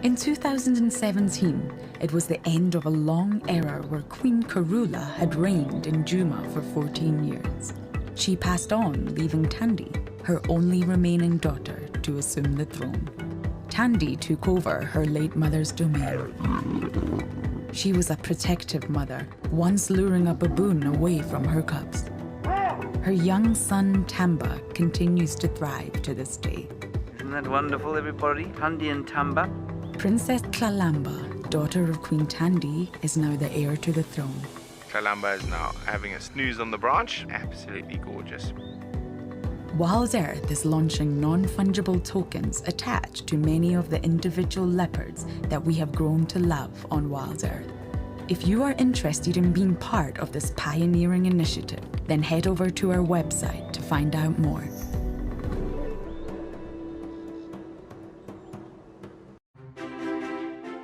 In 2017, it was the end of a long era where Queen Karula had reigned in Djuma for 14 years. She passed on, leaving Tandi, her only remaining daughter, to assume the throne. Tandi took over her late mother's domain. She was a protective mother, once luring a baboon away from her cubs. Her young son, Tamba, continues to thrive to this day. Isn't that wonderful, everybody? Tandi and Tamba. Princess Tlalamba, daughter of Queen Tandi, is now the heir to the throne. Tlalamba is now having a snooze on the branch. Absolutely gorgeous. WildEarth is launching non-fungible tokens attached to many of the individual leopards that we have grown to love on WildEarth. If you are interested in being part of this pioneering initiative, then head over to our website to find out more.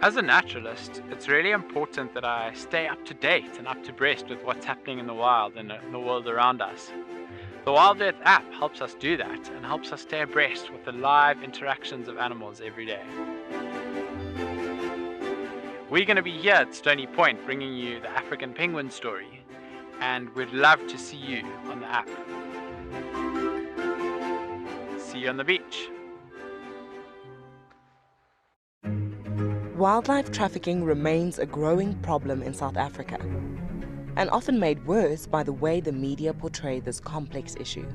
As a naturalist, it's really important that I stay up to date and up to breast with what's happening in the wild and in the world around us. The WildEarth app helps us do that and helps us stay abreast with the live interactions of animals every day. We're going to be here at Stony Point bringing you the African penguin story, and we'd love to see you on the app. See you on the beach. Wildlife trafficking remains a growing problem in South Africa, and often made worse by the way the media portray this complex issue.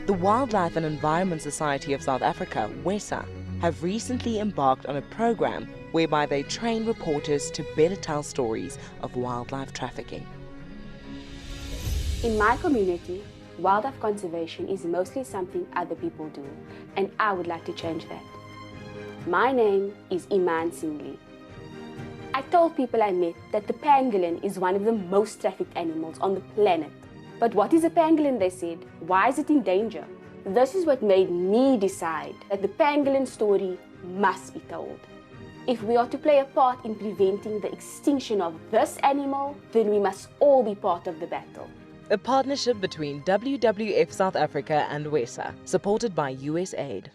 The Wildlife and Environment Society of South Africa, WESA, have recently embarked on a program whereby they train reporters to better tell stories of wildlife trafficking. In my community, wildlife conservation is mostly something other people do, and I would like to change that. My name is Iman Singli. I told people I met that the pangolin is one of the most trafficked animals on the planet. But what is a pangolin, they said? Why is it in danger? This is what made me decide that the pangolin story must be told. If we are to play a part in preventing the extinction of this animal, then we must all be part of the battle. A partnership between WWF South Africa and WESA, supported by USAID.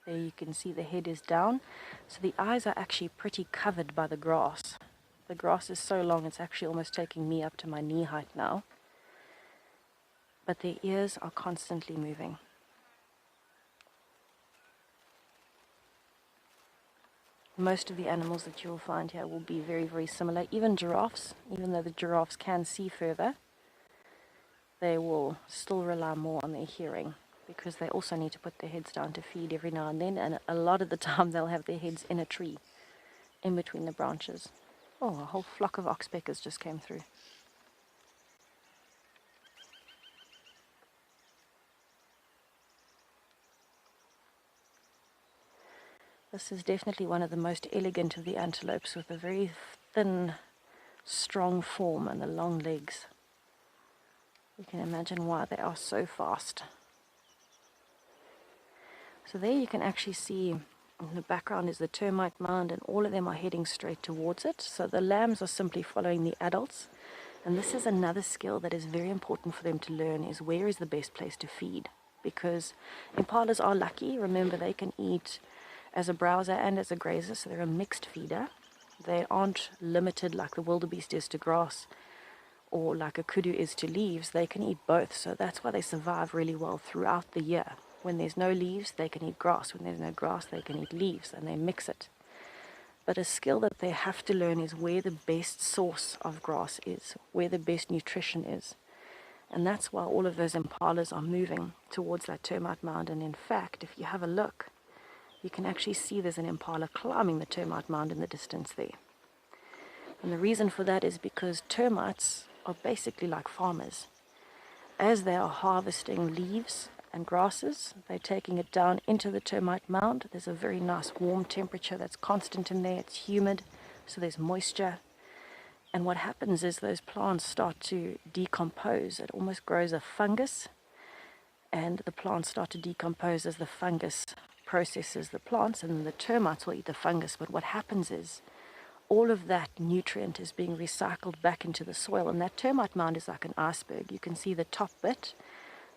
There you can see the head is down, so the eyes are actually pretty covered by the grass. The grass is so long it's actually almost taking me up to my knee height now. But their ears are constantly moving. Most of the animals that you'll find here will be very, very similar. Even giraffes, even though the giraffes can see further, they will still rely more on their hearing, because they also need to put their heads down to feed every now and then, and a lot of the time they'll have their heads in a tree, in between the branches. Oh, a whole flock of oxpeckers just came through. This is definitely one of the most elegant of the antelopes, with a very thin, strong form and the long legs. You can imagine why they are so fast. So there you can actually see in the background is the termite mound, and all of them are heading straight towards it. So the lambs are simply following the adults. And this is another skill that is very important for them to learn, is where is the best place to feed. Because impalas are lucky. Remember, they can eat as a browser and as a grazer, so they're a mixed feeder. They aren't limited like the wildebeest is to grass, or like a kudu is to leaves. They can eat both, so that's why they survive really well throughout the year. When there's no leaves, they can eat grass. When there's no grass, they can eat leaves, and they mix it. But a skill that they have to learn is where the best source of grass is, where the best nutrition is. And that's why all of those impalas are moving towards that termite mound. And in fact, if you have a look, you can actually see there's an impala climbing the termite mound in the distance there. And the reason for that is because termites are basically like farmers. As they are harvesting leaves and grasses, they're taking it down into the termite mound. There's a very nice warm temperature that's constant in there. It's humid, so there's moisture. And what happens is those plants start to decompose. It almost grows a fungus, and the plants start to decompose as the fungus processes the plants, and then the termites will eat the fungus. But what happens is all of that nutrient is being recycled back into the soil, and that termite mound is like an iceberg. You can see the top bit.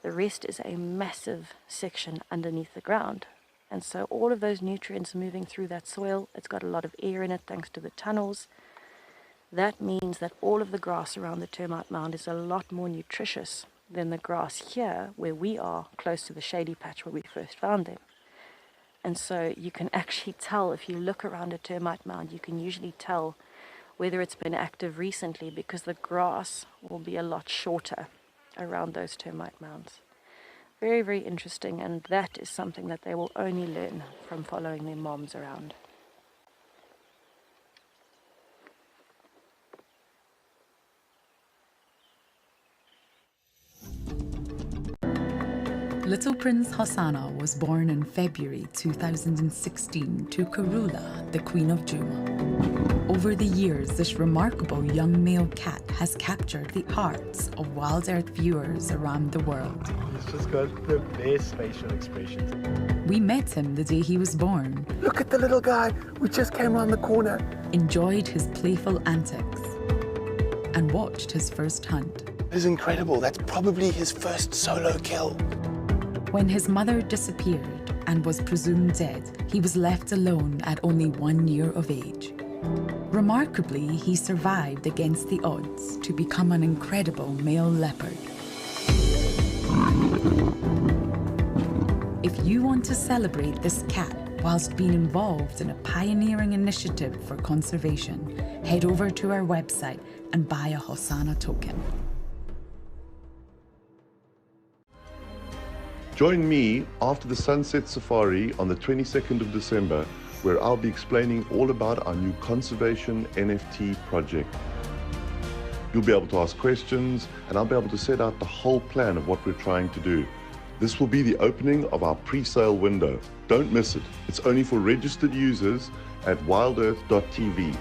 The rest is a massive section underneath the ground. And so all of those nutrients moving through that soil, it's got a lot of air in it thanks to the tunnels. That means that all of the grass around the termite mound is a lot more nutritious than the grass here, where we are, close to the shady patch where we first found them. And so you can actually tell, if you look around a termite mound, you can usually tell whether it's been active recently, because the grass will be a lot shorter around those termite mounds. Very, very interesting, and that is something that they will only learn from following their moms around. Little Prince Hosanna was born in February 2016 to Karula, the Queen of Djuma. Over the years, this remarkable young male cat has captured the hearts of WildEarth viewers around the world. He's just got the best facial expressions. We met him the day he was born. Look at the little guy. We just came around the corner. Enjoyed his playful antics, and watched his first hunt. This is incredible. That's probably his first solo kill. When his mother disappeared and was presumed dead, he was left alone at only 1 year of age. Remarkably, he survived against the odds to become an incredible male leopard. If you want to celebrate this cat whilst being involved in a pioneering initiative for conservation, head over to our website and buy a Hosanna token. Join me after the Sunset Safari on the 22nd of December, where I'll be explaining all about our new conservation NFT project. You'll be able to ask questions, and I'll be able to set out the whole plan of what we're trying to do. This will be the opening of our pre-sale window. Don't miss it. It's only for registered users at wildearth.tv.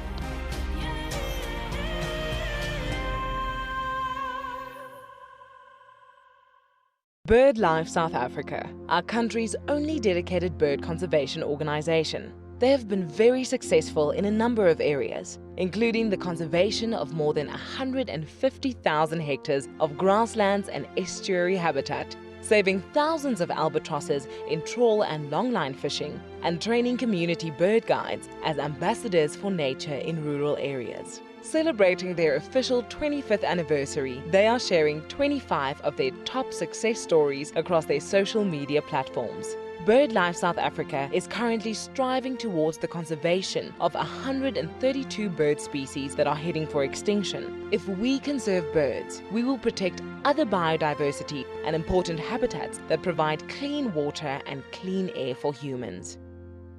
BirdLife South Africa, our country's only dedicated bird conservation organization. They have been very successful in a number of areas, including the conservation of more than 150,000 hectares of grasslands and estuary habitat, saving thousands of albatrosses in trawl and longline fishing, and training community bird guides as ambassadors for nature in rural areas. Celebrating their official 25th anniversary, they are sharing 25 of their top success stories across their social media platforms. BirdLife South Africa is currently striving towards the conservation of 132 bird species that are heading for extinction. If we conserve birds, we will protect other biodiversity and important habitats that provide clean water and clean air for humans.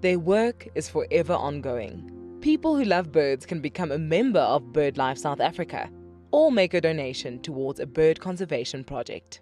Their work is forever ongoing. People who love birds can become a member of BirdLife South Africa or make a donation towards a bird conservation project.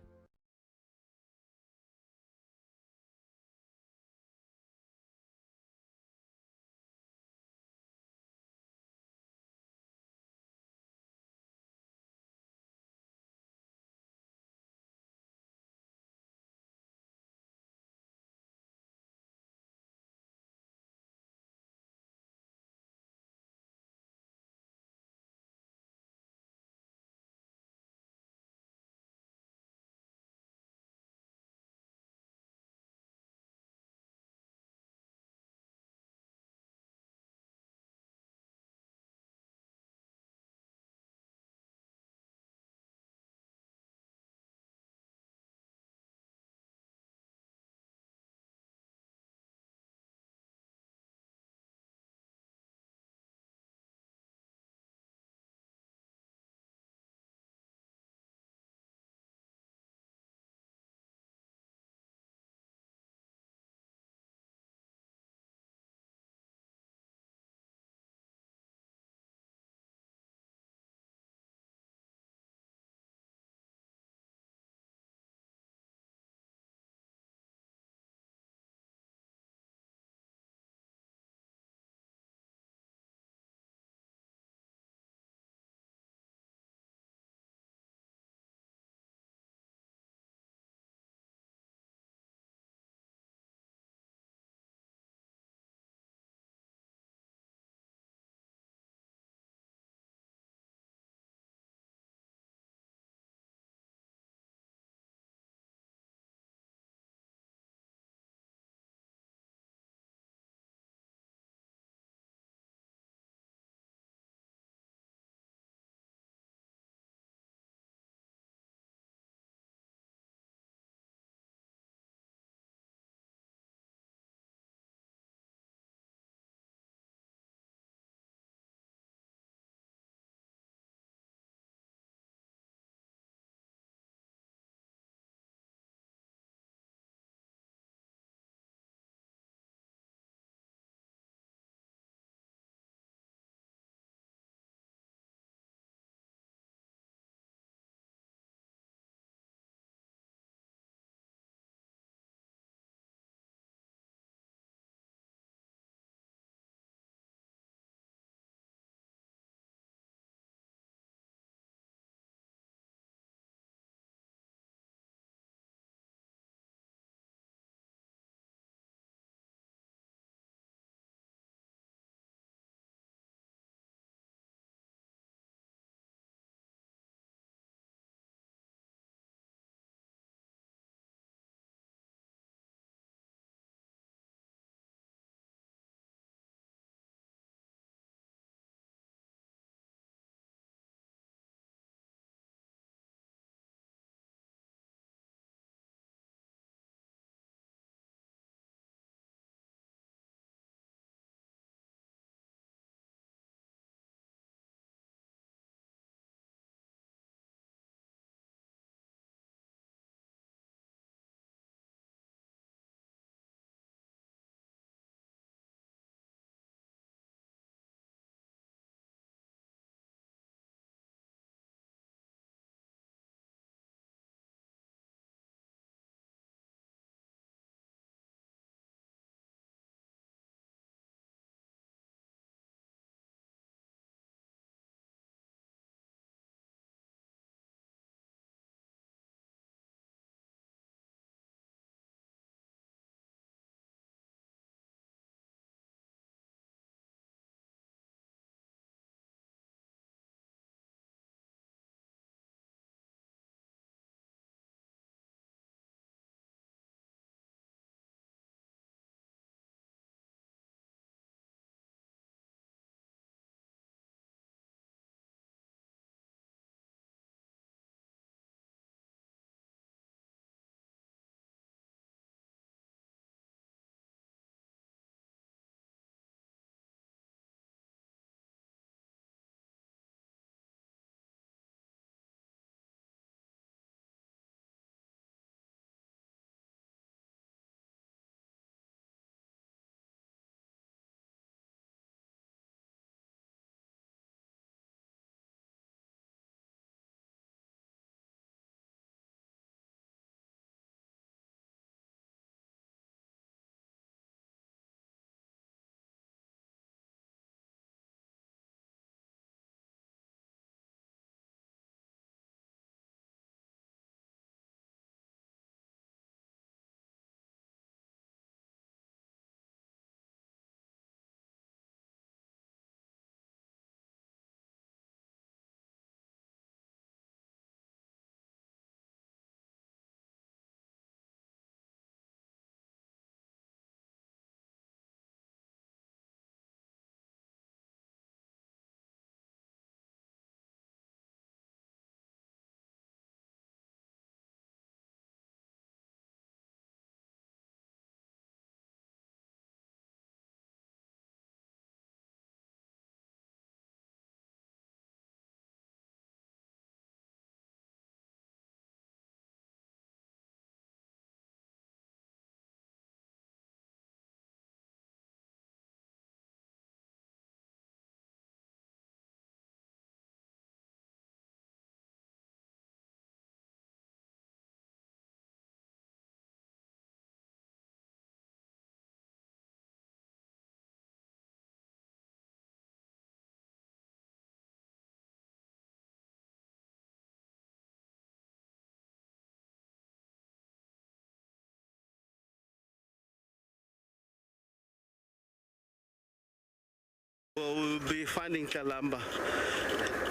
Well, we'll be finding Kalamba.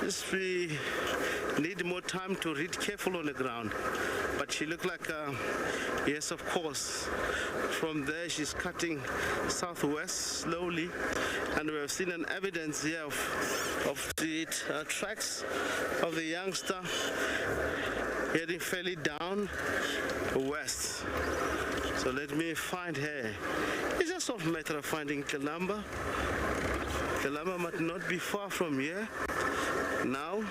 Just we need more time to read careful on the ground. But she looked like, yes, of course. From there, she's cutting southwest slowly. And we have seen an evidence here of the tracks of the youngster heading fairly down west. So let me find her. It's just a matter of finding Kalamba. Kalamba might not be far from here now.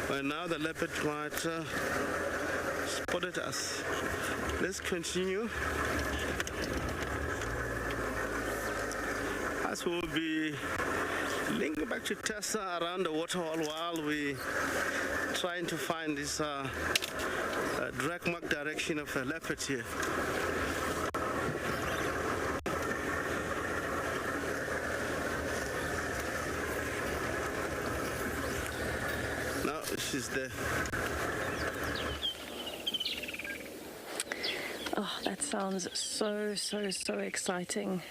And now the leopard might spotted us. Let's continue. As we'll be linking back to Tessa around the waterhole while we trying to find this drag mark direction of the leopard here. She's there. Oh, that sounds so exciting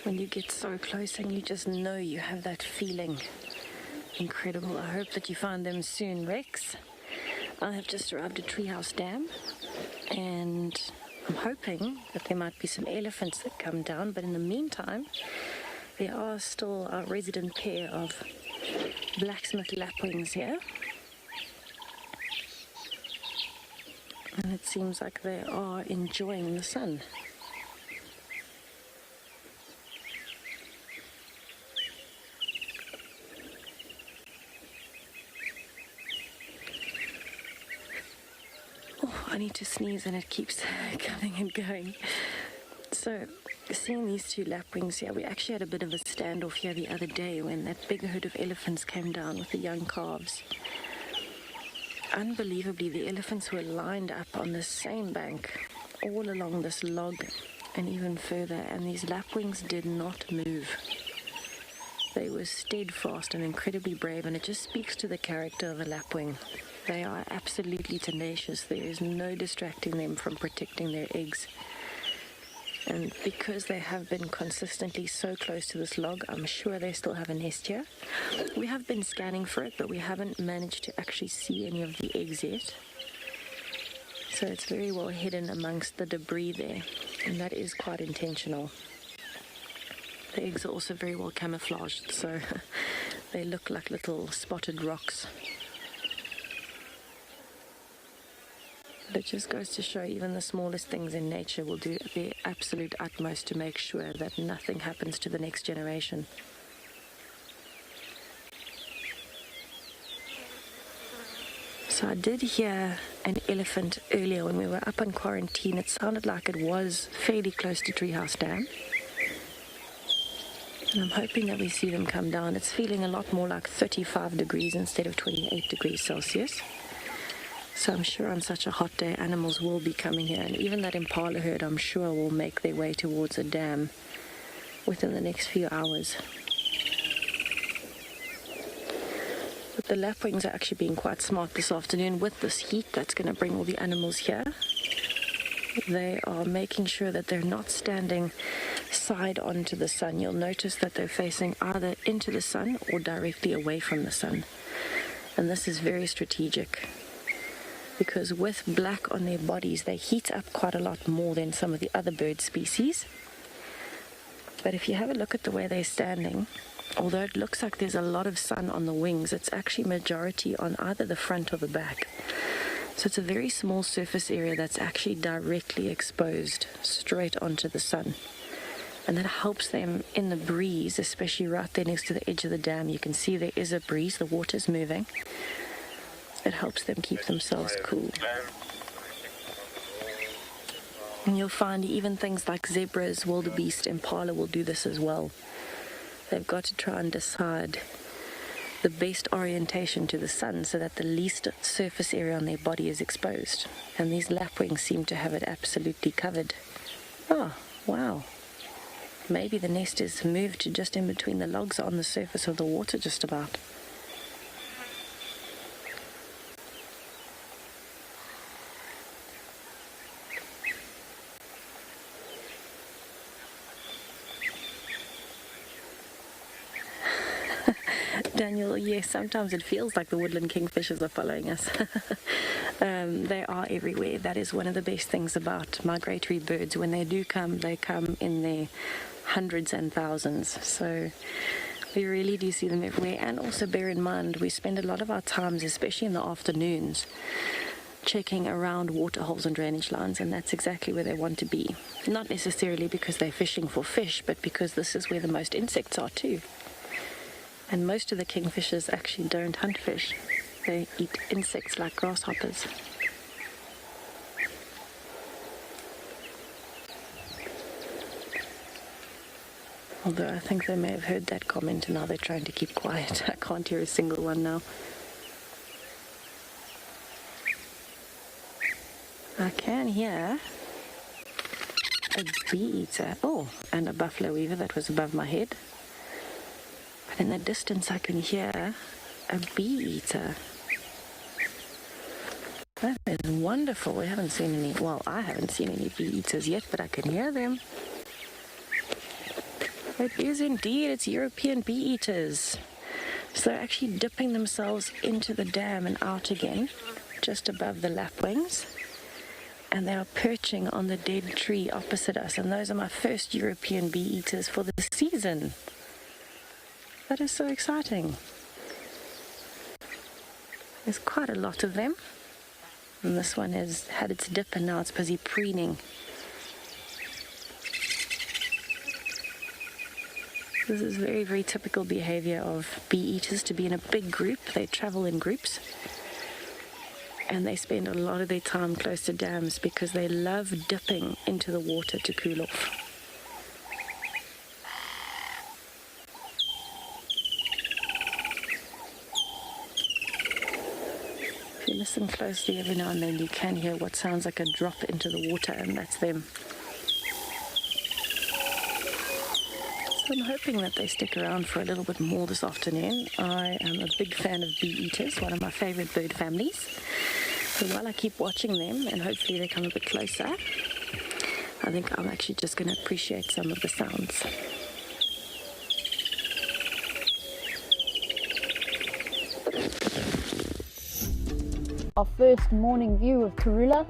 when you get so close and you just know you have that feeling. Incredible. I hope that you find them soon, Rex. I have just arrived at Treehouse Dam and I'm hoping that there might be some elephants that come down, but in the meantime there are still a resident pair of blacksmith lapwings here. And it seems like they are enjoying the sun. Oh, I need to sneeze and it keeps coming and going. So, seeing these two lapwings here, we actually had a bit of a standoff here the other day when that big herd of elephants came down with the young calves. Unbelievably, the elephants were lined up on the same bank all along this log and even further, and these lapwings did not move. They were steadfast and incredibly brave, and it just speaks to the character of a lapwing. They are absolutely tenacious. There is no distracting them from protecting their eggs. And because they have been consistently so close to this log, I'm sure they still have a nest here. We have been scanning for it, but we haven't managed to actually see any of the eggs yet. So it's very well hidden amongst the debris there, and that is quite intentional. The eggs are also very well camouflaged, so they look like little spotted rocks. But it just goes to show even the smallest things in nature will do their absolute utmost to make sure that nothing happens to the next generation. So I did hear an elephant earlier when we were up on quarantine. It sounded like it was fairly close to Treehouse Dam. And I'm hoping that we see them come down. It's feeling a lot more like 35 degrees instead of 28 degrees Celsius. So I'm sure on such a hot day, animals will be coming here. And even that impala herd, I'm sure, will make their way towards a dam within the next few hours. But the lapwings are actually being quite smart this afternoon with this heat that's going to bring all the animals here. They are making sure that they're not standing side on to the sun. You'll notice that they're facing either into the sun or directly away from the sun. And this is very strategic, because with black on their bodies, they heat up quite a lot more than some of the other bird species. But if you have a look at the way they're standing, although it looks like there's a lot of sun on the wings, it's actually majority on either the front or the back. So it's a very small surface area that's actually directly exposed straight onto the sun. And that helps them in the breeze, especially right there next to the edge of the dam. You can see there is a breeze, the water's moving. It helps them keep themselves cool. And you'll find even things like zebras, wildebeest, impala will do this as well. They've got to try and decide the best orientation to the sun so that the least surface area on their body is exposed. And these lapwings seem to have it absolutely covered. Oh, wow. Maybe the nest is moved to just in between the logs on the surface of the water just about. Daniel, yes, sometimes it feels like the woodland kingfishers are following us. They are everywhere. That is one of the best things about migratory birds. When they do come, they come in their hundreds and thousands. So we really do see them everywhere. And also bear in mind, we spend a lot of our times, especially in the afternoons, checking around waterholes and drainage lines, and that's exactly where they want to be. Not necessarily because they're fishing for fish, but because this is where the most insects are too. And most of the kingfishers actually don't hunt fish. They eat insects like grasshoppers. Although I think they may have heard that comment and now they're trying to keep quiet. I can't hear a single one now. I can hear a bee-eater. Oh, and a buffalo weaver that was above my head. But in the distance I can hear a bee-eater. That is wonderful. We haven't seen any, well, I haven't seen any bee-eaters yet, but I can hear them. It is indeed, it's European bee-eaters. So they're actually dipping themselves into the dam and out again, just above the lapwings. And they are perching on the dead tree opposite us. And those are my first European bee-eaters for the season. That is so exciting. There's quite a lot of them. And this one has had its dip and now it's busy preening. This is very, very typical behavior of bee-eaters, to be in a big group. They travel in groups. And they spend a lot of their time close to dams because they love dipping into the water to cool off. If you listen closely every now and then, you can hear what sounds like a drop into the water, and that's them. So I'm hoping that they stick around for a little bit more this afternoon. I am a big fan of bee-eaters, one of my favorite bird families. So while I keep watching them, and hopefully they come a bit closer, I think I'm actually just going to appreciate some of the sounds. Our first morning view of Karula,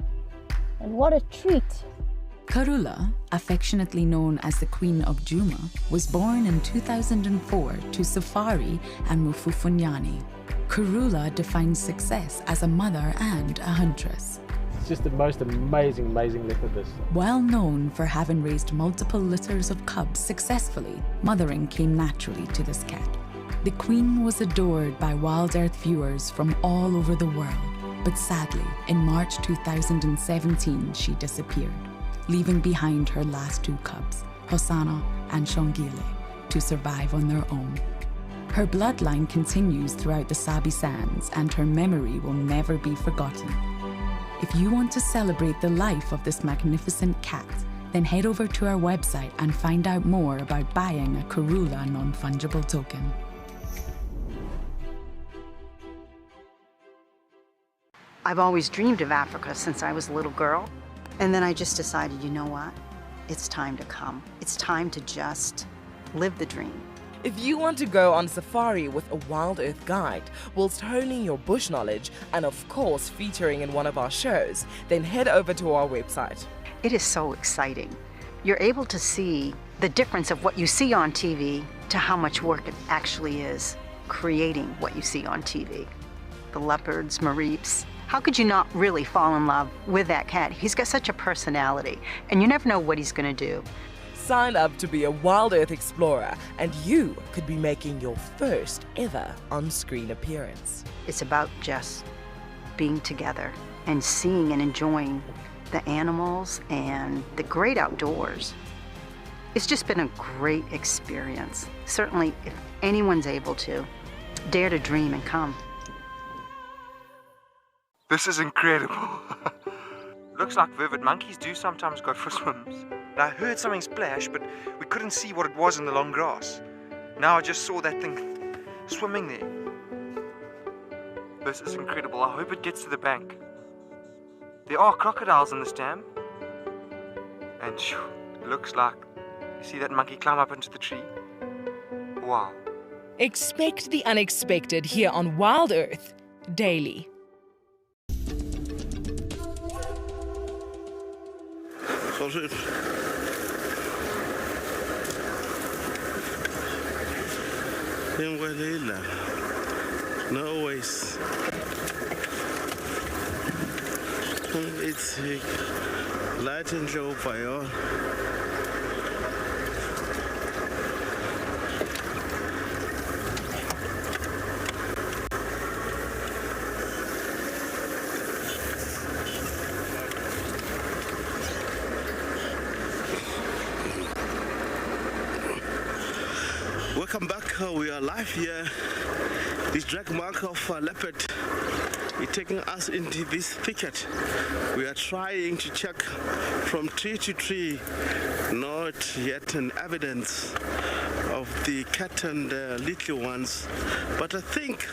and what a treat! Karula, affectionately known as the Queen of Djuma, was born in 2004 to Safari and Mufufunyani. Karula defines success as a mother and a huntress. It's just the most amazing leopardess. Well known for having raised multiple litters of cubs successfully, mothering came naturally to this cat. The Queen was adored by WildEarth viewers from all over the world, but sadly, in March 2017, she disappeared, leaving behind her last two cubs, Hosanna and Shongile, to survive on their own. Her bloodline continues throughout the Sabi Sands, and her memory will never be forgotten. If you want to celebrate the life of this magnificent cat, then head over to our website and find out more about buying a Karula non-fungible token. I've always dreamed of Africa since I was a little girl. And then I just decided, you know what? It's time to come. It's time to just live the dream. If you want to go on safari with a WildEarth guide, whilst honing your bush knowledge and of course featuring in one of our shows, then head over to our website. It is so exciting. You're able to see the difference of what you see on TV to how much work it actually is creating what you see on TV. The leopards, mareeps. How could you not really fall in love with that cat? He's got such a personality, and you never know what he's going to do. Sign up to be a WildEarth explorer, and you could be making your first ever on-screen appearance. It's about just being together and seeing and enjoying the animals, and the great outdoors. It's just been a great experience. Certainly, if anyone's able to, dare to dream and come. This is incredible. Looks like vivid monkeys do sometimes go for swims. I heard something splash, but we couldn't see what it was in the long grass. Now I just saw that thing swimming there. This is incredible. I hope it gets to the bank. There are crocodiles in this dam. And looks like, you see that monkey climb up into the tree? Wow. Expect the unexpected here on WildEarth daily. No ways. It's light and low fire. Welcome back. We are live here. This drag mark of leopard is taking us into this thicket. We are trying to check from tree to tree, not yet an evidence of the cat and the little ones, but I think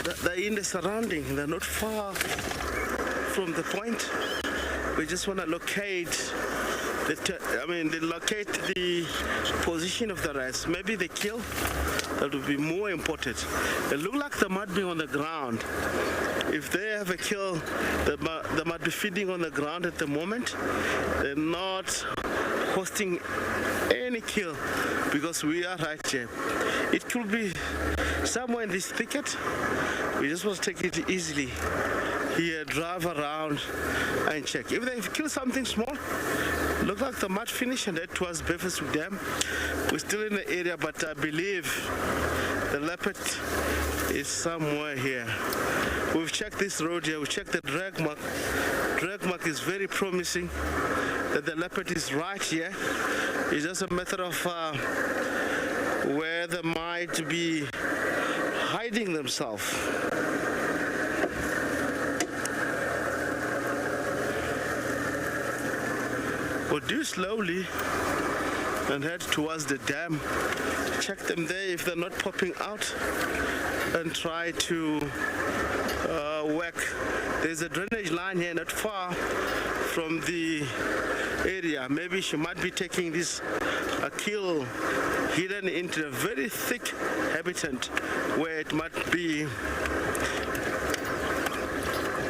that they're in the surrounding. They're not far from the point. We just want to locate locate the position of the rest. Maybe the kill, that would be more important. It looks like they might be on the ground. If they have a kill, they might be feeding on the ground at the moment. They're not hosting any kill because we are right here. It could be somewhere in this thicket. We just want to take it easily here, drive around and check. If they kill something small, look like they might finish and head towards Bedford Dam. We're still in the area, but I believe the leopard is somewhere here. We've checked this road here, we've checked the drag mark. Drag mark is very promising that the leopard is right here. It's just a matter of where they might be hiding themselves. We'll do slowly and head towards the dam. Check them there if they're not popping out and try to work. There's a drainage line here not far from the area. Maybe she might be taking this kill hidden into a very thick habitat where it might be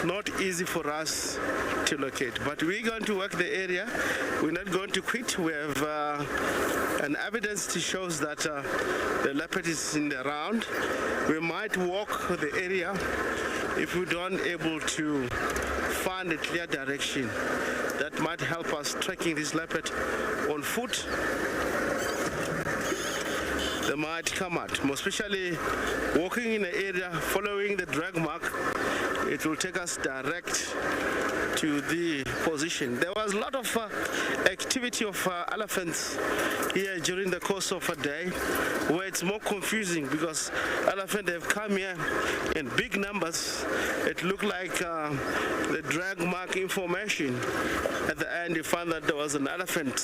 not easy for us to locate, but we're going to work the area. We're not going to quit. We have an evidence to show us that the leopard is in the round. We might walk the area if we don't able to find a clear direction. That might help us tracking this leopard on foot. They might come out, more especially walking in the area, following the drag mark. It will take us direct to the position. There was a lot of activity of elephants here during the course of a day, where it's more confusing because elephants have come here in big numbers. It looked like the drag mark information. At the end, you found that there was an elephant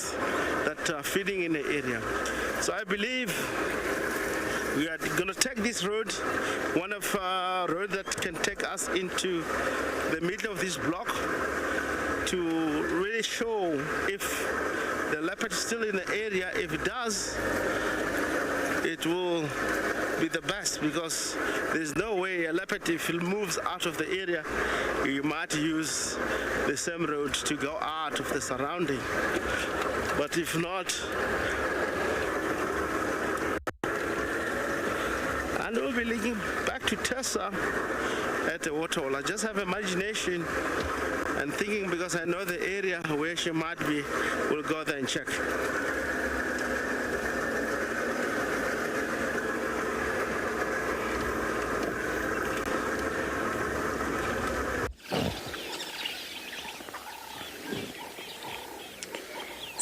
that feeding in the area. So I believe we are going to take this road, one of roads that can take us into the middle of this block to really show if the leopard is still in the area. If it does, it will be the best because there's no way a leopard, if it moves out of the area, you might use the same road to go out of the surrounding. But if not, and we'll be linking back to Tessa at the waterhole. I just have imagination and thinking because I know the area where she might be. We'll go there and check.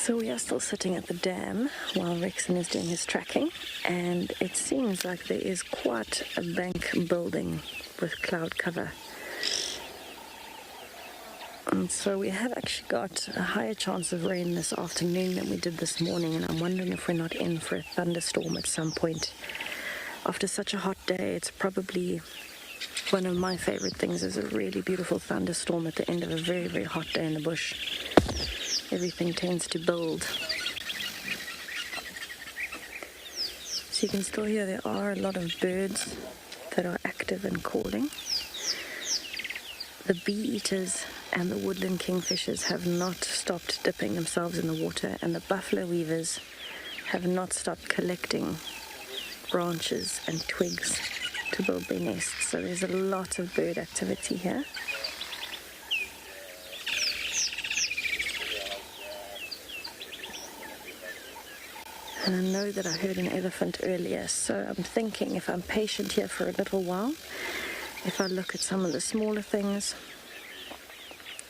So we are still sitting at the dam while Rexon is doing his tracking, and it seems like there is quite a bank building with cloud cover. And so we have actually got a higher chance of rain this afternoon than we did this morning, and I'm wondering if we're not in for a thunderstorm at some point. After such a hot day, it's probably one of my favorite things is a really beautiful thunderstorm at the end of a very, very hot day in the bush. Everything tends to build. So you can still hear there are a lot of birds that are active and calling. The bee-eaters and the woodland kingfishers have not stopped dipping themselves in the water, and the buffalo weavers have not stopped collecting branches and twigs to build their nests. So there's a lot of bird activity here. And I know that I heard an elephant earlier, so I'm thinking if I'm patient here for a little while, if I look at some of the smaller things,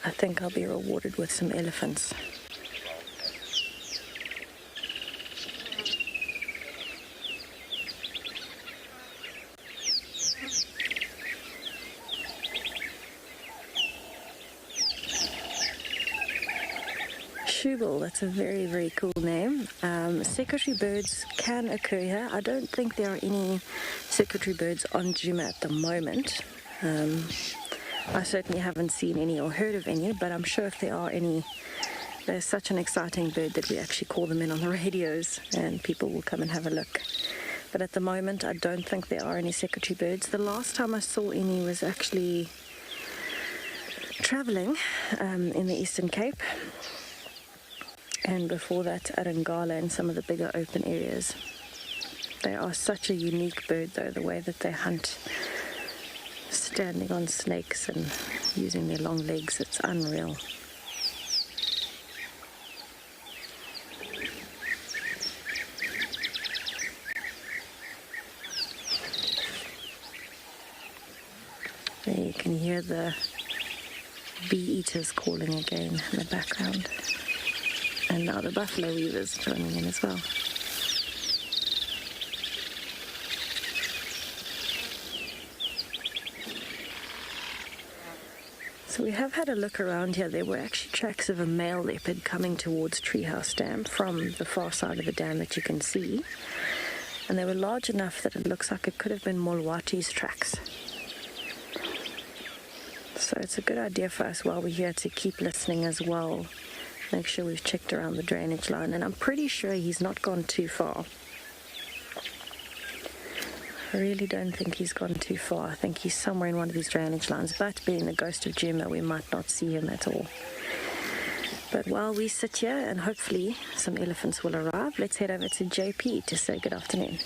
I think I'll be rewarded with some elephants. Shubal, that's a very, very cool name. Secretary birds can occur here. I don't think there are any secretary birds on Djuma at the moment. I certainly haven't seen any or heard of any, but I'm sure if there are any, they're such an exciting bird that we actually call them in on the radios and people will come and have a look. But at the moment, I don't think there are any secretary birds. The last time I saw any was actually traveling in the Eastern Cape. And before that at Ngala and some of the bigger open areas. They are such a unique bird though, the way that they hunt, standing on snakes and using their long legs, it's unreal. There you can hear the bee-eaters calling again in the background. And now the buffalo weavers joining in as well. So we have had a look around here. There were actually tracks of a male leopard coming towards Treehouse Dam from the far side of the dam that you can see. And they were large enough that it looks like it could have been Molwati's tracks. So it's a good idea for us while we're here to keep listening as well. Make sure we've checked around the drainage line, and I'm pretty sure he's not gone too far. I really don't think he's gone too far. I think he's somewhere in one of these drainage lines, but being the ghost of Djuma, we might not see him at all. But while we sit here, and hopefully some elephants will arrive, let's head over to JP to say good afternoon.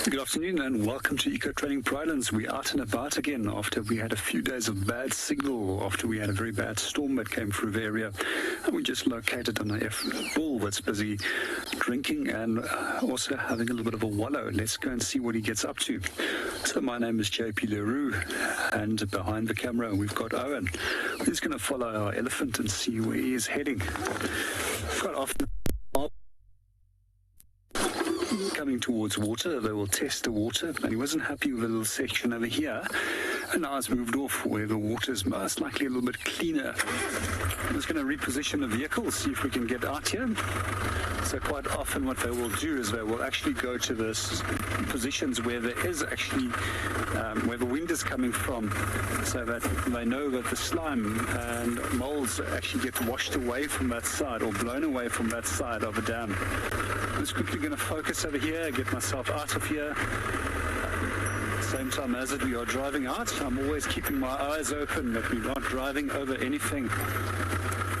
Good afternoon and welcome to Eco Training Prylands. We're out and about again after we had a few days of bad signal, after we had a very bad storm that came through the area. And we just located on a bull that's busy drinking and also having a little bit of a wallow. Let's go and see what he gets up to. So my name is JP Leroux, and behind the camera we've got Owen. We're just going to follow our elephant and see where he is heading. Quite often coming towards water, they will test the water, and he wasn't happy with the little section over here, and now it's moved off where the water is most likely a little bit cleaner. I'm just going to reposition the vehicle, see if we can get out here. So quite often what they will do is they will actually go to the positions where there is actually where the wind is coming from, so that they know that the slime and molds actually get washed away from that side or blown away from that side of the dam. I'm just quickly going to focus over here, get myself out of here. Same time as we are driving out, I'm always keeping my eyes open that we're not driving over anything.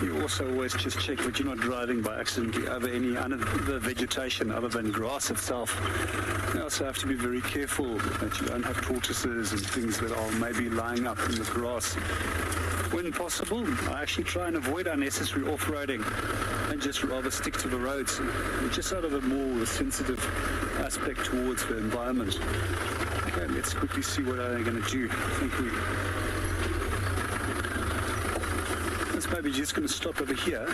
You also always just check that you're not driving by accidentally over any other vegetation other than grass itself. You also have to be very careful that you don't have tortoises and things that are maybe lying up in the grass. When possible, I actually try and avoid unnecessary off-roading and just rather stick to the roads, just out of a more sensitive aspect towards the environment. Okay, let's quickly see what they're going to do. I think that's maybe just going to stop over here.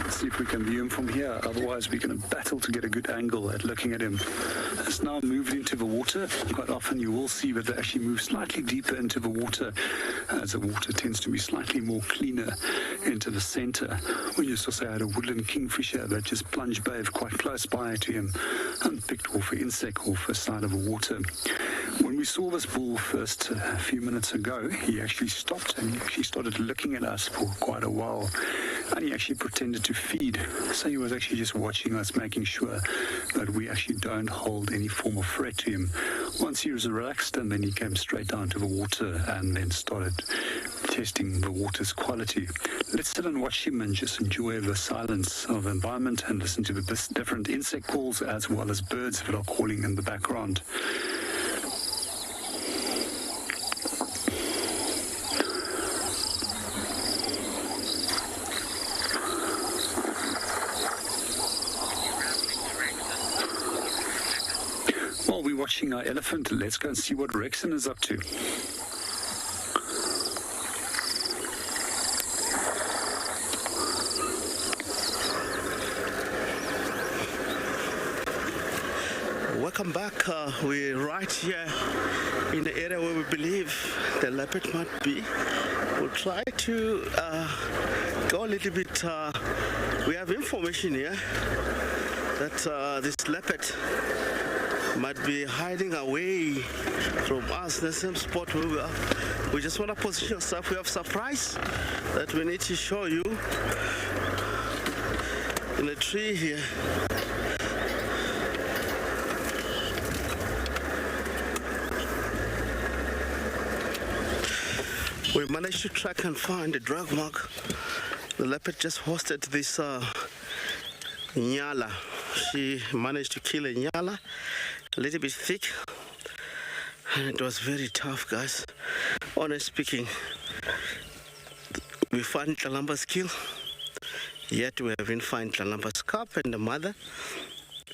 Let's see if we can view him from here. Otherwise, we're going to battle to get a good angle at looking at him. It's now moved into the water. Quite often you will see that they actually move slightly deeper into the water, as the water tends to be slightly more cleaner into the center. We just also had a woodland kingfisher that just plunged bathed quite close by to him and picked off an insect off the side of the water. When we saw this bull first a few minutes ago, he actually stopped and he actually started looking at us for quite a while. And he actually pretended to feed. So he was actually just watching us, making sure that we actually don't hold any form of threat to him. Once he was relaxed, and then he came straight down to the water and then started testing the water's quality. Let's sit and watch him and just enjoy the silence of the environment and listen to the different insect calls as well as birds that are calling in the background. While we're watching our elephant, let's go and see what Rexon is up to. Welcome back. We're right here in the area where we believe the leopard might be. We'll try to go a little bit. We have information here that this leopard might be hiding away from us, the same spot where we are. We just want to position ourselves. We have a surprise that we need to show you in the tree here. We managed to track and find the drag mark. The leopard just hosted this nyala. She managed to kill a nyala, a little bit thick, and it was very tough, guys. Honestly speaking, we found Tlalamba's kill, yet we haven't found Tlalamba's cub and the mother.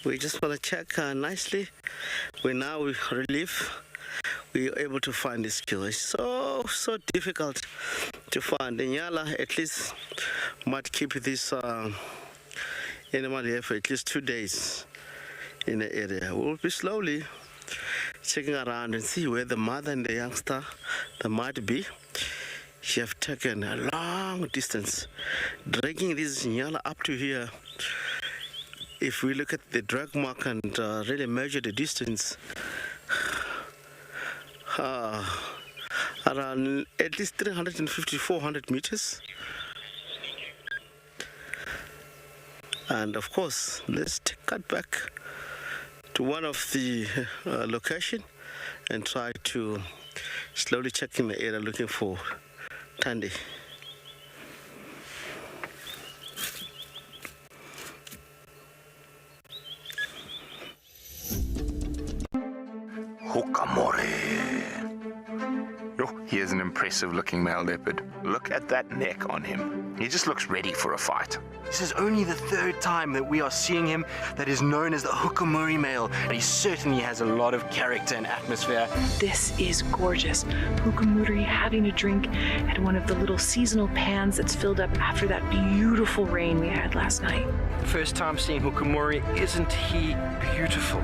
We just want to check nicely. We relieve. We are able to find this kill. It's so difficult to find. The nyala at least might keep this animal here for at least 2 days in the area. We'll be slowly checking around and see where the mother and the youngster that might be. She have taken a long distance, dragging this nyala up to here. If we look at the drag mark and really measure the distance, around at least 350-400 meters. And of course, let's cut back to one of the location and try to slowly check in the area looking for Tandy. Here's an impressive looking male leopard. Look at that neck on him. He just looks ready for a fight. This is only the third time that we are seeing him that is known as the Hukamuri male, and he certainly has a lot of character and atmosphere. This is gorgeous. Hukamuri having a drink at one of the little seasonal pans that's filled up after that beautiful rain we had last night. First time seeing Hukamuri, isn't he beautiful?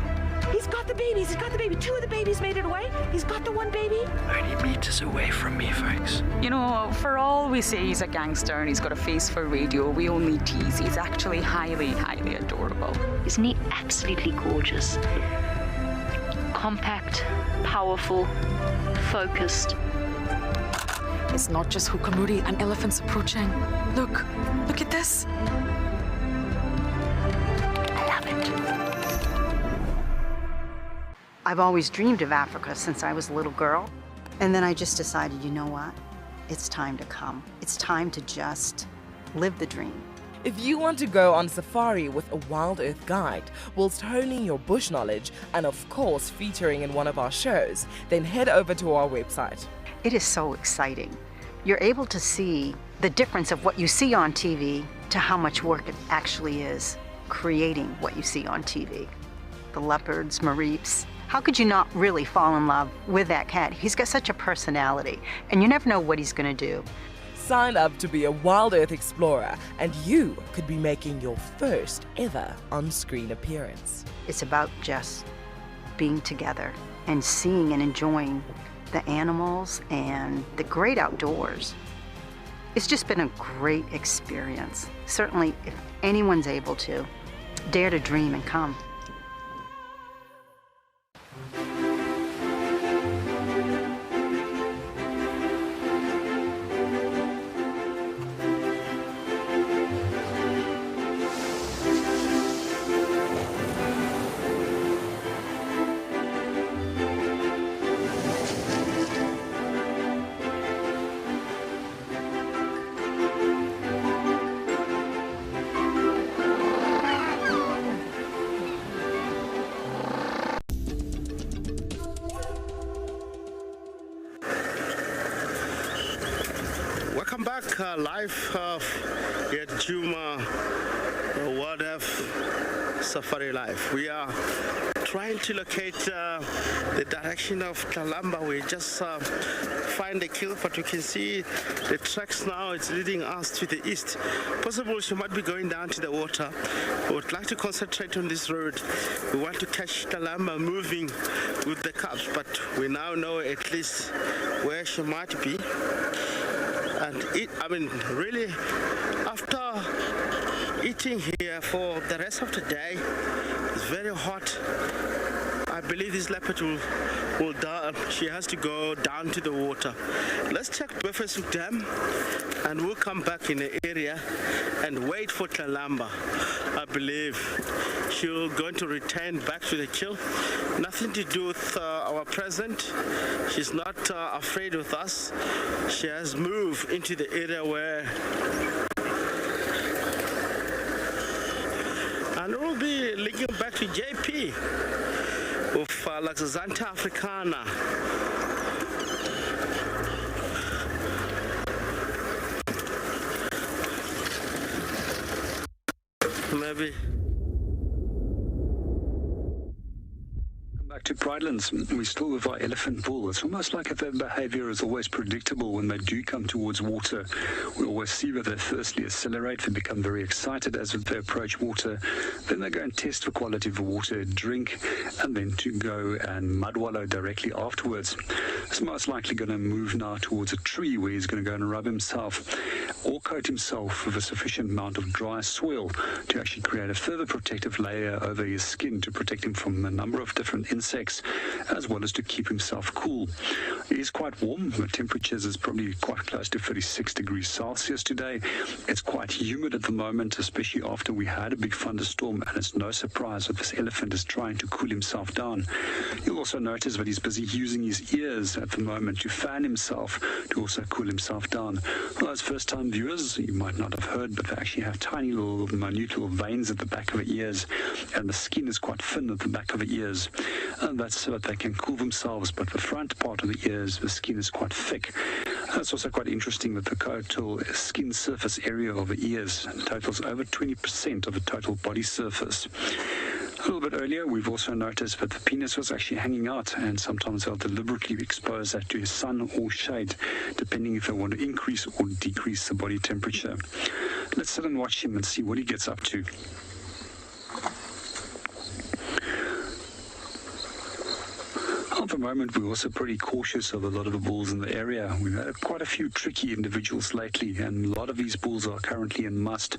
He's got the babies. He's got the baby. 2 of the babies made it away. He's got the one baby. Only meters away from me, folks. You know, for all we say he's a gangster and he's got a face for radio, we only tease. He's actually highly, highly adorable. Isn't he absolutely gorgeous? Compact, powerful, focused. It's not just Hukamuri, an elephant's approaching. Look at this. I love it. I've always dreamed of Africa since I was a little girl. And then I just decided, you know what? It's time to come. It's time to just live the dream. If you want to go on safari with a WildEarth guide, whilst honing your bush knowledge and of course featuring in one of our shows, then head over to our website. It is so exciting. You're able to see the difference of what you see on TV to how much work it actually is creating what you see on TV. the leopards, mareeps. How could you not really fall in love with that cat? He's got such a personality, and you never know what he's going to do. Sign up to be a WildEarth explorer, and you could be making your first ever on-screen appearance. It's about just being together and seeing and enjoying the animals and the great outdoors. It's just been a great experience. Certainly, if anyone's able to, dare to dream and come. Welcome back live here at Djuma WildEarth Safari Live. We are trying to locate the direction of Kalamba. We just find the kill, but we can see the tracks now. It's leading us to the east. Possible she might be going down to the water. We would like to concentrate on this road. We want to catch Kalamba moving with the cubs, but we now know at least where she might be. And really, after eating here for the rest of the day, it's very hot. I believe this leopard will die. She has to go down to the water. Let's check Buffalo Dam, and we'll come back in the area and wait for Kalamba. I believe she's going to return back to the kill. Nothing to do with our present. She's not afraid with us. She has moved into the area where, and we'll be linking back to JP with Laxazanta Africana. Maybe. Back to Pridelands, we still with our elephant bull. It's almost like their behavior is always predictable when they do come towards water. We always see that they firstly accelerate, they become very excited as they approach water, then they go and test the quality of the water, drink, and then to go and mud wallow directly afterwards. He's most likely going to move now towards a tree where he's going to go and rub himself or coat himself with a sufficient amount of dry soil to actually create a further protective layer over his skin to protect him from a number of different insects, as well as to keep himself cool. It is quite warm. The temperatures is probably quite close to 36 degrees Celsius today. It's quite humid at the moment, especially after we had a big thunderstorm, and it's no surprise that this elephant is trying to cool himself down. You'll also notice that he's busy using his ears at the moment to fan himself, to also cool himself down. Well, as first-time viewers, you might not have heard, but they actually have tiny little, minute little veins at the back of the ears, and the skin is quite thin at the back of the ears. And that's so that they can cool themselves, but the front part of the ears, the skin is quite thick. It's also quite interesting that the total skin surface area of the ears totals over 20% of the total body surface. A little bit earlier, we've also noticed that the penis was actually hanging out, and sometimes they'll deliberately expose that to sun or shade, depending if they want to increase or decrease the body temperature. Let's sit and watch him and see what he gets up to. At the moment, we're also pretty cautious of a lot of the bulls in the area. We've had quite a few tricky individuals lately, and a lot of these bulls are currently in must.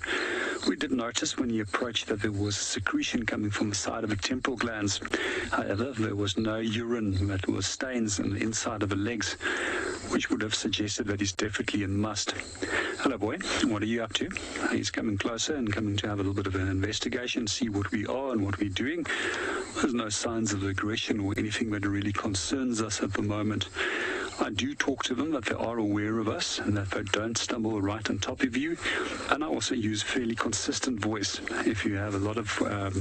We did notice when he approached that there was secretion coming from the side of the temporal glands. However, there was no urine, that was stains on the inside of the legs, which would have suggested that he's definitely in must. Hello, boy. What are you up to? He's coming closer and coming to have a little bit of an investigation, see what we are and what we're doing. There's no signs of aggression or anything that really concerns us at the moment. I do talk to them that they are aware of us and that they don't stumble right on top of you. And I also use fairly consistent voice. If you have a lot of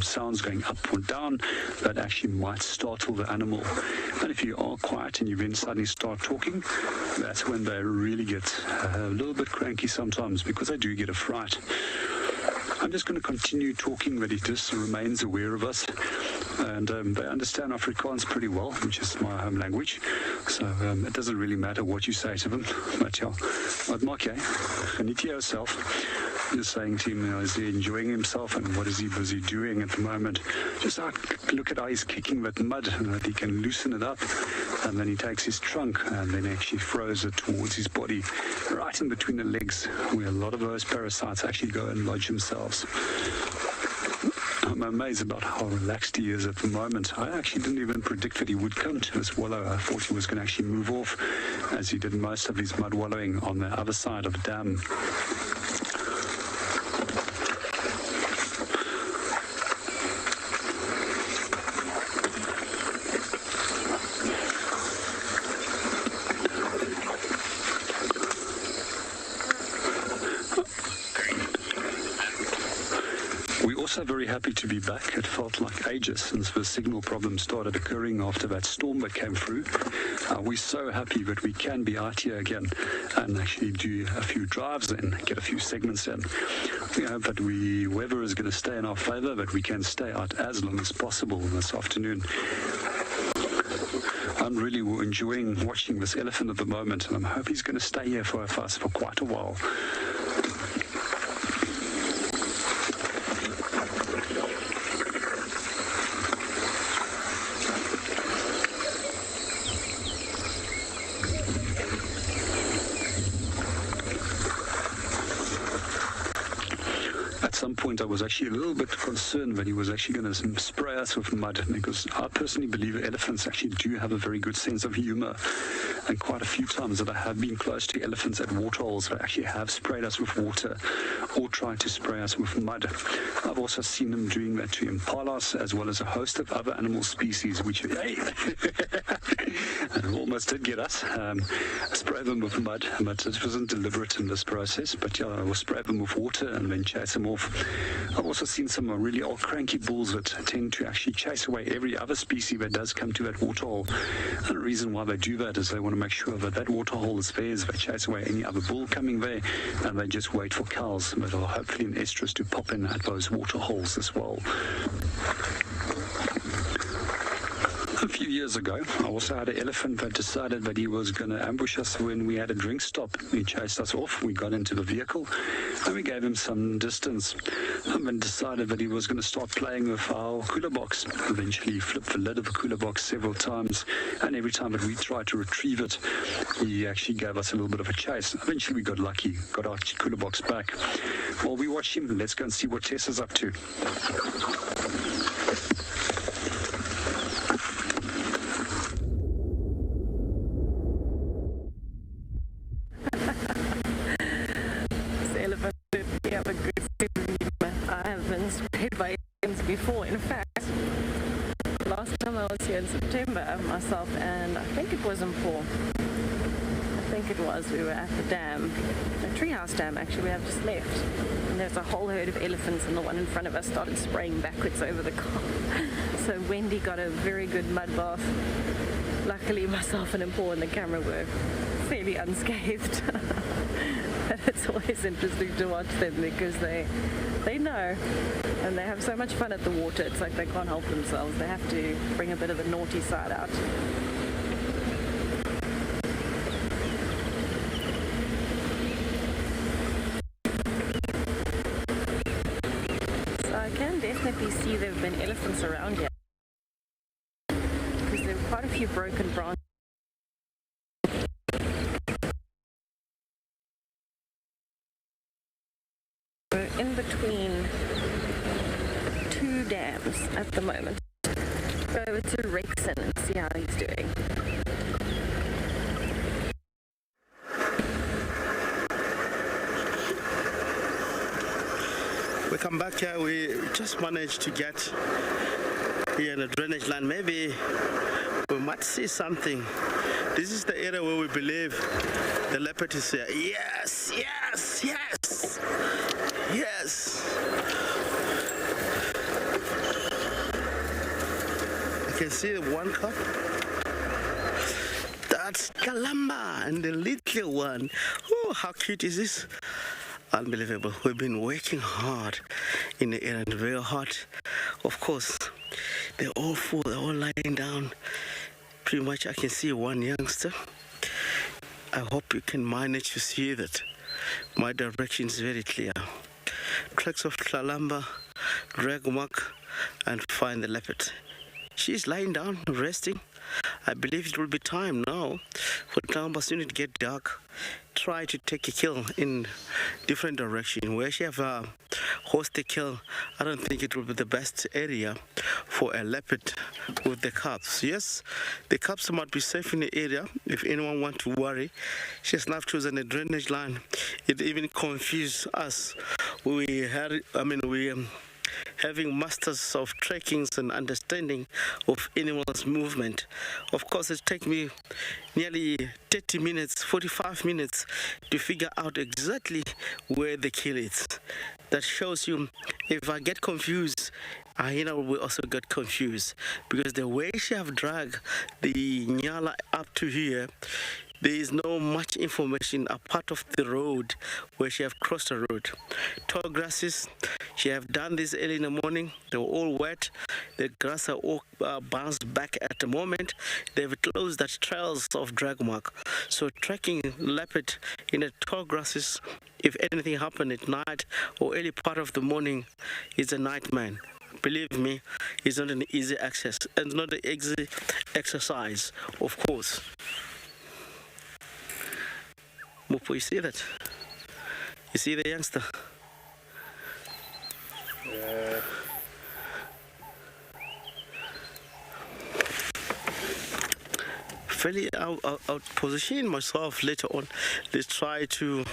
sounds going up or down, that actually might startle the animal. And if you are quiet and you then suddenly start talking, that's when they really get a little bit cranky sometimes, because they do get a fright. I'm just going to continue talking, but he just remains aware of us. And they understand Afrikaans pretty well, which is my home language. So it doesn't really matter what you say to them. But yeah, wat maak jy? Geniet jy yourself. Just saying to him, is he enjoying himself and what is he busy doing at the moment? Just look at how he's kicking that mud and that he can loosen it up. And then he takes his trunk and then actually throws it towards his body, right in between the legs, where a lot of those parasites actually go and lodge themselves. I'm amazed about how relaxed he is at the moment. I actually didn't even predict that he would come to this wallow. I thought he was going to actually move off, as he did most of his mud wallowing on the other side of the dam. Very happy to be back. It felt like ages since the signal problem started occurring after that storm that came through. We're so happy that we can be out here again and actually do a few drives and get a few segments in. We hope that weather is going to stay in our favor, that we can stay out as long as possible this afternoon. I'm really enjoying watching this elephant at the moment, and I hope he's going to stay here for us for quite a while. I was actually a little bit concerned that he was actually going to spray us with mud, because I personally believe elephants actually do have a very good sense of humor, and quite a few times that I have been close to elephants at waterholes, they actually have sprayed us with water or tried to spray us with mud. I've also seen them doing that to impalas as well as a host of other animal species, which hey, and almost did get us. Spray them with mud, but it wasn't deliberate in this process. But yeah, I will spray them with water and then chase them off. I've also seen some really old cranky bulls that tend to actually chase away every other species that does come to that waterhole. And the reason why they do that is they want to make sure that that waterhole is theirs. They chase away any other bull coming there, and they just wait for cows that are hopefully in estrus to pop in at those waterholes as well. A few years ago, I also had an elephant that decided that he was going to ambush us when we had a drink stop. He chased us off, we got into the vehicle, and we gave him some distance, and then decided that he was going to start playing with our cooler box. Eventually, he flipped the lid of the cooler box several times, and every time that we tried to retrieve it, he actually gave us a little bit of a chase. Eventually, we got lucky, got our cooler box back. While we watch him, let's go and see what Tess is up to. Before, in fact, last time I was here in September, myself and I think it was in Paul. We were at the dam, the treehouse dam actually, we have just left. And there's a whole herd of elephants, and the one in front of us started spraying backwards over the car. So Wendy got a very good mud bath. Luckily, myself and Paul and the camera were fairly unscathed. But it's always interesting to watch them because they know, and they have so much fun at the water. It's like they can't help themselves. They have to bring a bit of the naughty side out. So I can definitely see there have been elephants around here, because there are quite a few broken branches. In between two dams at the moment. Go over to Rexon and see how he's doing. We come back here, we just managed to get here in the drainage line. Maybe we might see something. This is the area where we believe the leopard is here. Yes, yes, yes, yes. I can see one cup. That's Kalamba and the little one. Oh, how cute is this? Unbelievable. We've been working hard in the area and very hot. Of course, they're all full, they're all lying down. Pretty much I can see one youngster. I hope you can manage to see that. My direction is very clear. Tracks of Tlalamba, Dragmark, and find the leopard. She's lying down, resting. I believe it will be time now for Tlalamba, soon it get dark. Try to take a kill in different direction. Where she have a host a kill, I don't think it will be the best area for a leopard with the cubs. Yes, the cubs might be safe in the area. If anyone want to worry, she has not chosen a drainage line. It even confused us. We had, having masters of trackings and understanding of animals' movement. Of course, it takes me nearly 30 minutes, 45 minutes to figure out exactly where the kill is. That shows you, if I get confused, Ahina will also get confused, because the way she have dragged the Nyala up to here, there is no much information apart of the road where she have crossed the road. Tall grasses, she have done this early in the morning. They were all wet. The grass are all bounced back at the moment. They've closed that trails of drag mark. So tracking leopard in the tall grasses, if anything happened at night or early part of the morning, is a nightmare. Believe me, it's not an easy access and not an easy exercise, of course. Mupo, you see that? You see the youngster? Yeah. Fairly, I'll position myself later on. Let's try to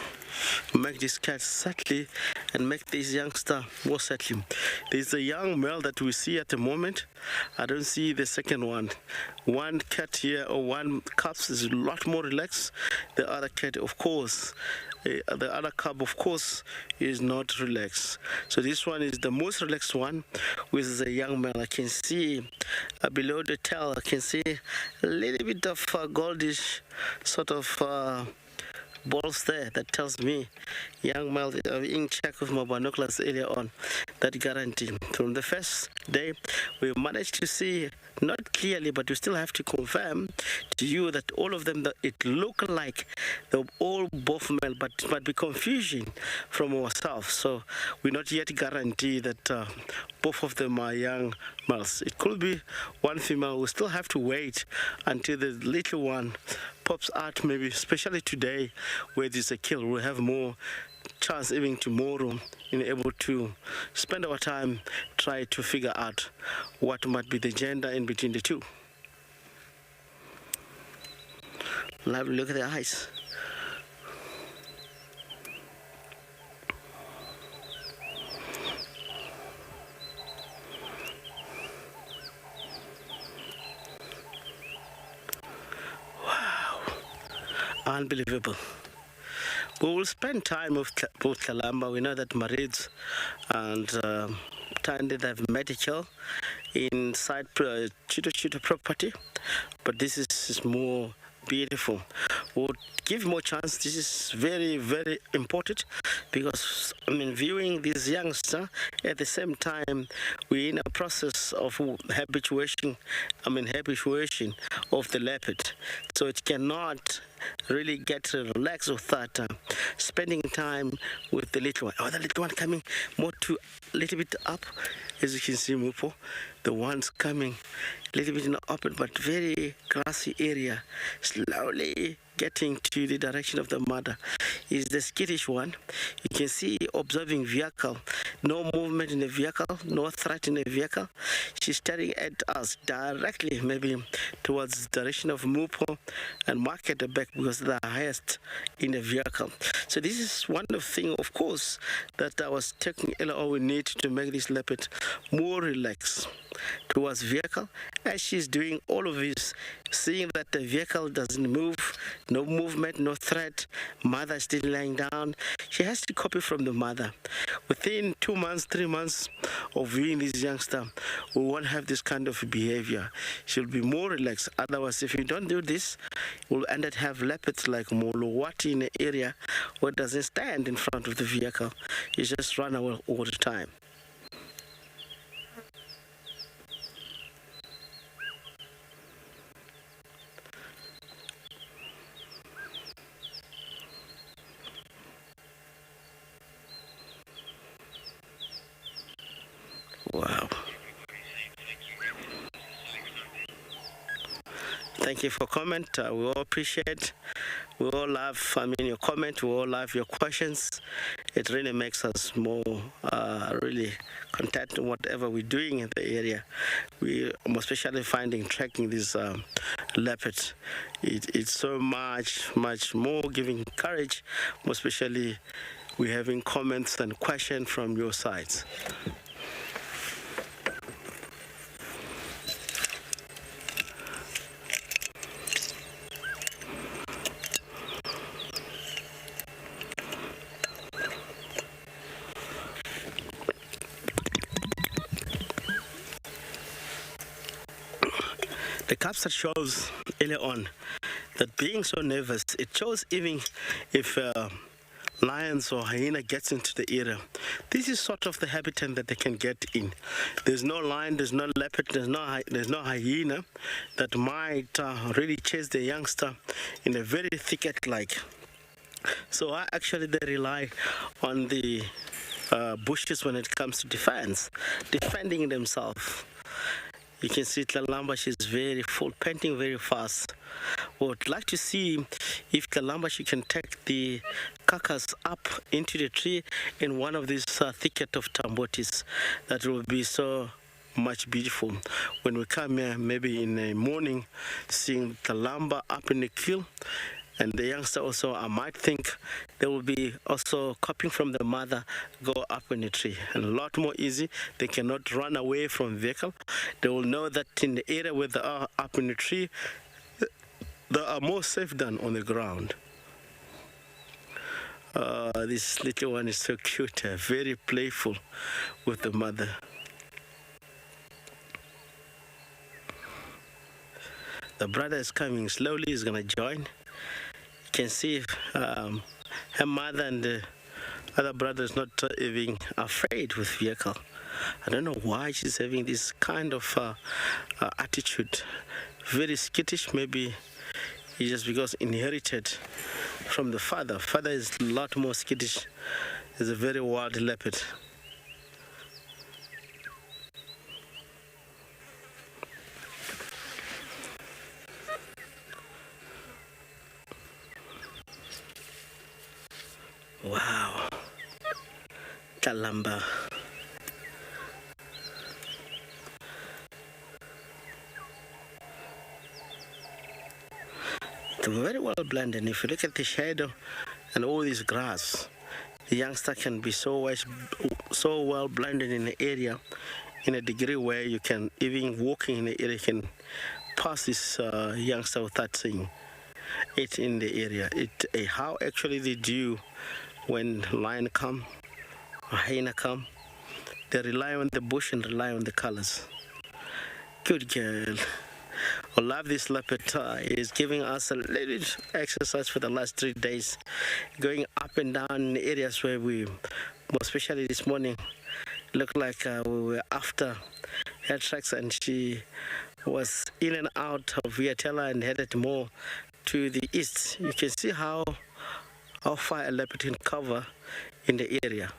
make this cat settle and make this youngster more settling. There's a young male that we see at the moment. I don't see the second one. One cat here, or one cub, is a lot more relaxed. The other cat, of course, the other cub, of course, is not relaxed. So this one is the most relaxed one, with the young male. I can see below the tail, I can see a little bit of goldish sort of balls there. That tells me young male in check with my binoculars earlier on. That guarantee. From the first day, we managed to see, not clearly, but we still have to confirm to you that all of them, that it look like they're all both male, but it might be confusion from ourselves. So we not yet guarantee that both of them are young males. It could be one female. We still have to wait until the little one pops out, maybe especially today where there's a kill. We'll have more chance even tomorrow in able to spend our time try to figure out what might be the gender in between the two. Lovely, look at the eyes. Wow, unbelievable. We will spend time with both Tlalamba. We know that Marids and Tande, they've medical inside Chito property, but this is more beautiful. We'll give more chance. This is very, very important, because viewing this youngster at the same time, we're in a process of habituation of the leopard, so it cannot really get relaxed with that spending time with the little one. Oh, the little one coming more to a little bit up, as you can see, Mupo. The one's coming a little bit in the open but very grassy area, slowly getting to the direction of the mother. Is the skittish one. You can see observing vehicle, no movement in the vehicle, no threat in the vehicle. She's staring at us directly, maybe towards the direction of Mupo and mark at the back, because they're highest in the vehicle. So this is one of the things, of course, that I was taking all we need to make this leopard more relaxed towards vehicle. As she's doing all of this, seeing that the vehicle doesn't move, no movement, no threat, mother still lying down, she has to copy from the mother. Within 2 months, 3 months of viewing this youngster, we won't have this kind of behavior. She'll be more relaxed. Otherwise, if you don't do this, we'll end up having have leopards like Moluwati in the area where it doesn't stand in front of the vehicle. You just run away all the time. Wow. Thank you for comment. We all appreciate. We all love, your comment. We all love your questions. It really makes us more really content in whatever we're doing in the area. We especially tracking these leopards. It's so much more giving courage, especially we're having comments and questions from your sides. The capture shows earlier on that being so nervous, it shows even if lions or hyena gets into the area. This is sort of the habitat that they can get in. There's no lion, there's no leopard, there's no hyena that might really chase the youngster in a very thicket-like. So actually they rely on the bushes when it comes to defending themselves. You can see Tlalamba, she's very full, panting very fast. Would like to see if Tlalamba, she can take the carcass up into the tree in one of these thicket of tambotis. That will be so much beautiful. When we come here, maybe in the morning, seeing Tlalamba up in the kill, and the youngster also, I might think they will be also copying from the mother, go up in the tree. And a lot more easy. They cannot run away from vehicle. They will know that in the area where they are up in the tree, they are more safe than on the ground. This little one is so cute, very playful with the mother. The brother is coming slowly, he's gonna join. You can see her mother and the other brother is not even afraid with vehicle. I don't know why she's having this kind of attitude. Very skittish, maybe it's just because inherited from the father. Father is a lot more skittish. He's a very wild leopard. Wow, Tlalamba. It's very well blended. If you look at the shadow and all this grass, the youngster can be so well blended in the area in a degree where you can, even walking in the area, can pass this youngster without seeing it in the area. How actually they do when lion come or hyena come, they rely on the bush and rely on the colors. Good girl. I love this leopard. It is giving us a little exercise for the last 3 days, going up and down in areas where we, especially this morning, looked like we were after her tracks, and she was in and out of Viatella and headed more to the east. You can see how far a leopard can cover in the area.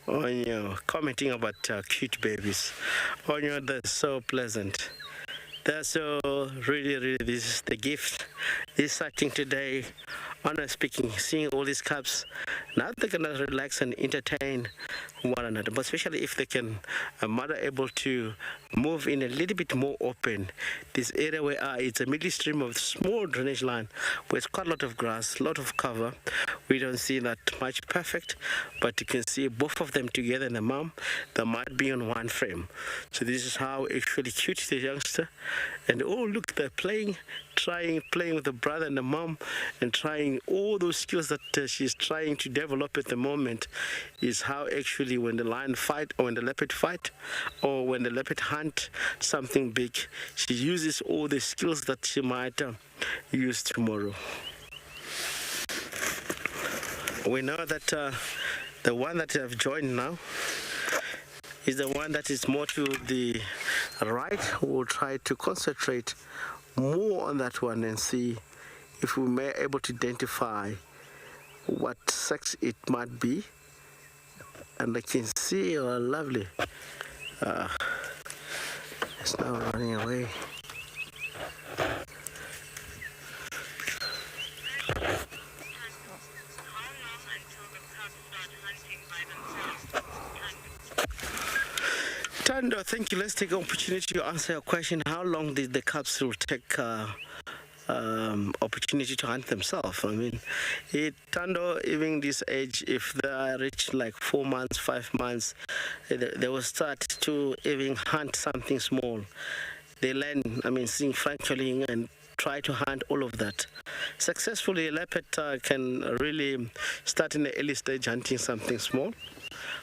Onyo, commenting about cute babies. Onyo, they're so pleasant. They're so really, this is the gift. This sighting today, honest speaking, seeing all these cubs, now they're gonna relax and entertain one another, but especially if they can, a mother able to move in a little bit more open. This area where it's a middle stream of small drainage line, where it's quite a lot of grass, a lot of cover. We don't see that much perfect, but you can see both of them together and the mom, they might be on one frame. So this is how actually cute the youngster. And oh look, they're playing with the brother and the mom, and trying mean, all those skills that she's trying to develop at the moment is how actually when the lion fight or when the leopard fight or when the leopard hunt something big, she uses all the skills that she might use tomorrow. We know that the one that I've joined now is the one that is more to the right. We'll try to concentrate more on that one and see if we may be able to identify what sex it might be. And I can see, oh, lovely. It's now running away. Tando, thank you. Let's take an opportunity to answer your question. How long did the cubs will take opportunity to hunt themselves? I mean, Tando, even this age, if they reach like 4 months, 5 months, they will start to even hunt something small. They learn, I mean, seeing francolin and try to hunt all of that. Successfully, a leopard can really start in the early stage hunting something small.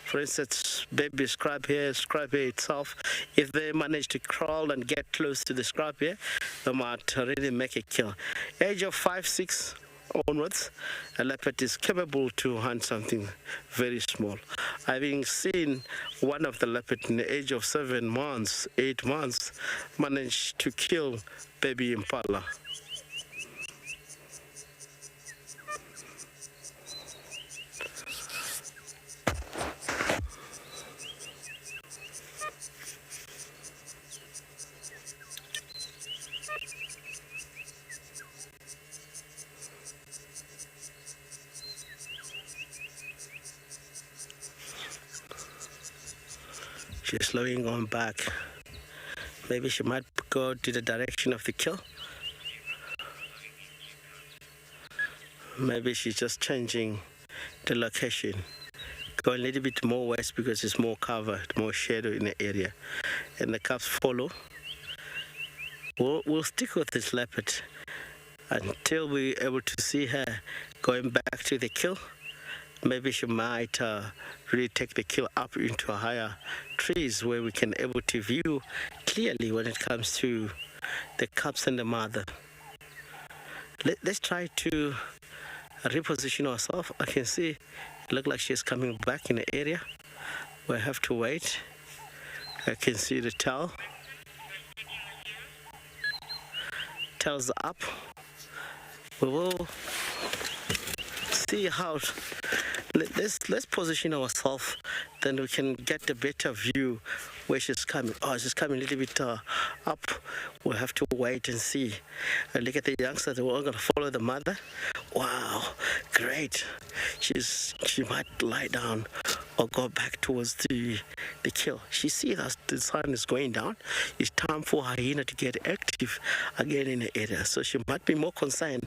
For instance, baby scrub hair itself, if they manage to crawl and get close to the scrub hair, they might really make a kill. Age of 5, 6 onwards, a leopard is capable to hunt something very small. Having seen one of the leopard in the age of 7 months, 8 months, manage to kill baby impala. She's slowing on back. Maybe she might go to the direction of the kill. Maybe she's just changing the location. Go a little bit more west because it's more covered, more shadow in the area. And the cubs follow. We'll stick with this leopard until we're able to see her going back to the kill. Maybe she might really take the kill up into higher trees where we can able to view clearly when it comes to the cubs and the mother. Let's try to reposition ourselves. I can see it looks like she's coming back in the area. We'll have to wait. I can see the tail. Tail's up. We will see how. Let's position ourselves, then we can get a better view where she's coming. Oh, she's coming a little bit up. We'll have to wait and see. Look at the youngsters, they're all going to follow the mother. Wow, great. She might lie down or go back towards the kill. She sees that the sun is going down. It's time for her hyena to get active again in the area. So she might be more concerned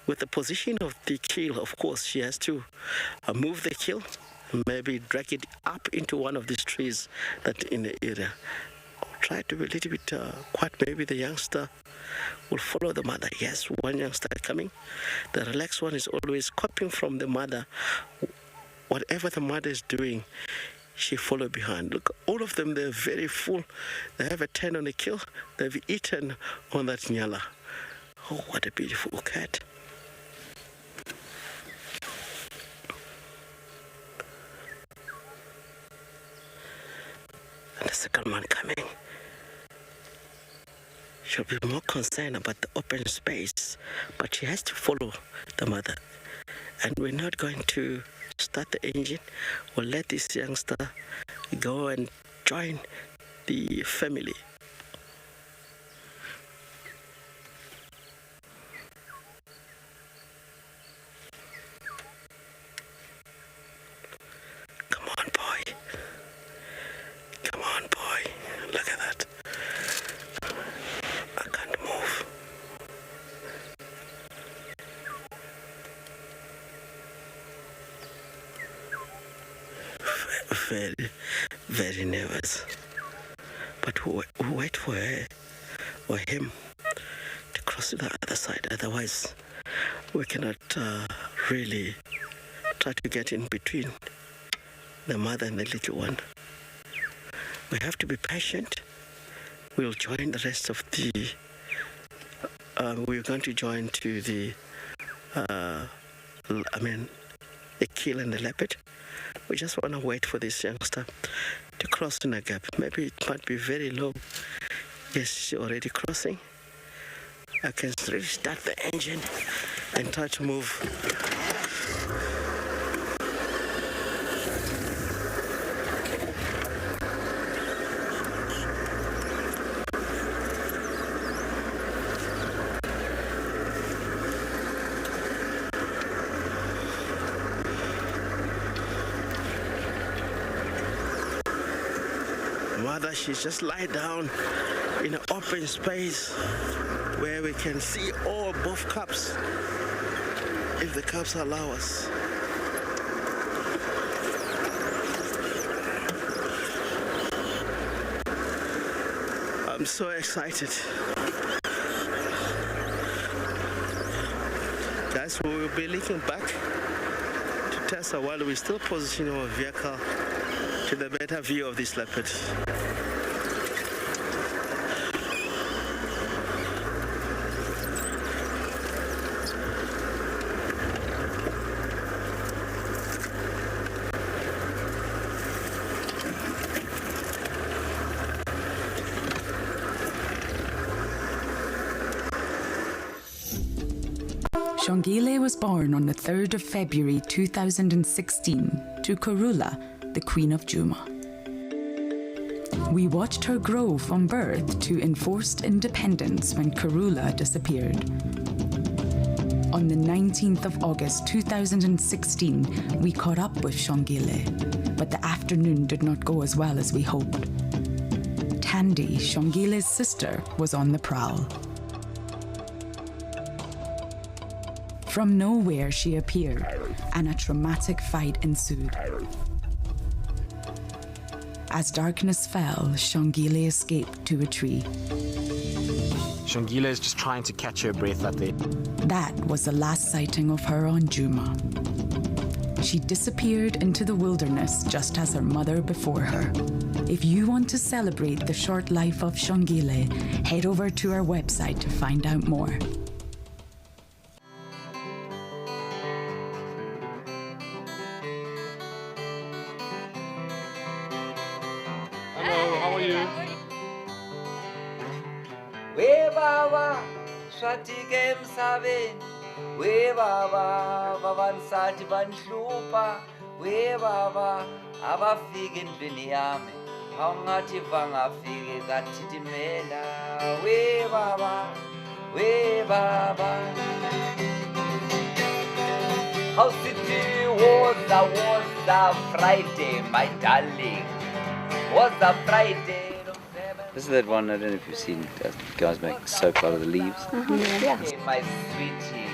with the position of the kill. Of course, she has to move the kill, maybe drag it up into one of these trees that in the area. Or try to be a little bit quiet. Maybe the youngster will follow the mother. Yes, one youngster coming. The relaxed one is always copying from the mother. Whatever the mother is doing, she follow behind. Look, all of them, they're very full. They have a 10 on the kill. They've eaten on that nyala. Oh, what a beautiful cat. And the second one coming. She'll be more concerned about the open space, but she has to follow the mother. And we're not going to start the engine. We'll let this youngster go and join the family. Come on, boy. Come on, boy. Look at that. I can't move. Very, very nervous. But we'll wait for her or him to cross to the other side. Otherwise, we cannot really try to get in between the mother and the little one. We have to be patient. We'll join the rest of the... we're going to join to the... the keel and the leopard. We just want to wait for this youngster to cross in a gap. Maybe it might be very low. Yes, she's already crossing. I can restart the engine and try to move. Mother, she's just lie down in an open space where we can see both cubs, if the cubs allow us. I'm so excited. Guys, we will be looking back to Tessa while we're still positioning our vehicle to the better view of this leopard. Shongile was born on the 3rd of February 2016 to Karula, the Queen of Djuma. We watched her grow from birth to enforced independence when Karula disappeared. On the 19th of August 2016, we caught up with Shongile, but the afternoon did not go as well as we hoped. Tandy, Shongile's sister, was on the prowl. From nowhere she appeared, and a traumatic fight ensued. As darkness fell, Shongile escaped to a tree. Shongile is just trying to catch her breath out there. That was the last sighting of her on Djuma. She disappeared into the wilderness just as her mother before her. If you want to celebrate the short life of Shongile, head over to our website to find out more. We baba swatike emsabeni, we baba babansati banhlupha, we baba abafika endlini yami awungathi bangafike kathitimela, we baba how city was a Friday, my darling, was a Friday. This is that one, I don't know if you've seen guys make soap out of the leaves. Yeah. Hey, my sweetie,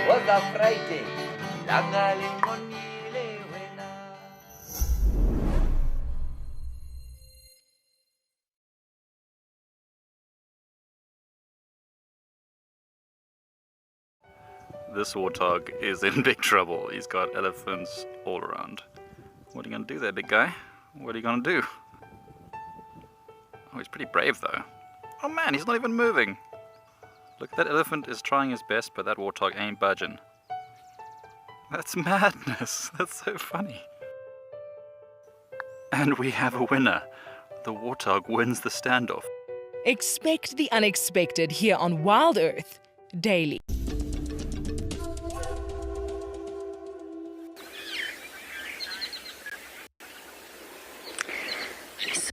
what's a Friday? This warthog is in big trouble. He's got elephants all around. What are you going to do there, big guy? What are you going to do? Oh, he's pretty brave though. Oh man, he's not even moving. Look, that elephant is trying his best, but that warthog ain't budging. That's madness. That's so funny. And we have a winner. The warthog wins the standoff. Expect the unexpected here on WildEarth daily.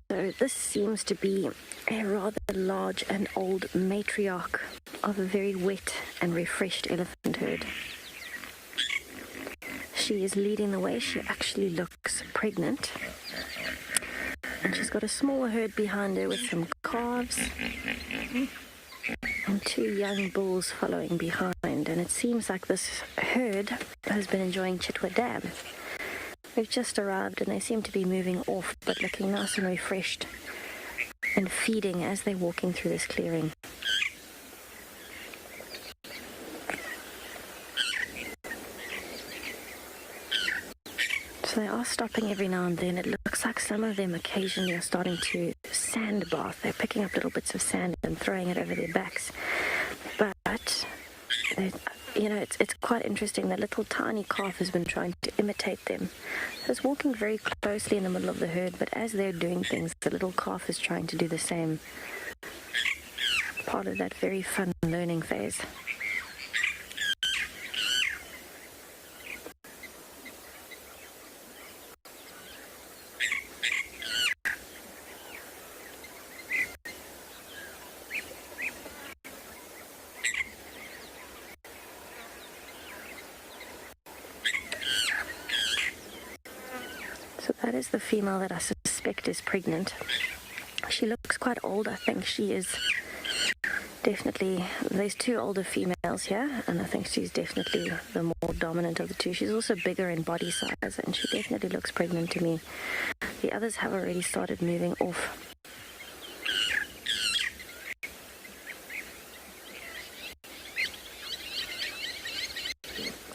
So this seems to be a rather large and old matriarch of a very wet and refreshed elephant herd. She is leading the way. She actually looks pregnant. And she's got a smaller herd behind her with some calves and 2 young bulls following behind. And it seems like this herd has been enjoying Chitwa Dam. We've just arrived and they seem to be moving off, but looking nice and refreshed and feeding as they're walking through this clearing. So they are stopping every now and then. It looks like some of them occasionally are starting to sand bath. They're picking up little bits of sand and throwing it over their backs. But, you know, it's quite interesting. The little tiny calf has been trying to imitate them. So it's walking very closely in the middle of the herd, but as they're doing things, the little calf is trying to do the same. Part of that very fun learning phase. So that is the female that I suspect is pregnant. She looks quite old. I think she is definitely, there's two older females here, and I think she's definitely the more dominant of the two. She's also bigger in body size, and she definitely looks pregnant to me. The others have already started moving off.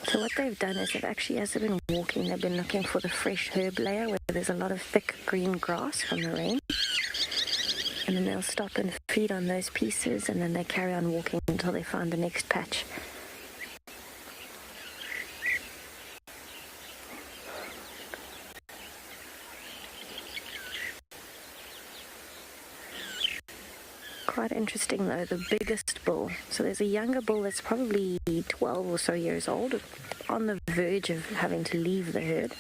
So what they've done is they've actually, as they've been walking, they've been looking for the fresh herb layer where there's a lot of thick green grass from the rain. And then they'll stop and feed on those pieces, and then they carry on walking until they find the next patch. Quite interesting though, the biggest bull. So there's a younger bull that's probably 12 or so years old, on the verge of having to leave the herd,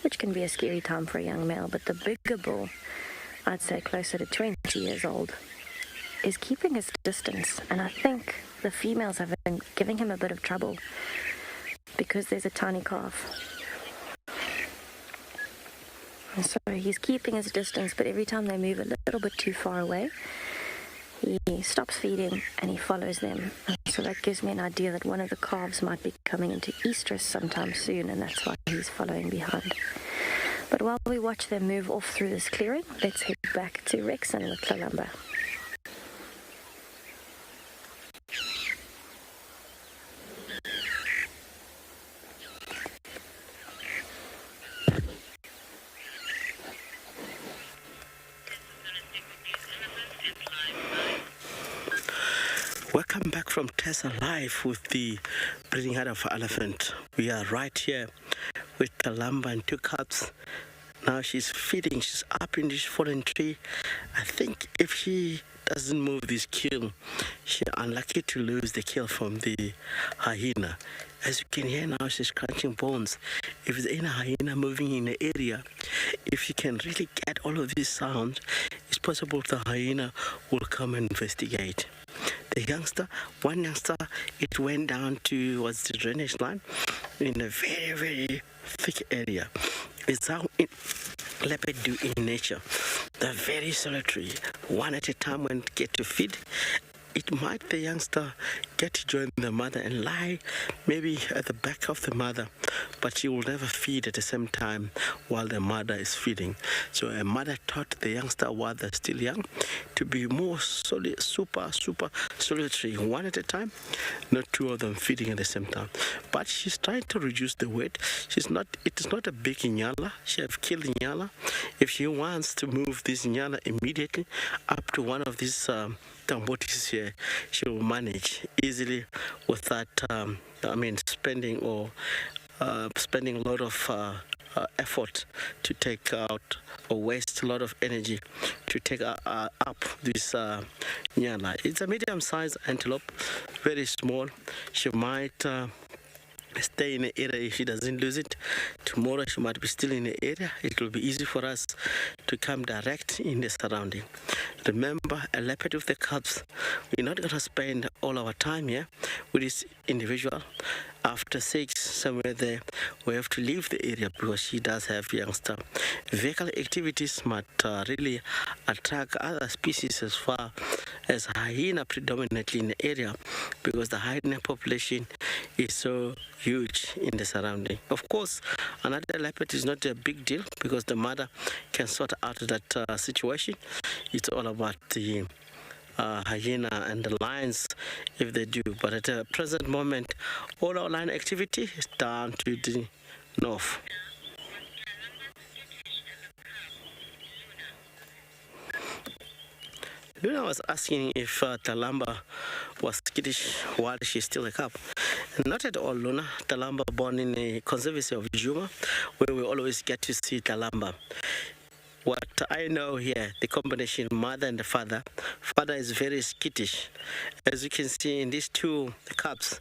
which can be a scary time for a young male. But the bigger bull, I'd say closer to 20 years old, is keeping his distance. And I think the females have been giving him a bit of trouble because there's a tiny calf. And so he's keeping his distance, but every time they move a little bit too far away, he stops feeding and he follows them. And so that gives me an idea that one of the calves might be coming into estrus sometime soon, and that's why he's following behind. But while we watch them move off through this clearing, let's head back to Rexon with Kalamba. Welcome back from Tessa Live with the breeding herd of elephant. We are right here with Kalamba and two cubs. Now she's feeding, she's up in this fallen tree. I think if she doesn't move this kill, she's unlucky to lose the kill from the hyena. As you can hear now, she's crunching bones. If there's any hyena moving in the area, if you can really get all of this sound, it's possible the hyena will come and investigate. The youngster, one youngster, it went down to what's the drainage line in a very, very thick area. It's how leopards do in nature. They're very solitary. One at a time when they get to feed, it might the youngster get to join the mother and lie maybe at the back of the mother, but she will never feed at the same time while the mother is feeding. So a mother taught the youngster while they're still young to be more super solitary, one at a time, not two of them feeding at the same time. But she's trying to reduce the weight. It is not a big inyala. She have killed inyala. If she wants to move this inyala immediately up to one of these Tambotis here, she will manage easily without spending a lot of effort to take out or waste a lot of energy to take up this nyala. It's a medium-sized antelope, very small. She might stay in the area if she doesn't lose it. Tomorrow she might be still in the area. It will be easy for us to come direct in the surrounding. Remember, a leopard with the cubs, we're not going to spend all our time here with this individual. After 6, somewhere there, we have to leave the area because she does have youngster. Vehicle activities might really attract other species as far as hyena predominantly in the area because the hyena population is so huge in the surrounding. Of course, another leopard is not a big deal because the mother can sort out that situation. It's all about the hyena and the lions if they do, but at the present moment all our lion activity is down to the north. Luna was asking if Talamba was skittish while she's still a cub. Not at all, Luna. Talamba born in a conservancy of Djuma, where we always get to see Talamba. What I know here, the combination mother and the father. Father is very skittish. As you can see in these two cubs,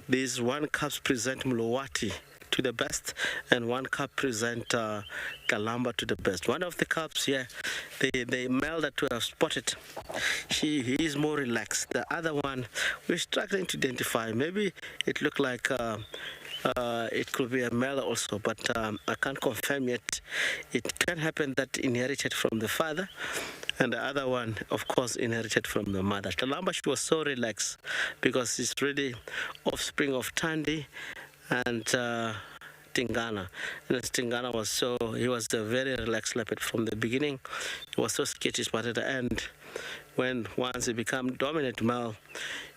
this one cub present Mlowati to the best, and one cub present Talamba to the best. One of the cubs here, the male that we have spotted, he is more relaxed. The other one, we're struggling to identify. Maybe it looked like it could be a male also, but I can't confirm yet. It can happen that inherited from the father, and the other one, of course, inherited from the mother. Talamba, she was so relaxed because she's really offspring of Tandi and Tingana. And Tingana he was a very relaxed leopard from the beginning. He was so skittish, but at the end, once he became dominant male,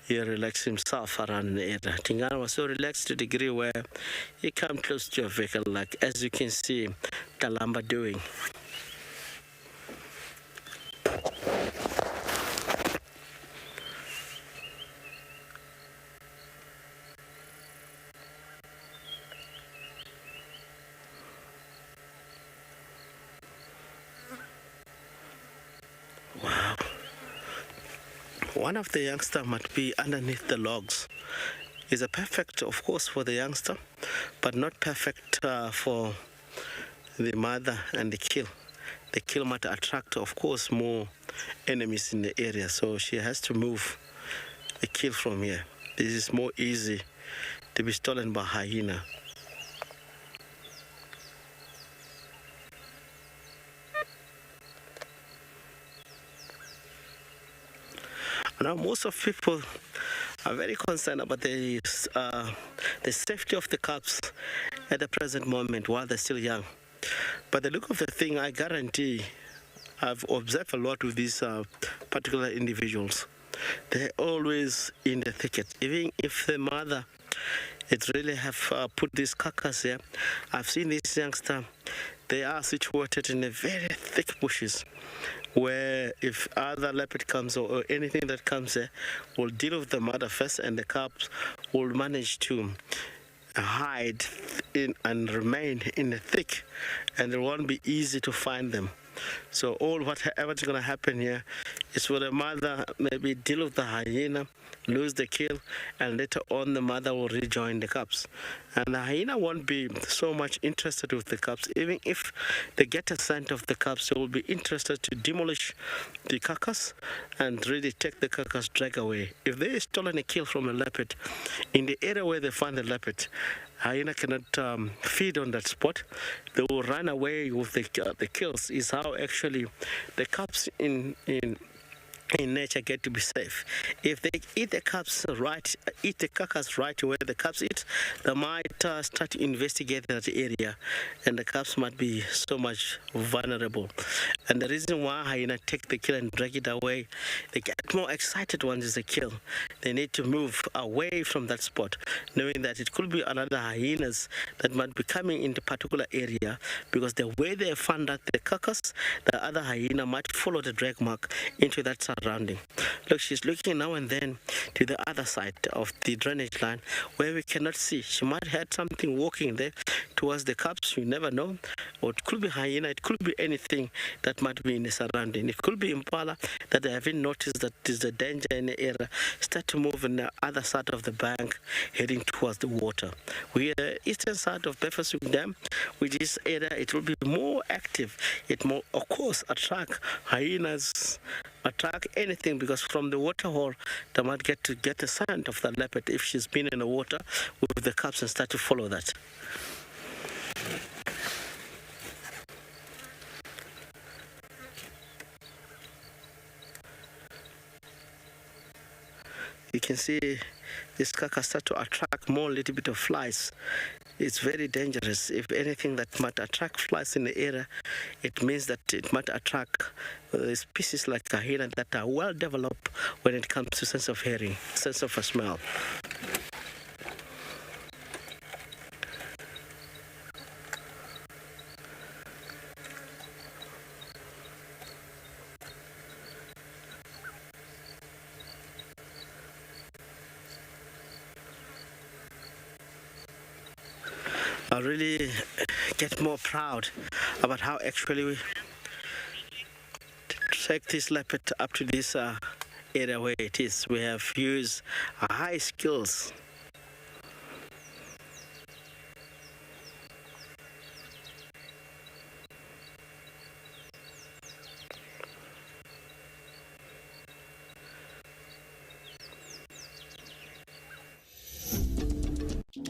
he relaxed himself around the area. Tingana was so relaxed to the degree where he came close to a vehicle, like as you can see Talamba doing. Wow. One of the youngsters might be underneath the logs. It's a perfect, of course, for the youngster, but not perfect for the mother and the kill. The kill might attract, of course, more enemies in the area, so she has to move the kill from here. This is more easy to be stolen by hyena. Now, most of people are very concerned about the safety of the cubs at the present moment while they're still young. But the look of the thing, I guarantee, I've observed a lot with these particular individuals. They're always in the thicket. Even if the mother really have put these carcass here, I've seen these youngsters, they are situated in a very thick bushes, where if other leopard comes or anything that comes there, will deal with the mother first, and the cubs will manage to hide in and remain in the thick, and it won't be easy to find them. So whatever's going to happen here is for the mother maybe deal with the hyena, lose the kill, and later on the mother will rejoin the cubs. And the hyena won't be so much interested with the cubs. Even if they get a scent of the cubs, they will be interested to demolish the carcass and really take the carcass, drag away. If they stolen a kill from a leopard, in the area where they find the leopard, hyena cannot feed on that spot. They will run away with the kills. Is how actually the cubs in nature get to be safe. If they eat the cubs right, eat the carcass right where the cubs eat, they might start to investigate that area, and the cubs might be so much vulnerable. And the reason why hyena take the kill and drag it away, they get more excited once it's a kill. They need to move away from that spot, knowing that it could be another hyenas that might be coming into particular area, because the way they found out the carcass, the other hyena might follow the drag mark into that surrounding. Look, she's looking now and then to the other side of the drainage line where we cannot see. She might have had something walking there towards the cubs, you never know. Or it could be hyena, it could be anything that might be in the surrounding. It could be impala that they haven't noticed that there's a danger in the area, start to move on the other side of the bank, heading towards the water. We are eastern side of Befesuk Dam, which is area, it will be more active. It more, of course, attract hyenas, attract anything, because from the water hole they might get the scent of that leopard if she's been in the water with the cubs and start to follow that. You can see this carcass start to attract more little bit of flies. It's very dangerous. If anything that might attract flies in the area, it means that it might attract species like hyena that are well developed when it comes to sense of hearing, sense of smell. really get more proud about how actually we take this leopard up to this area where it is. We have used high skills.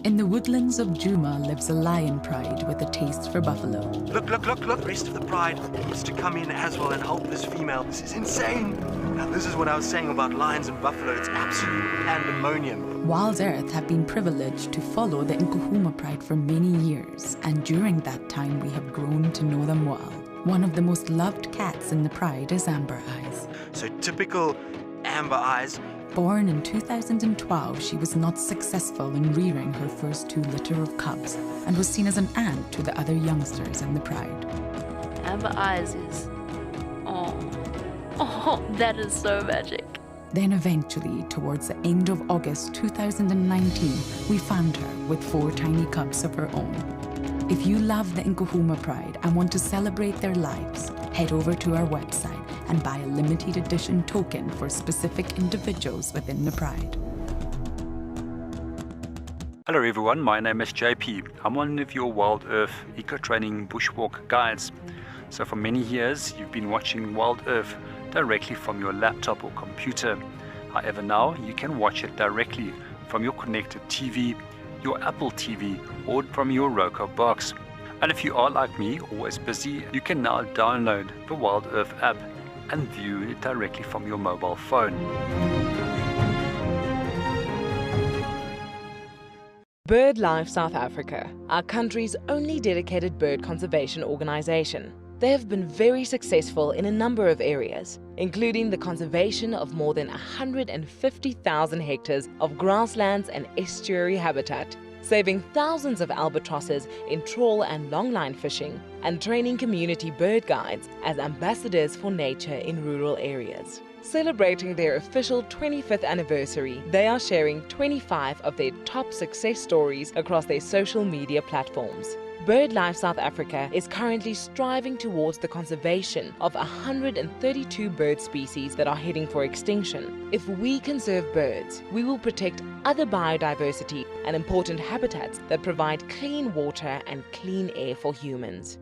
In the woodlands of Djuma lives a lion pride with a taste for buffalo. Look, look, look, look. The rest of the pride needs to come in as well and help this female. This is insane. Now, this is what I was saying about lions and buffalo. It's absolute pandemonium. WildEarth have been privileged to follow the Djuma pride for many years, and during that time we have grown to know them well. One of the most loved cats in the pride is Amber Eyes. So typical Amber Eyes. Born in 2012, she was not successful in rearing her first 2 litter of cubs and was seen as an aunt to the other youngsters in the pride. Amber Eyes is... Oh, that is so magic. Then eventually, towards the end of August 2019, we found her with 4 tiny cubs of her own. If you love the Djuma pride and want to celebrate their lives, head over to our website and buy a limited edition token for specific individuals within the pride. Hello everyone, my name is JP. I'm one of your WildEarth eco-training bushwalk guides. So for many years you've been watching WildEarth directly from your laptop or computer. However, now you can watch it directly from your connected TV, your Apple TV, or from your Roku box. And if you are like me, always busy, you can now download the WildEarth app and view it directly from your mobile phone. BirdLife South Africa, our country's only dedicated bird conservation organization. They have been very successful in a number of areas, including the conservation of more than 150,000 hectares of grasslands and estuary habitat, saving thousands of albatrosses in trawl and longline fishing, and training community bird guides as ambassadors for nature in rural areas. Celebrating their official 25th anniversary, they are sharing 25 of their top success stories across their social media platforms. BirdLife South Africa is currently striving towards the conservation of 132 bird species that are heading for extinction. If we conserve birds, we will protect other biodiversity and important habitats that provide clean water and clean air for humans.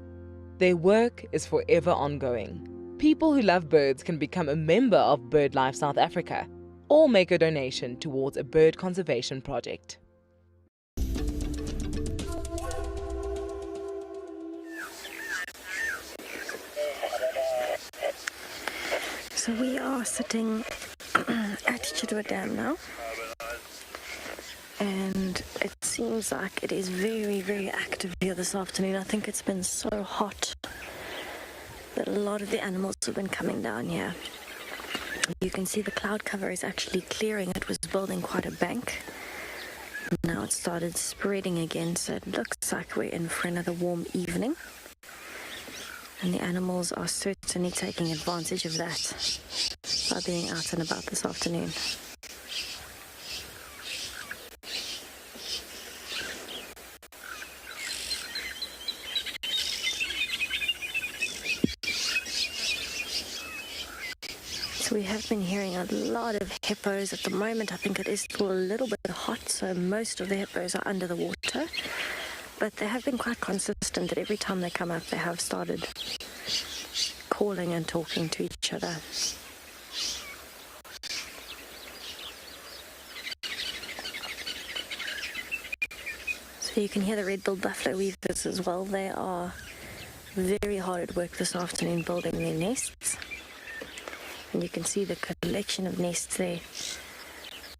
Their work is forever ongoing. People who love birds can become a member of BirdLife South Africa or make a donation towards a bird conservation project. So we are sitting at Djuma Dam now, and it seems like it is very, very active here this afternoon. I think it's been so hot that a lot of the animals have been coming down here. You can see the cloud cover is actually clearing. It was building quite a bank. Now it started spreading again, so it looks like we're in for another warm evening. And the animals are certainly taking advantage of that by being out and about this afternoon. So we have been hearing a lot of hippos at the moment. I think it is still a little bit hot, so most of the hippos are under the water. But they have been quite consistent that every time they come up, they have started calling and talking to each other. So you can hear the red-billed buffalo weavers as well. They are very hard at work this afternoon building their nests. And you can see the collection of nests there.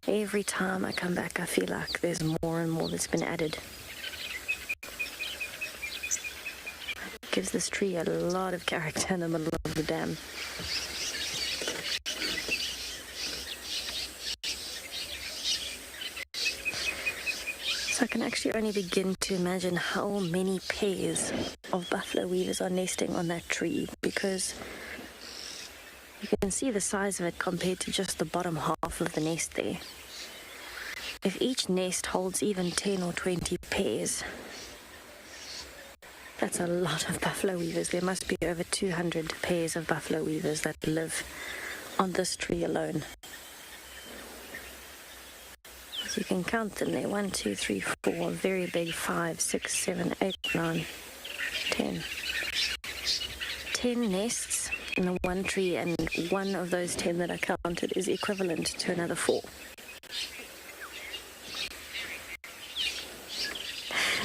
Every time I come back, I feel like there's more and more that's been added. Gives this tree a lot of character in the middle of the dam. So I can actually only begin to imagine how many pairs of buffalo weavers are nesting on that tree, because you can see the size of it compared to just the bottom half of the nest there. If each nest holds even 10 or 20 pairs, That's a lot of buffalo weavers. There must be over 200 pairs of buffalo weavers that live on this tree alone. As you can count them there, 1, 2, 3, 4, very big, 5, 6, 7, 8, 9, 10. 10 nests in the one tree, and one of those 10 that I counted is equivalent to another 4.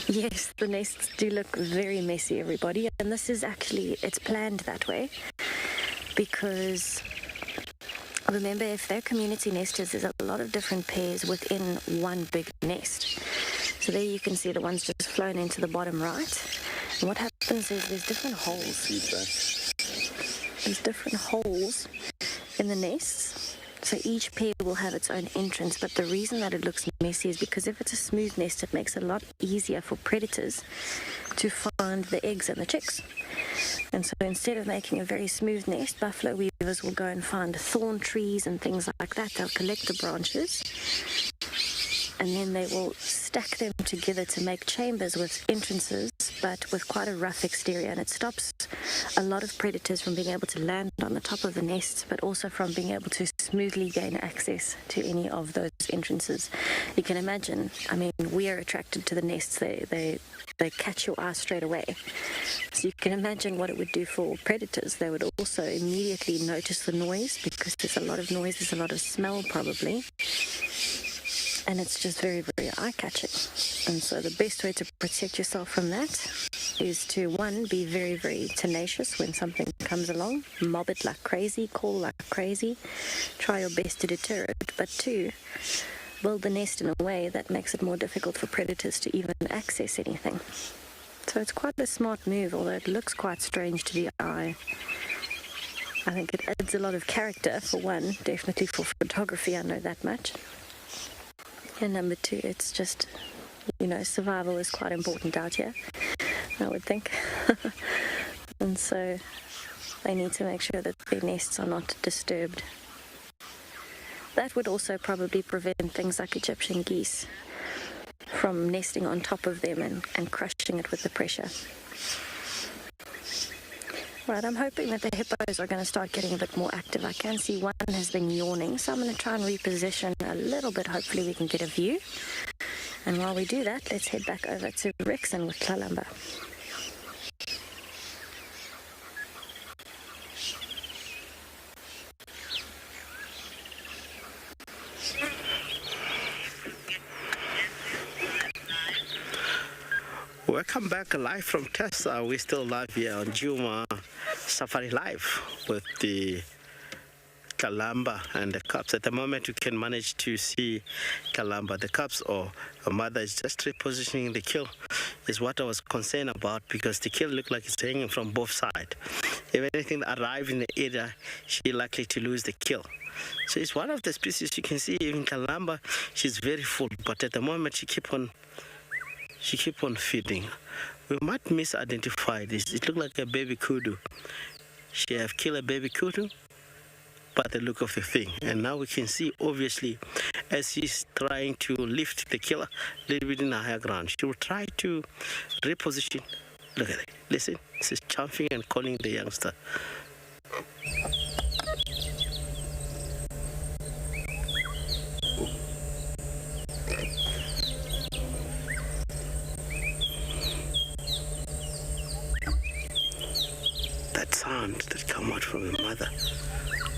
Yes, the nests do look very messy, everybody, and this is actually, it's planned that way because remember, if they're community nesters, there's a lot of different pairs within one big nest. So there you can see the ones just flown into the bottom right. And what happens is there's different holes. There's different holes in the nests. So each pair will have its own entrance, but the reason that it looks messy is because if it's a smooth nest, it makes it a lot easier for predators to find the eggs and the chicks. And so instead of making a very smooth nest, buffalo weavers will go and find thorn trees and things like that. They'll collect the branches, and then they will stack them together to make chambers with entrances, but with quite a rough exterior, and it stops a lot of predators from being able to land on the top of the nests, but also from being able to smoothly gain access to any of those entrances. You can imagine, I mean, we are attracted to the nests. They catch your eye straight away. So you can imagine what it would do for predators. They would also immediately notice the noise, because there's a lot of noise, there's a lot of smell probably. And it's just very, very eye-catching. And so the best way to protect yourself from that is to, one, be very, very tenacious when something comes along. Mob it like crazy, call like crazy. Try your best to deter it. But two, build the nest in a way that makes it more difficult for predators to even access anything. So it's quite a smart move, although it looks quite strange to the eye. I think it adds a lot of character, for one, definitely for photography, I know that much. And number two, it's just, you know, survival is quite important out here, I would think. And so they need to make sure that their nests are not disturbed. That would also probably prevent things like Egyptian geese from nesting on top of them and crushing it with the pressure. Right, I'm hoping that the hippos are going to start getting a bit more active. I can see one has been yawning, so I'm going to try and reposition a little bit. Hopefully we can get a view. And while we do that, let's head back over to Rexon with Kalamba. Welcome back live from Tessa. We're still live here on Djuma Safari Live with the Kalamba and the cubs. At the moment, you can manage to see Kalamba. The cubs or a mother is just repositioning the kill, is what I was concerned about, because the kill looked like it's hanging from both sides. If anything arrives in the area, she's likely to lose the kill. So it's one of the species you can see in Kalamba. She's very full, but at the moment she keep on feeding. We might misidentify this. It looked like a baby kudu. She have killed a baby kudu by the look of the thing. And now we can see, obviously, as she's trying to lift the killer a little bit in the higher ground, she will try to reposition. Look at it. Listen, she's champing and calling the youngster. Sound that come out from her mother,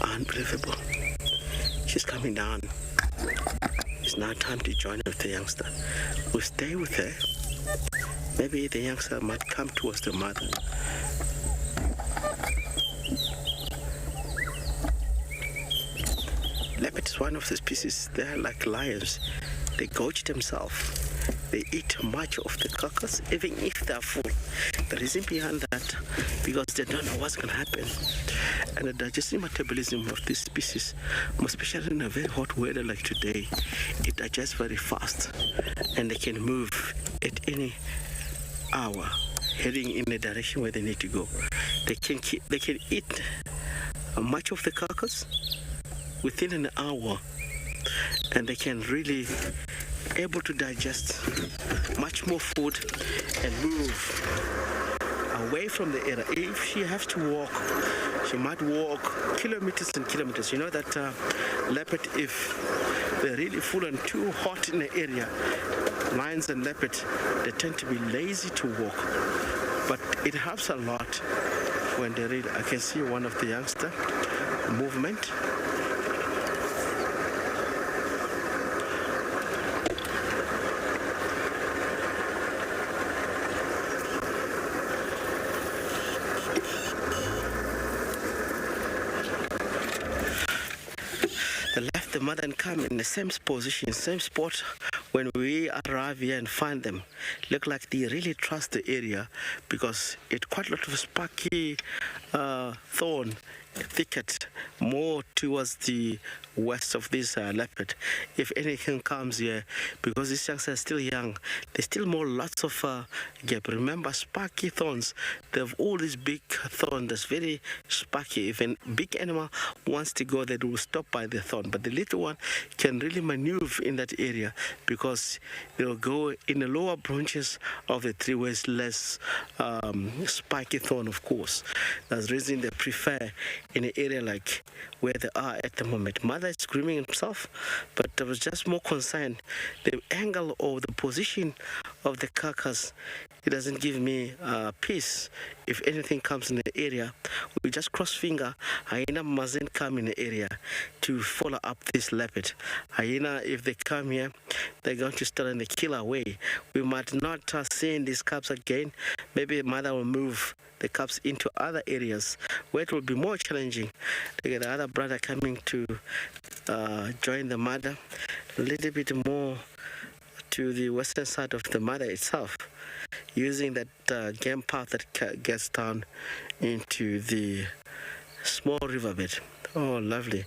unbelievable. She's coming down. It's now time to join with the youngster. We'll stay with her. Maybe the youngster might come towards the mother. Leopard is one of the species. They're like lions. They gorge themselves. They eat much of the carcass, even if they're full. The reason behind that, because they don't know what's going to happen. And the digestive metabolism of this species, especially in a very hot weather like today, it digests very fast. And they can move at any hour, heading in the direction where they need to go. They can eat much of the carcass within an hour, and they can really able to digest much more food and move away from the area. If she has to walk, she might walk kilometers and kilometers. You know that leopard, if they're really full and too hot in the area, lions and leopards, they tend to be lazy to walk. But it helps a lot when they really, I can see one of the youngster movement. The mother and come in the same position, same spot. When we arrive here and find them, look like they really trust the area because it's quite a lot of sparky thorn thicket more towards the west of this leopard. If anything comes here, because these youngsters are still young, there's still more lots of gap. Remember, sparky thorns, they have all these big thorns that's very sparky. If a big animal wants to go, they will stop by the thorn, but the little one can really maneuver in that area because they'll go in the lower branches of the tree where it's less spiky thorn, of course. That's the reason they prefer in an area like where they are at the moment. Mother is screaming himself, but I was just more concerned the angle or the position of the carcass. It doesn't give me peace. If anything comes in the area, we just cross finger. Hyena mustn't come in the area to follow up this leopard. Hyena, if they come here, they're going to start in the kill away. We might not see these cubs again. Maybe mother will move the cubs into other areas where it will be more challenging. They get the other brother coming to join the mother a little bit more to the western side of the mother itself, using that game path that gets down into the small riverbed. Oh, lovely.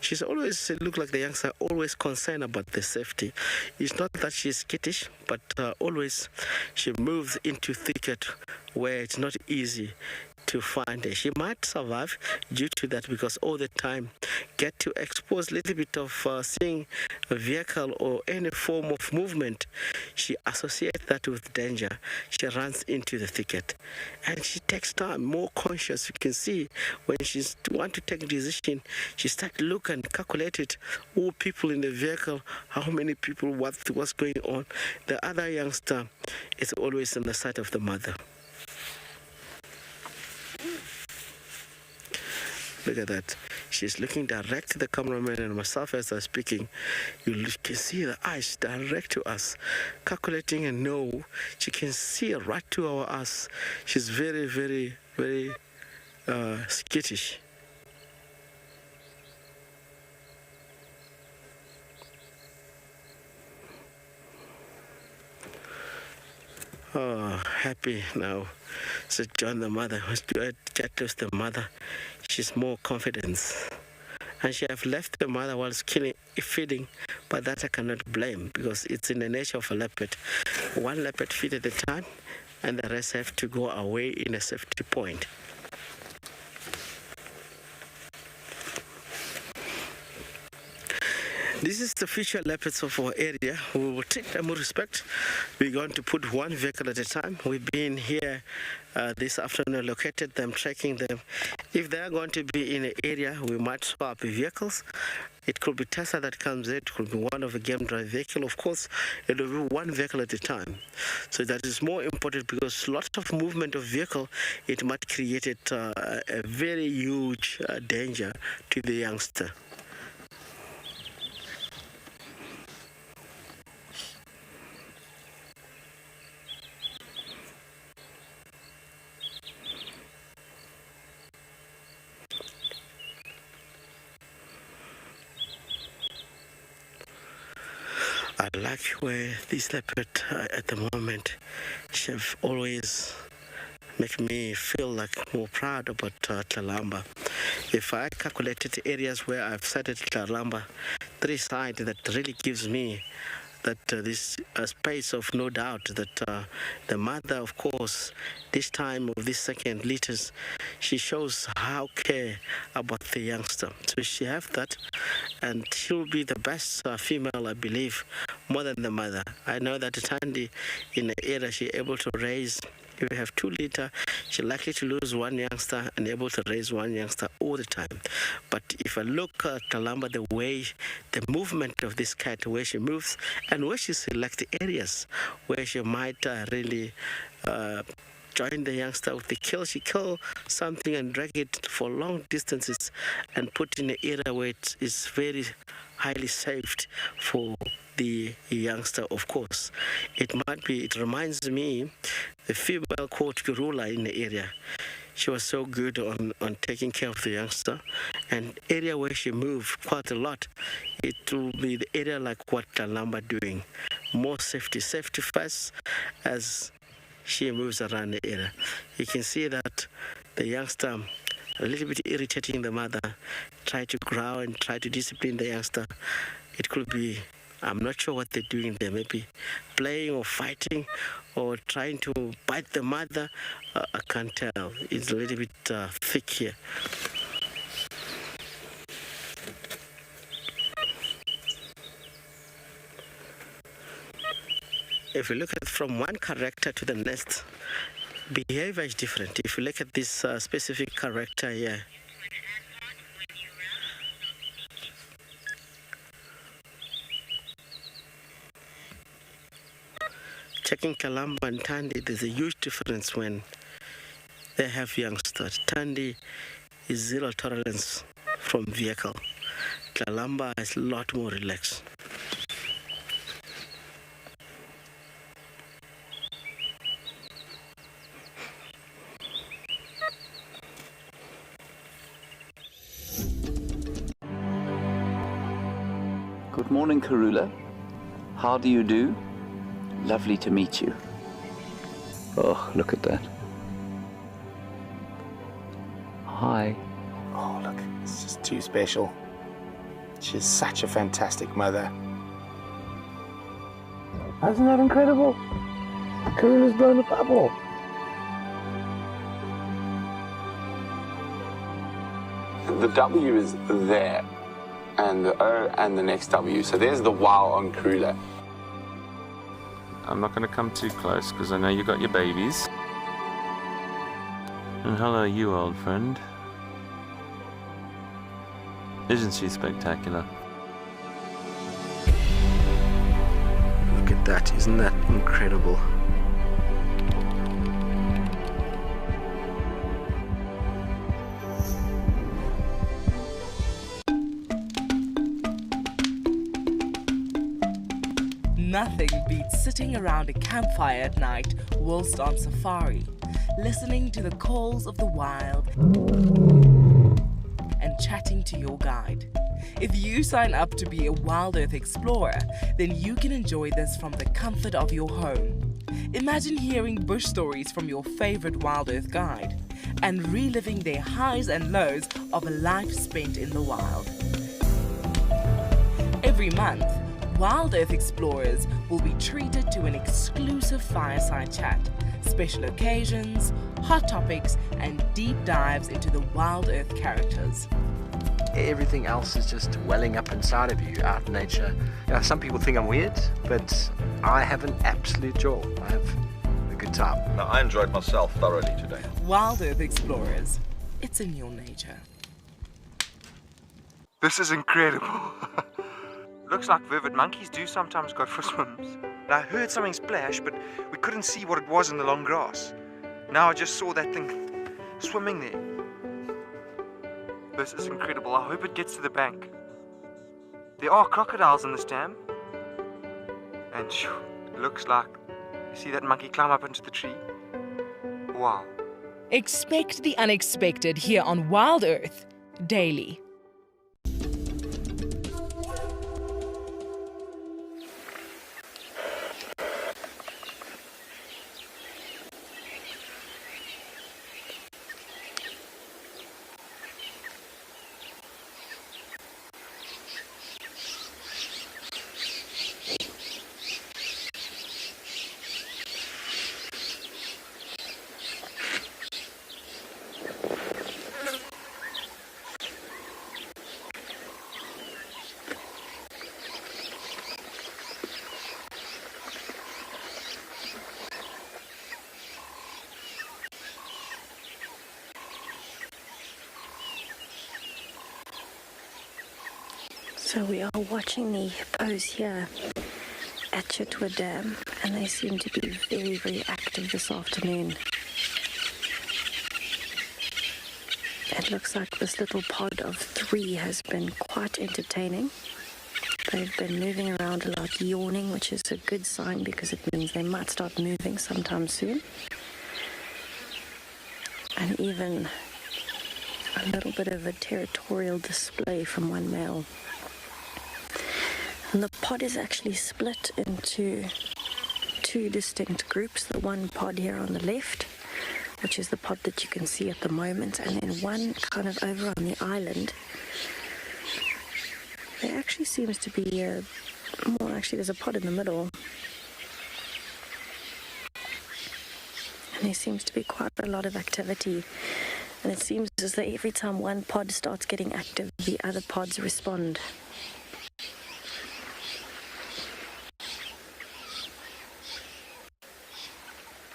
She's always look like the youngster, always concerned about the safety. It's not that she's skittish, but always she moves into thicket where it's not easy to find her. She might survive due to that because all the time get to expose a little bit of seeing a vehicle or any form of movement. She associates that with danger. She runs into the thicket and she takes time, more conscious. You can see when she's want to take a decision, she starts to look and calculate it. All people in the vehicle, how many people, what's going on. The other youngster is always on the side of the mother. Look at that. She's looking direct to the cameraman and myself as I'm speaking. You can see the eyes direct to us, calculating and know. She can see right to our eyes. She's very, very, very skittish. Oh, happy now. So John, the mother, was to get close to the mother. She's more confidence. And she have left the mother while feeding, but that I cannot blame because it's in the nature of a leopard. One leopard feed at a time, and the rest have to go away in a safety point. This is the future leopards of our area. We will treat them with respect. We're going to put one vehicle at a time. We've been here this afternoon, located them, tracking them. If they are going to be in an area, we might swap vehicles. It could be Tesla that comes in, it could be one of a game drive vehicle. Of course, it will be one vehicle at a time. So that is more important because lots of movement of vehicle, it might create a very huge danger to the youngster. I like where this leopard at the moment, she have always make me feel like more proud about Tlalamba. If I calculated areas where I've sighted Tlalamba, 3 sides, that really gives me that this space of no doubt that the mother, of course, this time of this second litters, she shows how care about the youngster. So she have that, and she'll be the best female, I believe, more than the mother. I know that Tandy in the area, she able to raise If you have 2 litter, you're likely to lose one youngster and able to raise one youngster all the time. But if I look at Kalamba, the way, the movement of this cat, where she moves and where she selects the areas where she might really join the youngster with the kill. She kill something and drag it for long distances and put in an area where it is very highly saved for the youngster, of course. It reminds me the female called Kurula in the area. She was so good on taking care of the youngster, and area where she moved quite a lot, it will be the area like what Kalamba doing. More safety first as she moves around the area. You can see that the youngster a little bit irritating the mother, try to growl and try to discipline the youngster. It could be, I'm not sure what they're doing there, maybe playing or fighting or trying to bite the mother. I can't tell. It's a little bit thick here. If you look at from one character to the next, behavior is different. If you look at this specific character here, checking Kalamba and Tandi, there's a huge difference when they have youngsters. Tandi is zero tolerance from vehicle. Kalamba is a lot more relaxed. Good morning, Karula. How do you do? Lovely to meet you. Oh, look at that. Hi. Oh, look, it's just too special. She's such a fantastic mother. Isn't that incredible? Karula's blown a bubble. The W is there, and the O and the next W. So there's the wow on Karula. I'm not going to come too close because I know you got your babies. And hello, you old friend. Isn't she spectacular? Look at that, isn't that incredible? Nothing beats sitting around a campfire at night whilst on safari, listening to the calls of the wild and chatting to your guide. If you sign up to be a WildEarth explorer, then you can enjoy this from the comfort of your home. Imagine hearing bush stories from your favorite WildEarth guide and reliving their highs and lows of a life spent in the wild. Every month, WildEarth explorers will be treated to an exclusive fireside chat, special occasions, hot topics, and deep dives into the WildEarth characters. Everything else is just welling up inside of you out in nature. You know, some people think I'm weird, but I have an absolute joy. I have a good time. Now, I enjoyed myself thoroughly today. WildEarth explorers, it's in your nature. This is incredible. Looks like vivid monkeys do sometimes go for swims. And I heard something splash, but we couldn't see what it was in the long grass. Now I just saw that thing swimming there. This is incredible. I hope it gets to the bank. There are crocodiles in this dam. And it looks like, you see that monkey climb up into the tree? Wow. Expect the unexpected here on WildEarth daily. So we are watching the hippos here at Chitwa Dam, and they seem to be very, very active this afternoon. It looks like this little pod of 3 has been quite entertaining. They've been moving around a lot, yawning, which is a good sign because it means they might start moving sometime soon. And even a little bit of a territorial display from one male. And the pod is actually split into 2 distinct groups. The one pod here on the left, which is the pod that you can see at the moment, and then one kind of over on the island. There actually seems to be there's a pod in the middle. And there seems to be quite a lot of activity. And it seems as though every time one pod starts getting active, the other pods respond.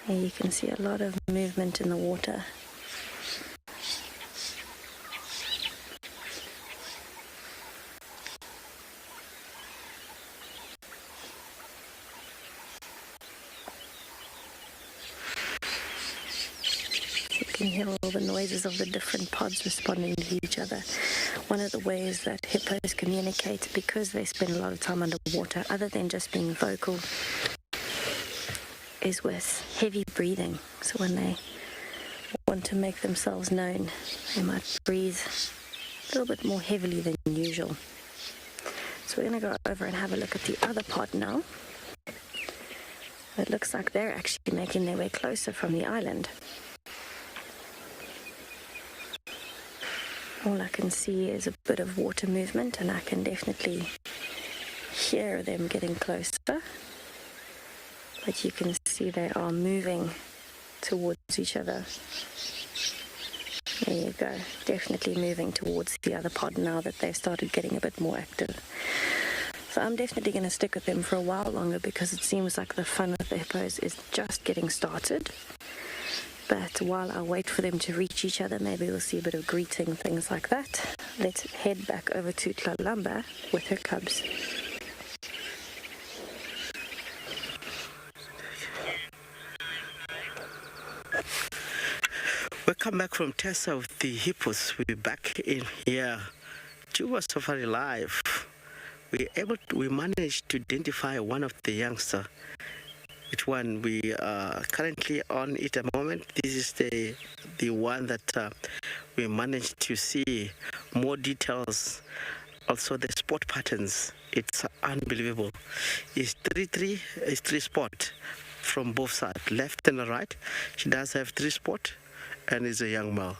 Here you can see a lot of movement in the water. You can hear all the noises of the different pods responding to each other. One of the ways that hippos communicate, because they spend a lot of time underwater, other than just being vocal, is with heavy breathing. So when they want to make themselves known, they might breathe a little bit more heavily than usual. So we're going to go over and have a look at the other pod now. It looks like they're actually making their way closer from the island. All I can see is a bit of water movement, and I can definitely hear them getting closer. But you can see they are moving towards each other. There you go. Definitely moving towards the other pod now that they've started getting a bit more active. So I'm definitely going to stick with them for a while longer because it seems like the fun with the hippos is just getting started. But while I wait for them to reach each other, maybe we'll see a bit of greeting, things like that. Let's head back over to Tlalamba with her cubs. Welcome back from Tessa with the hippos. We're back in here, Djuma Safari Live. We managed to identify one of the youngster, which one we are currently on at the moment. This is the one that we managed to see more details. Also the spot patterns, it's unbelievable. It's 3-3, it's 3 spot from both sides, left and right. She does have 3 spot and is a young male.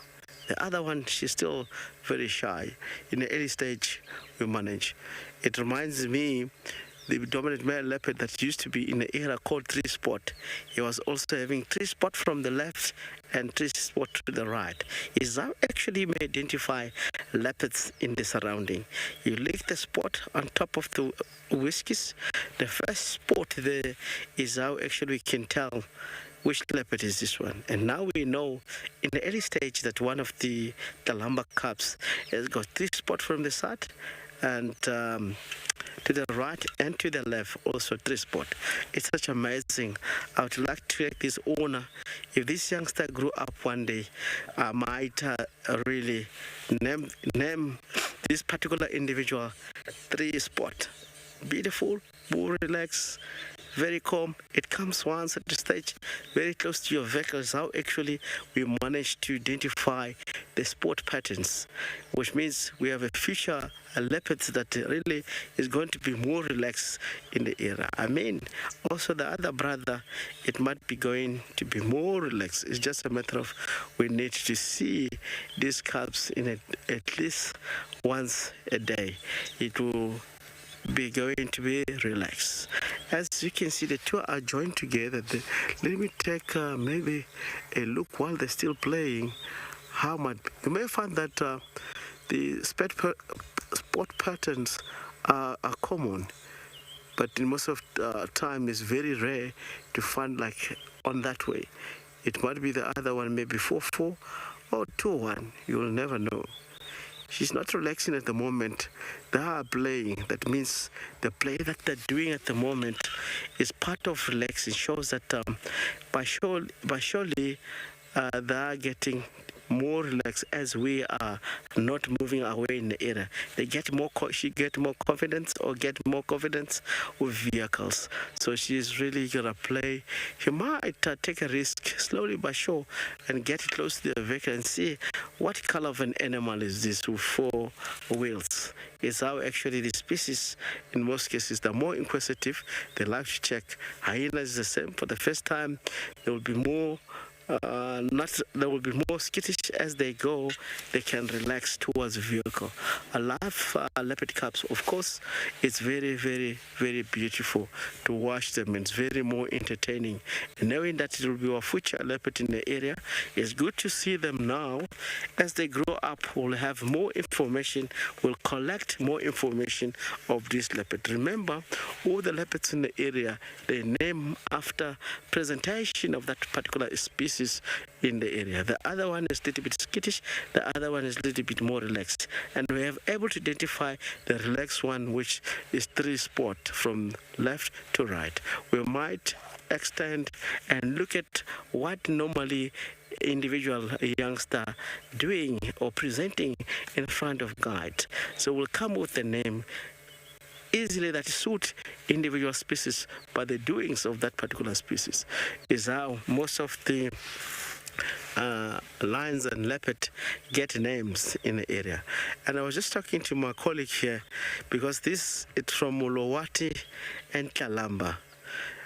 The other one, she's still very shy. In the early stage, we manage. It reminds me the dominant male leopard that used to be in the era called 3 spot. He was also having 3 spot from the left and 3 spot to the right. Is how actually may identify leopards in the surrounding. You lick the spot on top of the whiskers. The first spot there is how actually we can tell which leopard is this one. And now we know in the early stage that one of the Tlalamba cubs has got 3 spots from the side and to the right and to the left also 3 spots. It's such amazing. I would like to ask this owner, if this youngster grew up one day, I might really name this particular individual 3 spot. Beautiful, more relaxed, very calm. It comes once at the stage very close to your vehicles. How actually we managed to identify the spot patterns, which means we have a future leopards that really is going to be more relaxed in the era. I mean, also the other brother, it might be going to be more relaxed. It's just a matter of we need to see these cubs in at least once a day. It will be going to be relaxed. As you can see, the two are joined together. Let me take maybe a look while they're still playing. How much you may find that the spot patterns are common, but in most of the time it's very rare to find like on that way. It might be the other one, maybe 4-4 or 2-1. You will never know. She's not relaxing at the moment. They are playing. That means the play that they're doing at the moment is part of relaxing. Shows that by surely they are getting more relaxed as we are not moving away in the area. They get more. She get more confidence or get more confidence with vehicles. So she's really gonna play. She might take a risk slowly but sure and get close to the vehicle and see what color of an animal is this with 4 wheels. It's how actually the species, in most cases, they're more inquisitive. They like to check. Hyena is the same. For the first time, there will be more. They will be more skittish as they go. They can relax towards the vehicle. A live leopard cubs, of course, it's very, very, very beautiful to watch them. It's very more entertaining. And knowing that it will be a future leopard in the area, it's good to see them now. As they grow up, we'll have more information. We'll collect more information of this leopard. Remember, all the leopards in the area, they name after presentation of that particular species in the area. The other one is a little bit skittish, the other one is a little bit more relaxed. And we have able to identify the relaxed one, which is 3 spot from left to right. We might extend and look at what normally individual youngster doing or presenting in front of guide. So we'll come with a name easily that suit individual species, but the doings of that particular species is how most of the lions and leopard get names in the area. And I was just talking to my colleague here because this is from Mulowati and Kalamba.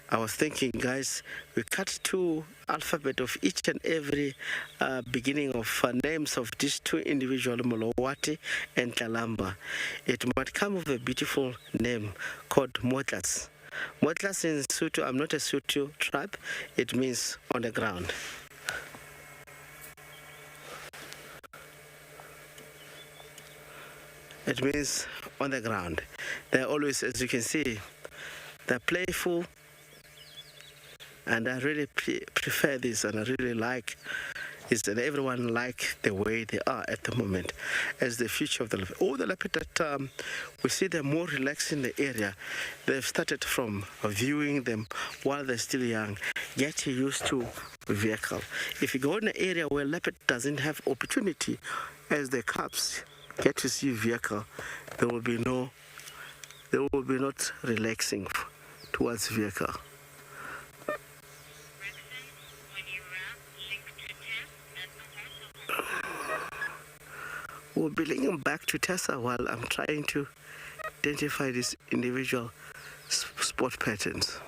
I was thinking, guys, we cut 2 alphabet of each and every beginning of names of these 2 individual, Molowati and Kalamba. It might come with a beautiful name called Motlas. Motlas in Sotho, I'm not a Sotho tribe, it means on the ground. It means on the ground. They're always, as you can see, they're playful. And I really prefer this, and I really like is that everyone like the way they are at the moment as the future of the leopard. All the leopard that we see them more relaxed in the area, they've started from viewing them while they're still young, getting used to vehicle. If you go in an area where leopard doesn't have opportunity, as the cubs get to see vehicle, there will be not relaxing towards vehicle. We'll be linking back to Tessa while I'm trying to identify these individual spot patterns.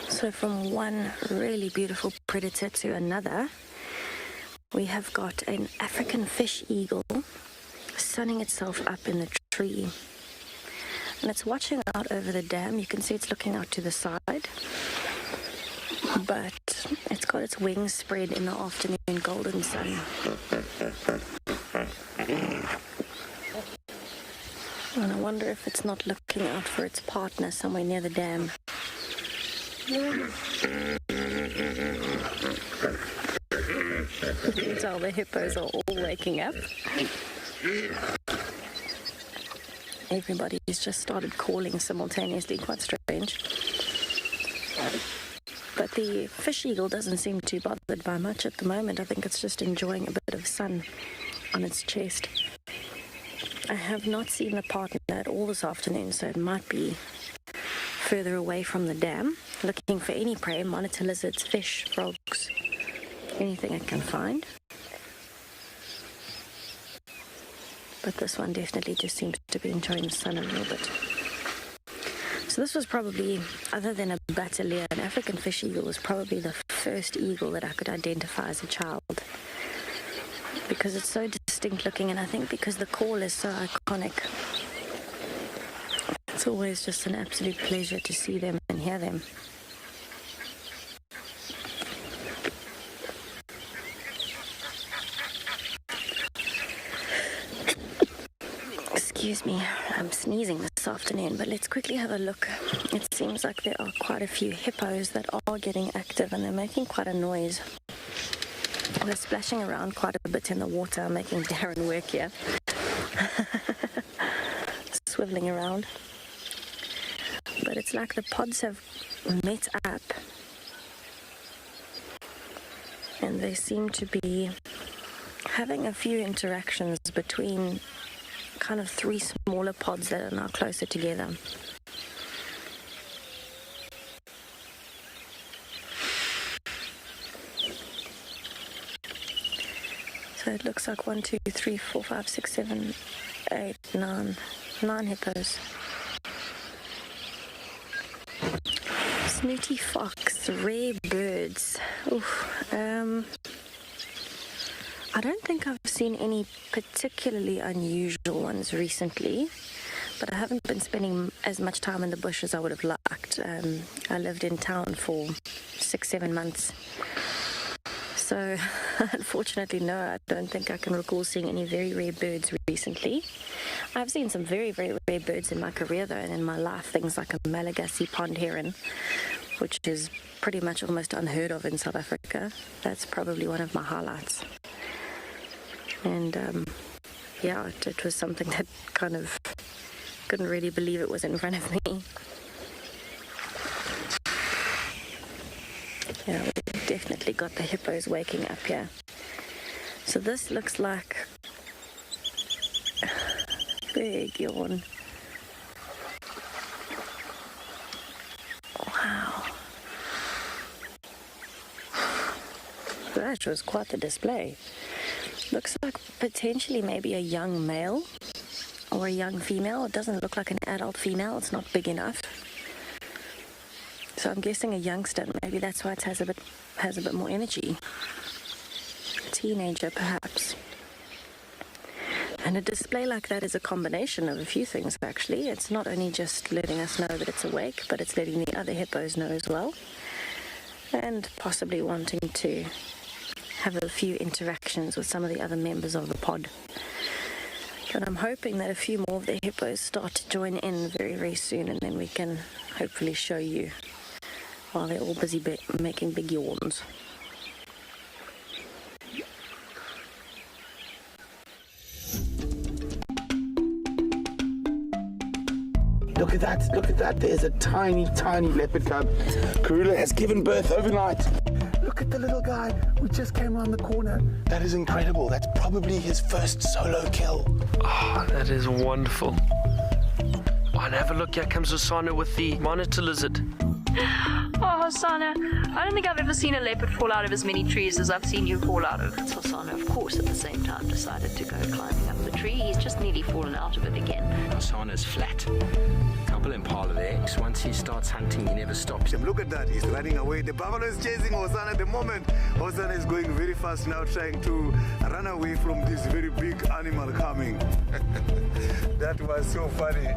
So from one really beautiful predator to another, we have got an African fish eagle sunning itself up in the tree. And it's watching out over the dam. You can see it's looking out to the side. But it's got its wings spread in the afternoon golden sun. And I wonder if it's not looking out for its partner somewhere near the dam. You can tell the hippos are all waking up. Everybody's just started calling simultaneously, quite strange. But the fish eagle doesn't seem too bothered by much at the moment. I think it's just enjoying a bit of sun on its chest. I have not seen the partner at all this afternoon, so it might be further away from the dam, looking for any prey, monitor lizards, fish, frogs, anything it can find. But this one definitely just seems to be enjoying the sun a little bit. So this was probably, other than a battalier, an African fish eagle was probably the first eagle that I could identify as a child. Because it's so distinct looking, and I think because the call is so iconic. It's always just an absolute pleasure to see them and hear them. Excuse me, I'm sneezing this afternoon, but let's quickly have a look. It seems like there are quite a few hippos that are getting active, and they're making quite a noise. They're splashing around quite a bit in the water, making Darren work here. Swiveling around. But it's like the pods have met up, and they seem to be having a few interactions between kind of three smaller pods that are now closer together. So it looks like 1, 2, 3, 4, 5, 6, 7, 8, 9 hippos. Snooty fox, rare birds. Oof. I don't think I've seen any particularly unusual ones recently, but I haven't been spending as much time in the bush as I would have liked. I lived in town for 6-7 months. So, unfortunately, no, I don't think I can recall seeing any very rare birds recently. I've seen some very, very rare birds in my career, though, and in my life, things like a Malagasy pond heron, which is pretty much almost unheard of in South Africa. That's probably one of my highlights. And, yeah, it was something that kind of couldn't really believe it was in front of me. Yeah, we definitely got the hippos waking up here. So this looks like a big yawn. Wow. That was quite the display. Looks like potentially maybe a young male or a young female. It doesn't look like an adult female. It's not big enough. So I'm guessing a youngster. Maybe that's why it has a bit more energy. A teenager, perhaps. And a display like that is a combination of a few things, actually. It's not only just letting us know that it's awake, but it's letting the other hippos know as well. And possibly wanting to have a few interactions with some of the other members of the pod. But I'm hoping that a few more of the hippos start to join in very, very soon, and then we can hopefully show you while they're all busy making big yawns. Look at that, there's a tiny, tiny leopard cub. Kruger has given birth overnight. Look at the little guy, we just came around the corner. That is incredible, that's probably his first solo kill. Oh, that is wonderful. Oh, and have a look, here comes Osana with the monitor lizard. Oh, Hosanna, I don't think I've ever seen a leopard fall out of as many trees as I've seen you fall out of. Hosanna, of course, at the same time decided to go climbing up the tree. He's just nearly fallen out of it again. Hosanna's flat. Couple impala there. Once he starts hunting, he never stops. Look at that, he's running away. The buffalo is chasing Hosanna at the moment. Hosanna is going very fast now, trying to run away from this very big animal coming. That was so funny.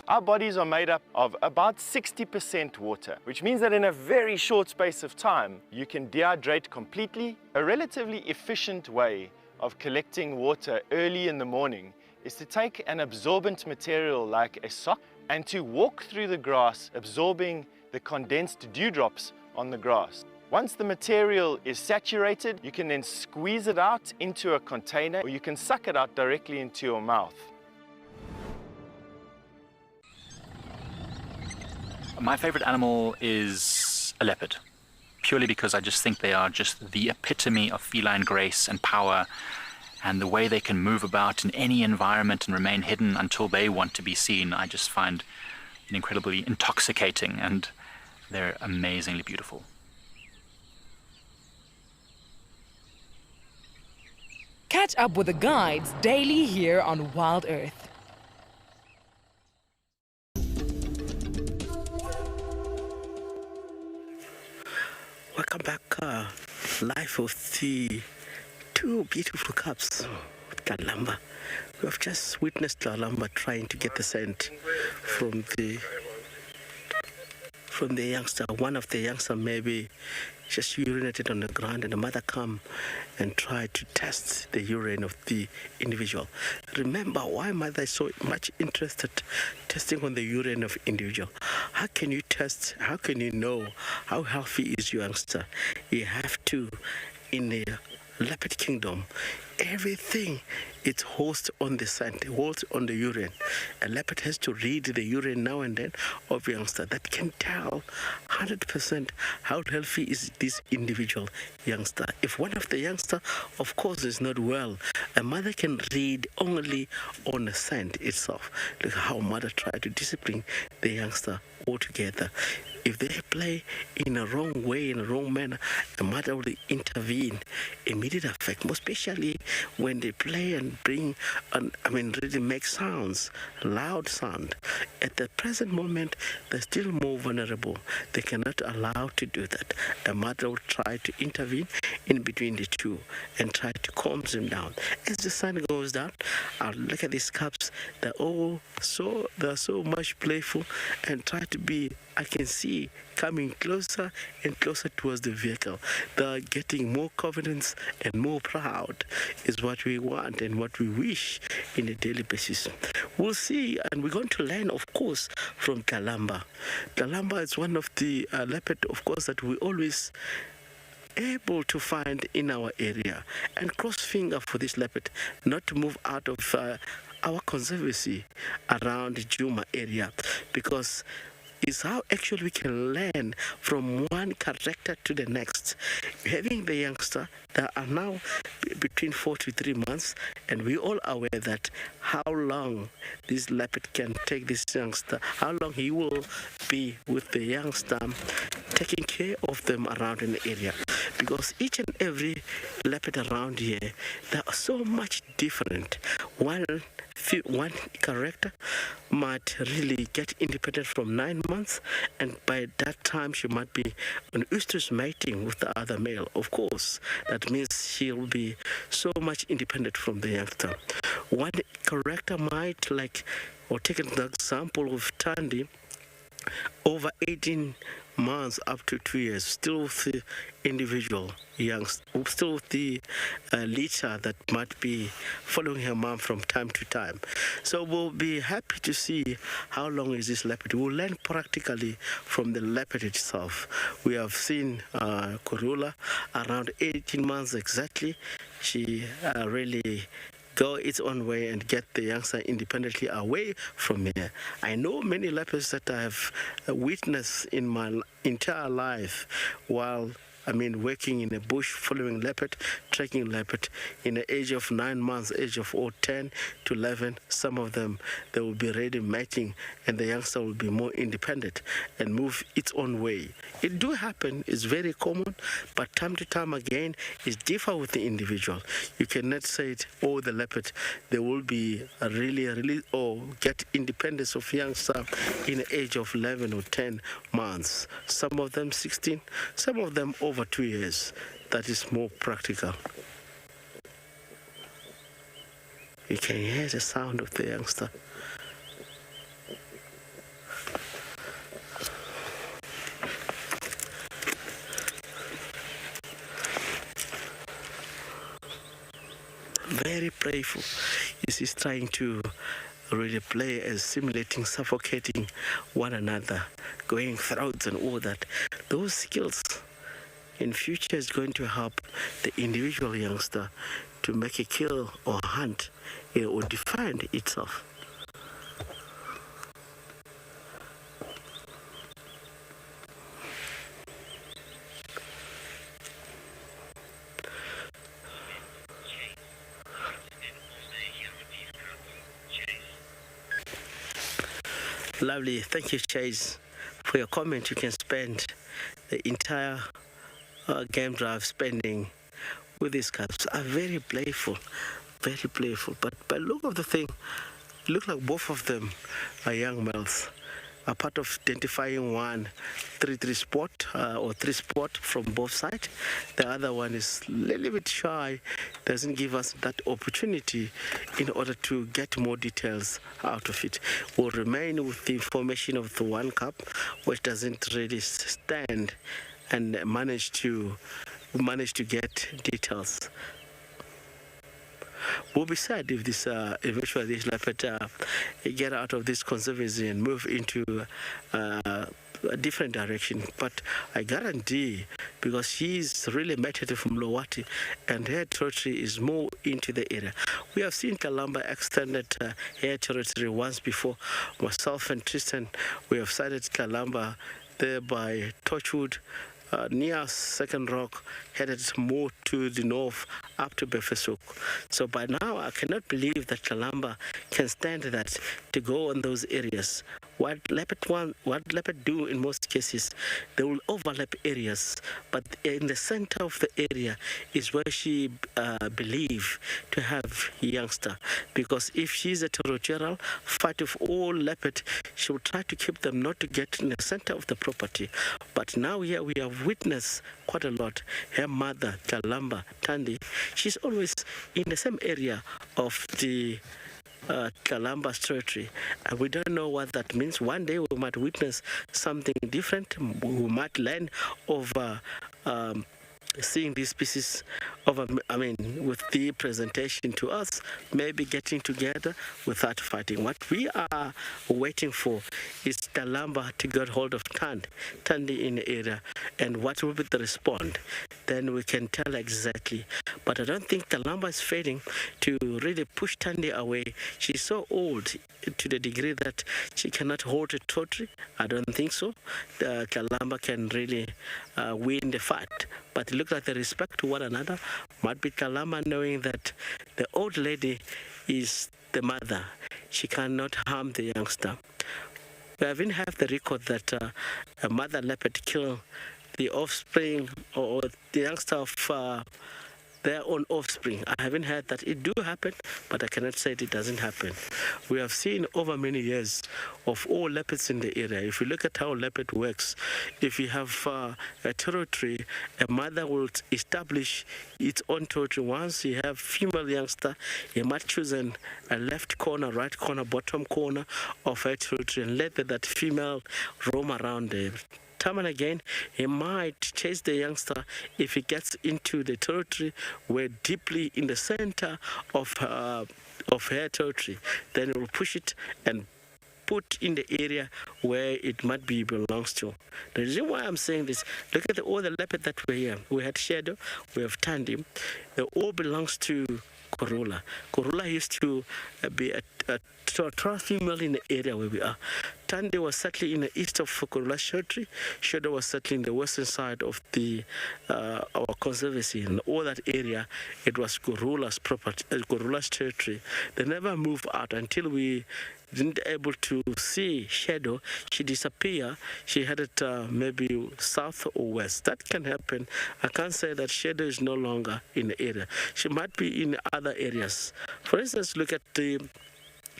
Our bodies are made up of about 60% water, which means that in a very short space of time, you can dehydrate completely. A relatively efficient way of collecting water early in the morning is to take an absorbent material like a sock and to walk through the grass, absorbing the condensed dewdrops on the grass. Once the material is saturated, you can then squeeze it out into a container, or you can suck it out directly into your mouth. My favorite animal is a leopard, purely because I just think they are just the epitome of feline grace and power, and the way they can move about in any environment and remain hidden until they want to be seen, I just find incredibly intoxicating, and they're amazingly beautiful. Catch up with the guides daily here on WildEarth. Welcome back, live with the two beautiful cubs with Kalamba. We have just witnessed Kalamba trying to get the scent from the youngster. One of the youngster maybe just urinated on the ground, and the mother come and try to test the urine of the individual. Remember why mother is so much interested testing on the urine of individual. How can you test? How can you know how healthy is your youngster? You have to, in the leopard kingdom, everything it's host on the scent, holds on the urine. A leopard has to read the urine now and then of youngster that can tell 100% how healthy is this individual youngster. If one of the youngster, of course, is not well, a mother can read only on the scent itself. Look how mother tried to discipline the youngster altogether. If they play in a wrong way, in a wrong manner, the mother will intervene, immediate effect, more especially when they play and bring, really make sounds, loud sound. At the present moment, they're still more vulnerable. They cannot allow to do that. A mother will try to intervene in between the two and try to calm them down. As the sun goes down, look at these cubs. They're so much playful and try to be, I can see, coming closer and closer towards the vehicle. They're getting more confidence and more proud is what we want and what we wish in a daily basis. We'll see, and we're going to learn, of course, from Kalamba. Kalamba is one of the leopard, of course, that we always able to find in our area, and cross finger for this leopard not to move out of our conservancy around the Djuma area, because is how actually we can learn from one character to the next. Having the youngster that are now between 4 to 3 months, and we all aware that how long this leopard can take this youngster, how long he will be with the youngster, taking care of them around in the area. Because each and every leopard around here, they are so much different. One character might really get independent from 9 months, and by that time she might be on oestrus mating with the other male. Of course, that means she'll be so much independent from the youngster. One character might take an example of Tandy, over 18 months up to 2 years, still with the individual youngster, still with the leader that might be following her mom from time to time. So we'll be happy to see how long is this leopard. We'll learn practically from the leopard itself. We have seen Kurula around 18 months exactly. She really go its own way and get the youngster independently away from here. I know many leopards that I have witnessed in my entire life while working in the bush, following leopard, tracking leopard, in the age of 9 months, age of 10 to 11, some of them, they will be ready mating, and the youngster will be more independent and move its own way. It do happen, it's very common, but time to time again, it's differ with the individual. You cannot say it, the leopard, they will be really, or get independence of youngster in the age of 11 or 10 months. Some of them 16, some of them over 2 years. That is more practical. You can hear the sound of the youngster. Very playful. He's trying to really play as simulating, suffocating one another, going throats and all that. Those skills in future is going to help the individual youngster to make a kill or hunt or defend itself. Lovely. Thank you, Chase, for your comment. You can spend the entire game drive spending with these cubs. Are very playful, very playful. But by look of the thing, it looks like both of them are young males. A part of identifying one 3-3 spot or 3 spot from both sides. The other one is a little bit shy, doesn't give us that opportunity in order to get more details out of it. We'll remain with the information of the one cup, which doesn't really stand and manage to get details. Will be sad if this eventually this leopard get out of this conservancy and move into a different direction. But I guarantee, because she's really mated from Lowati and her territory is more into the area. We have seen Kalamba extended her territory once before. Myself and Tristan, we have sighted Kalamba there by Torchwood, near Second Rock, headed more to the north up to Befesuk. So by now I cannot believe that Kalamba can stand that to go on those areas. What leopard do in most cases, they will overlap areas, but in the center of the area is where she believe to have youngster. Because if she's a territorial fight of all leopard, she will try to keep them not to get in the center of the property. But now here we have witnessed quite a lot. Her mother, Kalamba Tandi, she's always in the same area of the Kalamba's territory, and we don't know what that means. One day we might witness something different. We might learn over seeing these species of, with the presentation to us, maybe getting together without fighting. What we are waiting for is Kalamba to get hold of Tandi in the area, and what will be the response. Then we can tell exactly. But I don't think Kalamba is failing to really push Tandi away. She's so old to the degree that she cannot hold a territory. I don't think so. Kalamba can really win the fight. But it looks like the respect to one another might be Kalamba knowing that the old lady is the mother. She cannot harm the youngster. We haven't had the record that a mother leopard killed the offspring or the youngster of their own offspring. I haven't heard that. It do happen, but I cannot say it doesn't happen. We have seen over many years of all leopards in the area. If you look at how leopard works, if you have a territory, a mother will establish its own territory. Once you have female youngster, you might choose a left corner, right corner, bottom corner of her territory and let that female roam around there. Time and again, he might chase the youngster if he gets into the territory where deeply in the center of her territory. Then he will push it and put in the area where it might be belongs to. The reason why I'm saying this, look at all the leopard that were here. We had Shadow, we have Tandy. They all belongs to Korula. Korula used to be a female in the area where we are. Tande was settling in the east of Korula's territory. Shadow was settling the western side of the our conservancy. And all that area, it was Korula's property, Korula's territory. They never moved out until we didn't able to see Shadow. She disappeared. She headed maybe south or west. That can happen. I can't say that Shadow is no longer in the area. She might be in other areas. For instance, look at the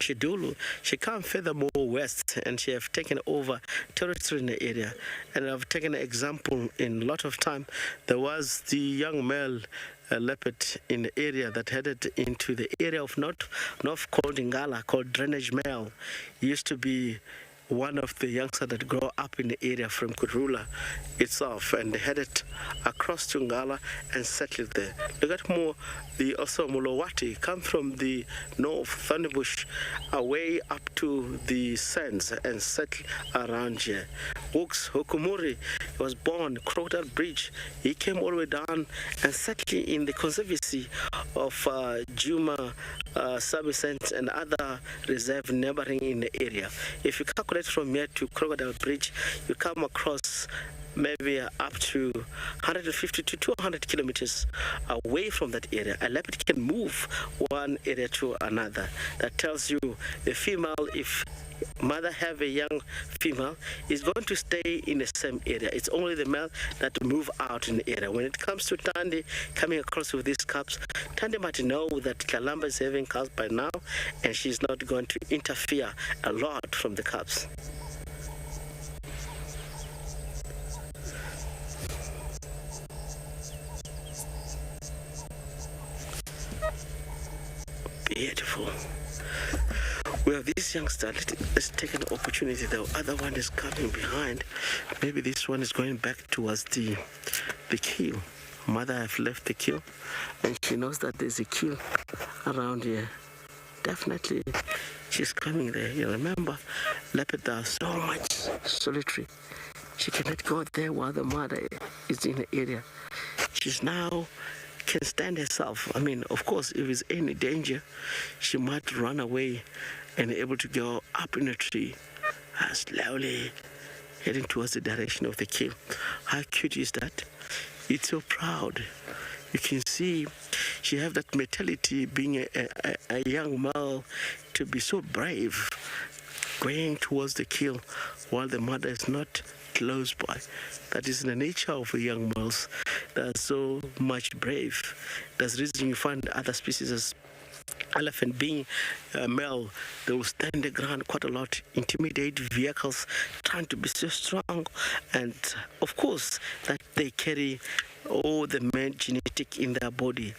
Shidulu. She come further more west and she have taken over territory in the area. And I've taken an example in a lot of time. There was the young male leopard in the area that headed into the area of north called Ngala, called Drainage Male. He used to be one of the youngsters that grow up in the area from Kurula itself and headed across to Ngala and settled there. Look at more, the also Mulowati come from the north, Thornybush, away up to the sands and settle around here. Hooks Hokumuri was born Crocodile Bridge. He came all the way down and settled in the conservancy of Djuma, Sabi Sand and other reserve neighboring in the area. If you calculate from here to Crocodile Bridge, you come across maybe up to 150 to 200 kilometers away from that area. A leopard can move one area to another. That tells you the female, if mother have a young female, is going to stay in the same area. It's only the male that move out in the area. When it comes to Thandi coming across with these cubs, Thandi might know that Kalamba is having cubs by now, and she's not going to interfere a lot from the cubs. Beautiful. We have this youngster. Let's take an opportunity. The other one is coming behind. Maybe this one is going back towards the kill. Mother have left the kill, and she knows that there's a kill around here. Definitely, she's coming there. You remember, leopards are so much solitary. She cannot go there while the mother is in the area. She's now can stand herself. I mean, of course, if there's any danger, she might run away and able to go up in a tree, slowly heading towards the direction of the kill. How cute is that? It's so proud. You can see she have that mentality, being a young male, to be so brave, going towards the kill while the mother is not close by. That is the nature of young males. They are so much brave. That's the reason you find other species as elephant being male, they will stand the ground quite a lot, intimidate vehicles, trying to be so strong, and of course that they carry all the male genetic in their body,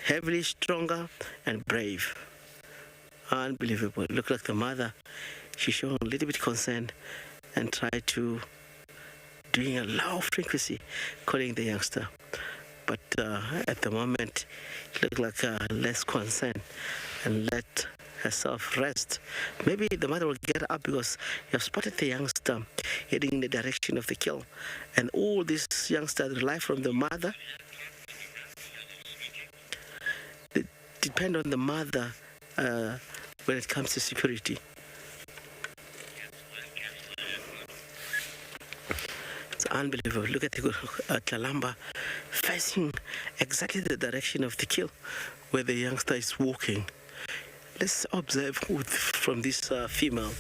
heavily stronger and brave. Unbelievable. Look like the mother, she's showing a little bit concern and try to doing a low frequency calling the youngster, but at the moment it looks like less concern and let herself rest. Maybe the mother will get up because you have spotted the youngster heading in the direction of the kill, and all these youngsters rely from the mother. They depend on the mother when it comes to security. It's unbelievable. Look at the Kalamba facing exactly the direction of the kill where the youngster is walking. Let's observe from this female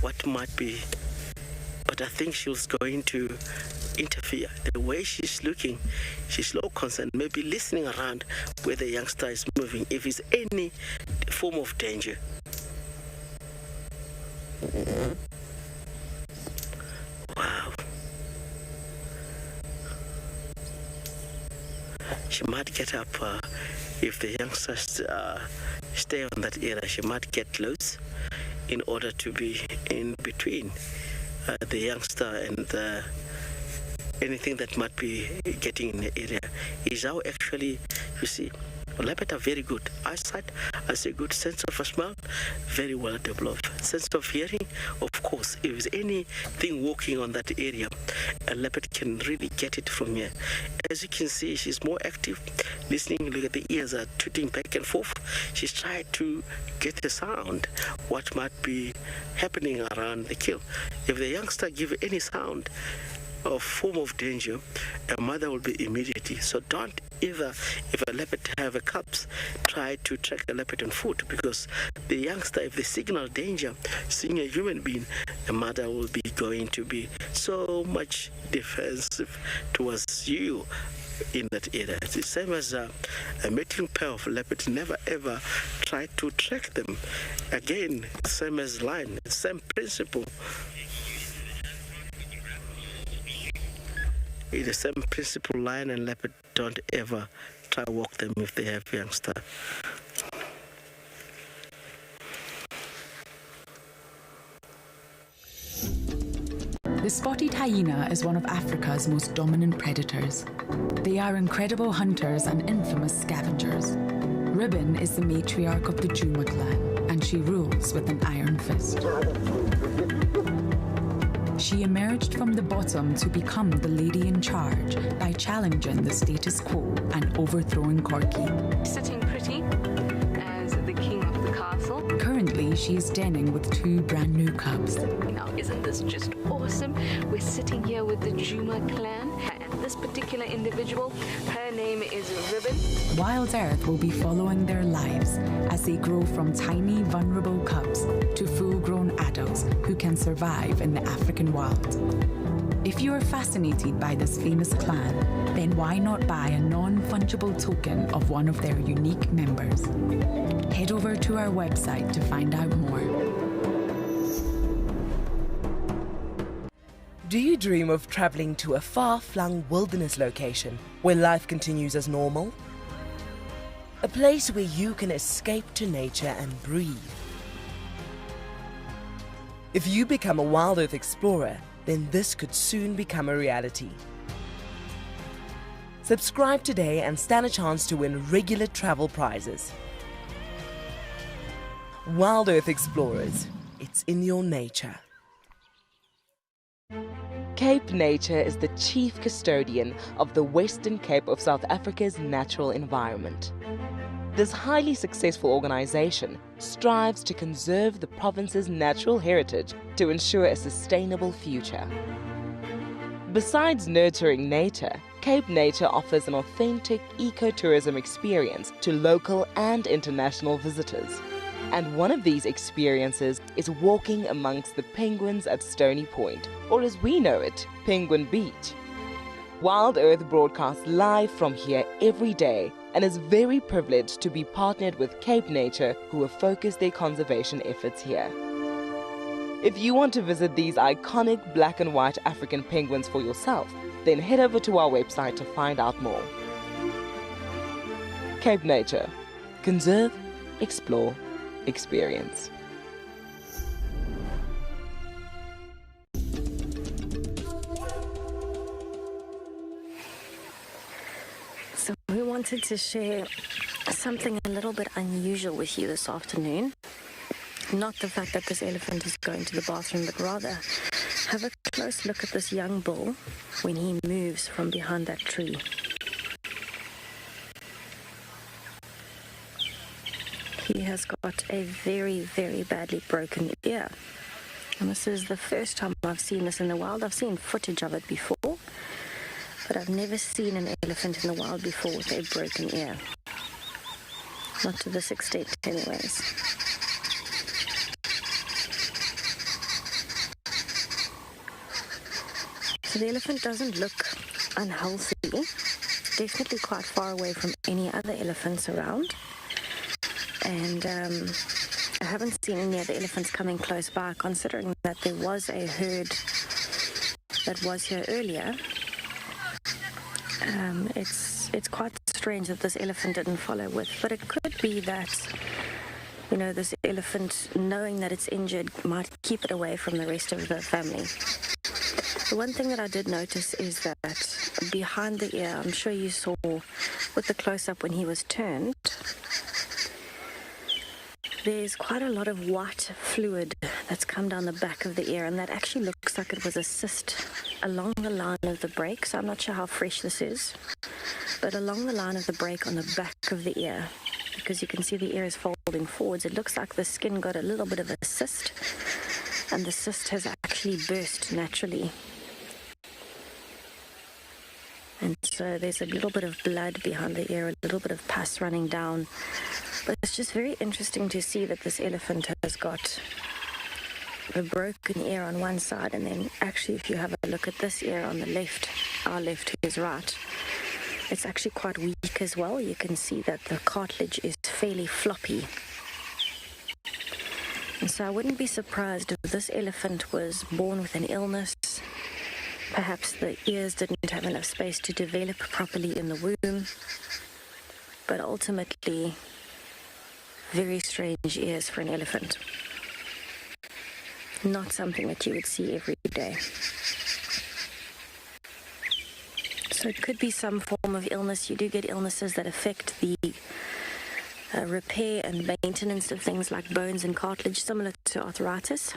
what might be, but I think she was going to interfere. The way she's looking, she's low concern, maybe listening around where the youngster is moving, if it's any form of danger. Wow. She might get up if the youngsters stay on that area. She might get close in order to be in between the youngster and anything that might be getting in the area. Is how actually, you see, leopards are very good. Eyesight has a good sense of smell, very well developed. Sense of hearing, of course, if there's anything walking on that area, a leopard can really get it from here. As you can see, she's more active, listening. Look at the ears are tooting back and forth. She's trying to get the sound, what might be happening around the kill. If the youngster give any sound or form of danger, a mother will be immediately. So don't either, if a leopard have a cubs, try to track a leopard on foot, because the youngster, if they signal danger, seeing a human being, the mother will be going to be so much defensive towards you in that area. It's the same as a mating pair of leopards. Never ever try to track them. Again, same as lion, same principle. It's the same principle. Lion and leopard, don't ever try to walk them if they have youngster. The spotted hyena is one of Africa's most dominant predators. They are incredible hunters and infamous scavengers. Ribbon is the matriarch of the Djuma clan, and she rules with an iron fist. She emerged from the bottom to become the lady in charge by challenging the status quo and overthrowing Corky. Sitting pretty as the king of the castle. Currently, as she's denning with 2 brand new cubs. Now, isn't this just awesome? We're sitting here with the Djuma clan, and this particular individual, her name is Ribbon. WildEarth will be following their lives as they grow from tiny, vulnerable cubs to full-grown adults who can survive in the African wild. If you are fascinated by this famous clan, then why not buy a non-fungible token of one of their unique members? Head over to our website to find out more. Do you dream of traveling to a far-flung wilderness location where life continues as normal? A place where you can escape to nature and breathe. If you become a WildEarth explorer, then this could soon become a reality. Subscribe today and stand a chance to win regular travel prizes. WildEarth Explorers, it's in your nature. Cape Nature is the chief custodian of the Western Cape of South Africa's natural environment. This highly successful organization strives to conserve the province's natural heritage to ensure a sustainable future. Besides nurturing nature, Cape Nature offers an authentic ecotourism experience to local and international visitors. And one of these experiences is walking amongst the penguins at Stony Point, or as we know it, Penguin Beach. WildEarth broadcasts live from here every day and is very privileged to be partnered with Cape Nature, who have focused their conservation efforts here. If you want to visit these iconic black and white African penguins for yourself, then head over to our website to find out more. Cape Nature. Conserve, explore, experience. So we wanted to share something a little bit unusual with you this afternoon. Not the fact that this elephant is going to the bathroom, but rather have a close look at this young bull when he moves from behind that tree. He has got a very, very badly broken ear. And this is the first time I've seen this in the wild. I've seen footage of it before, but I've never seen an elephant in the wild before with a broken ear. Not to this extent, anyways. So the elephant doesn't look unhealthy. Definitely quite far away from any other elephants around. And I haven't seen any other elephants coming close by, considering that there was a herd that was here earlier. It's quite strange that this elephant didn't follow with, but it could be that, you know, this elephant, knowing that it's injured, might keep it away from the rest of the family. The one thing that I did notice is that behind the ear, I'm sure you saw with the close-up when he was turned, there's quite a lot of white fluid that's come down the back of the ear, and that actually looks like it was a cyst along the line of the break. So I'm not sure how fresh this is, but along the line of the break on the back of the ear, because you can see the ear is folding forwards, it looks like the skin got a little bit of a cyst, and the cyst has actually burst naturally. And so there's a little bit of blood behind the ear, a little bit of pus running down. But it's just very interesting to see that this elephant has got a broken ear on one side, and then actually if you have a look at this ear on the left, our left, his right, it's actually quite weak as well. You can see that the cartilage is fairly floppy. And so I wouldn't be surprised if this elephant was born with an illness. Perhaps the ears didn't have enough space to develop properly in the womb. But ultimately, very strange ears for an elephant. Not something that you would see every day. So it could be some form of illness. You do get illnesses that affect the repair and maintenance of things like bones and cartilage, similar to arthritis.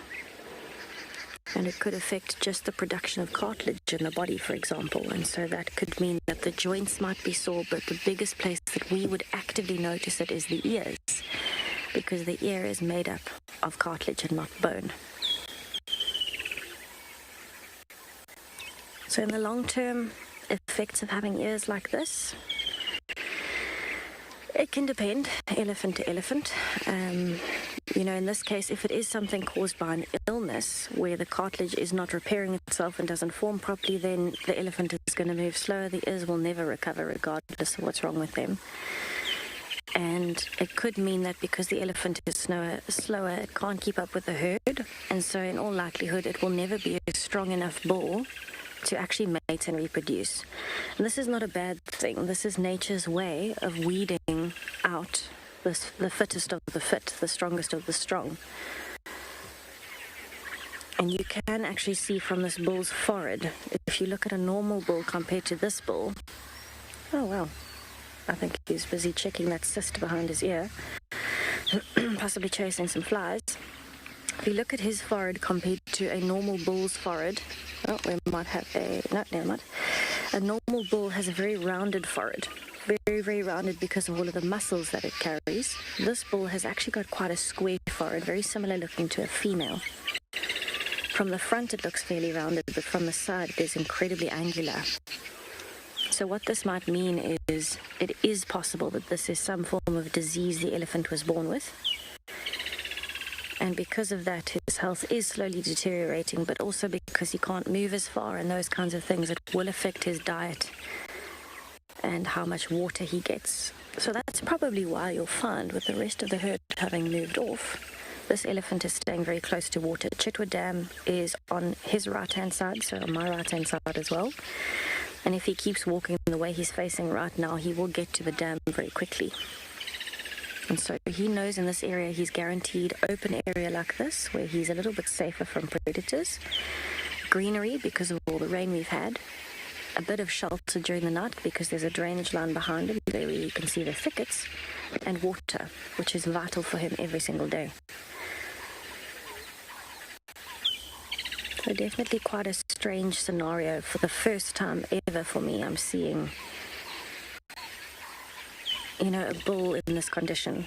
And it could affect just the production of cartilage in the body, for example. And so that could mean that the joints might be sore, but the biggest place that we would actively notice it is the ears, because the ear is made up of cartilage and not bone. So in the long term effects of having ears like this, it can depend, elephant to elephant. You know, in this case, if it is something caused by an illness where the cartilage is not repairing itself and doesn't form properly, then the elephant is going to move slower. The ears will never recover regardless of what's wrong with them. And it could mean that because the elephant is slower, it can't keep up with the herd. And so in all likelihood, it will never be a strong enough bull to actually mate and reproduce. And this is not a bad thing. This is nature's way of weeding out the fittest of the fit, the strongest of the strong. And you can actually see from this bull's forehead, if you look at a normal bull compared to this bull, oh wow, I think he's busy checking that cyst behind his ear, possibly chasing some flies. If you look at his forehead compared to a normal bull's forehead, oh, we might have no, never mind. A normal bull has a very rounded forehead, very, very rounded because of all of the muscles that it carries. This bull has actually got quite a square forehead, very similar looking to a female. From the front, it looks fairly rounded, but from the side, it is incredibly angular. So what this might mean is it is possible that this is some form of disease the elephant was born with. And because of that, his health is slowly deteriorating, but also because he can't move as far and those kinds of things, it will affect his diet and how much water he gets. So that's probably why you'll find with the rest of the herd having moved off, this elephant is staying very close to water. Chitwa Dam is on his right-hand side, so on my right-hand side as well. And if he keeps walking the way he's facing right now, he will get to the dam very quickly. And so he knows in this area he's guaranteed open area like this, where he's a little bit safer from predators, greenery because of all the rain we've had, a bit of shelter during the night because there's a drainage line behind him where you can see the thickets, and water, which is vital for him every single day. So definitely quite a strange scenario. For the first time ever for me, I'm seeing, you know, a bull in this condition.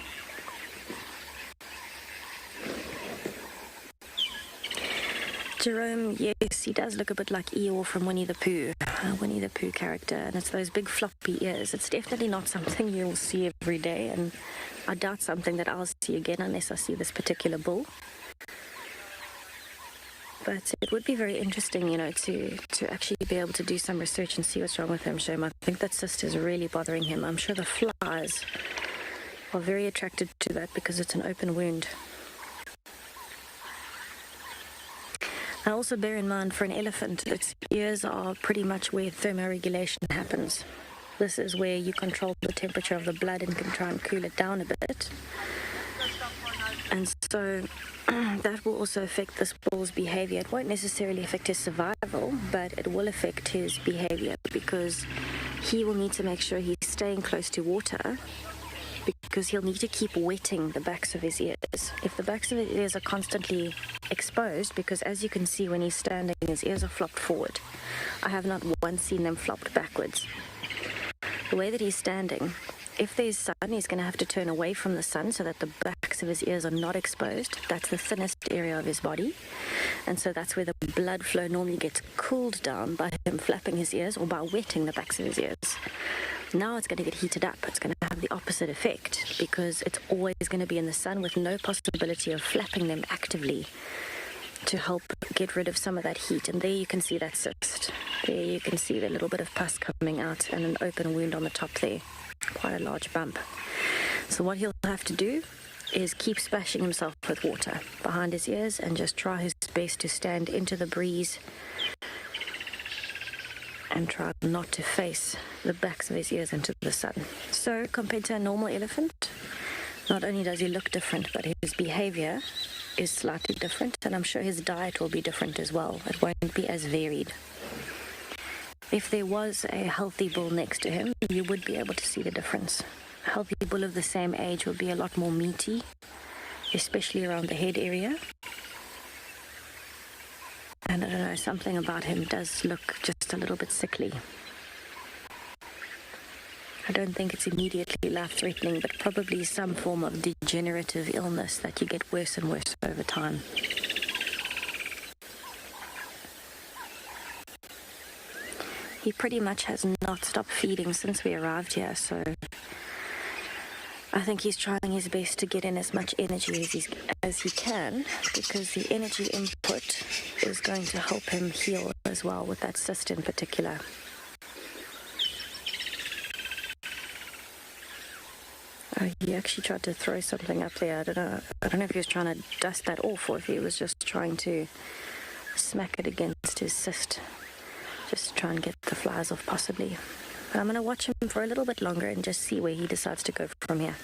Jerome, yes, he does look a bit like Eeyore from Winnie the Pooh character, and it's those big floppy ears. It's definitely not something you'll see every day, and I doubt something that I'll see again unless I see this particular bull. But it would be very interesting, you know, to actually be able to do some research and see what's wrong with him, Shame. I think that cyst is really bothering him. I'm sure the flies are very attracted to that because it's an open wound. And also bear in mind, for an elephant, its ears are pretty much where thermoregulation happens. This is where you control the temperature of the blood and can try and cool it down a bit. And so that will also affect this bull's behavior. It won't necessarily affect his survival, but it will affect his behavior because he will need to make sure he's staying close to water, because he'll need to keep wetting the backs of his ears. If the backs of his ears are constantly exposed, because as you can see when he's standing, his ears are flopped forward. I have not once seen them flopped backwards. The way that he's standing, if there's sun, he's going to have to turn away from the sun so that the backs of his ears are not exposed. That's the thinnest area of his body. And so that's where the blood flow normally gets cooled down by him flapping his ears or by wetting the backs of his ears. Now it's going to get heated up. It's going to have the opposite effect because it's always going to be in the sun with no possibility of flapping them actively to help get rid of some of that heat. And there you can see that cyst. There you can see the little bit of pus coming out and an open wound on the top there. Quite a large bump. So what he'll have to do is keep splashing himself with water behind his ears and just try his best to stand into the breeze and try not to face the backs of his ears into the sun. So compared to a normal elephant, not only does he look different, but his behavior is slightly different, and I'm sure his diet will be different as well. It won't be as varied. If there was a healthy bull next to him, you would be able to see the difference. A healthy bull of the same age would be a lot more meaty, especially around the head area. And I don't know, something about him does look just a little bit sickly. I don't think it's immediately life-threatening, but probably some form of degenerative illness that you get worse and worse over time. He pretty much has not stopped feeding since we arrived here, so I think he's trying his best to get in as much energy as he can, because the energy input is going to help him heal as well, with that cyst in particular. He actually tried to throw something up there. I don't know if he was trying to dust that off or if he was just trying to smack it against his cyst, just to try and get the flies off possibly. But I'm going to watch him for a little bit longer and just see where he decides to go from here.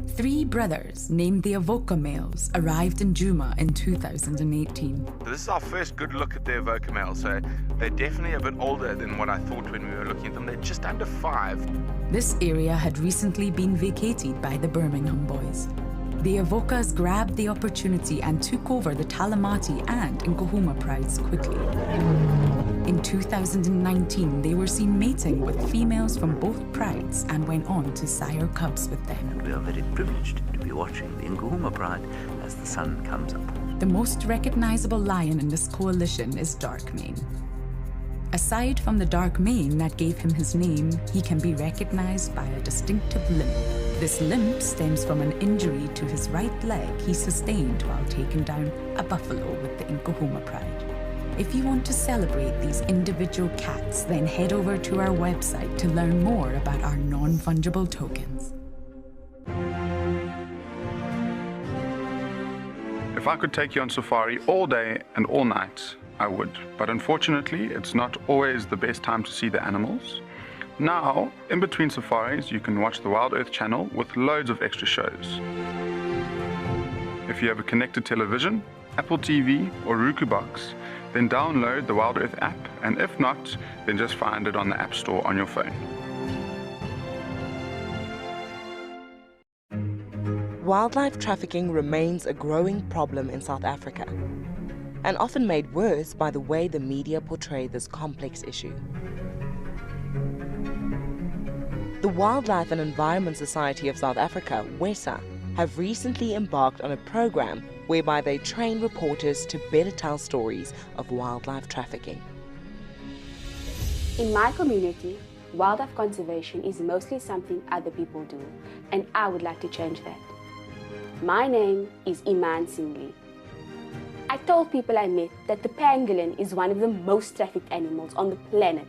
Three brothers named the Avoca males arrived in Djuma in 2018. So this is our first good look at the Avoca males, so they're definitely a bit older than what I thought when we were looking at them. They're just under 5. This area had recently been vacated by the Birmingham boys. The Avocas grabbed the opportunity and took over the Talamati and Nkuhuma prides quickly. In 2019, they were seen mating with females from both prides and went on to sire cubs with them. We are very privileged to be watching the Nkuhuma pride as the sun comes up. The most recognizable lion in this coalition is Darkmane. Aside from the dark mane that gave him his name, he can be recognized by a distinctive limp. This limp stems from an injury to his right leg he sustained while taking down a buffalo with the Nkuhuma pride. If you want to celebrate these individual cats, then head over to our website to learn more about our non-fungible tokens. If I could take you on safari all day and all night, I would. But unfortunately, it's not always the best time to see the animals. Now, in between safaris, you can watch the WildEarth channel with loads of extra shows. If you have a connected television, Apple TV or Roku box, then download the WildEarth app, and if not, then just find it on the App Store on your phone. Wildlife trafficking remains a growing problem in South Africa, and often made worse by the way the media portray this complex issue. The Wildlife and Environment Society of South Africa, WESA, have recently embarked on a program whereby they train reporters to better tell stories of wildlife trafficking. In my community, wildlife conservation is mostly something other people do, and I would like to change that. My name is Iman Singli. I told people I met that the pangolin is one of the most trafficked animals on the planet.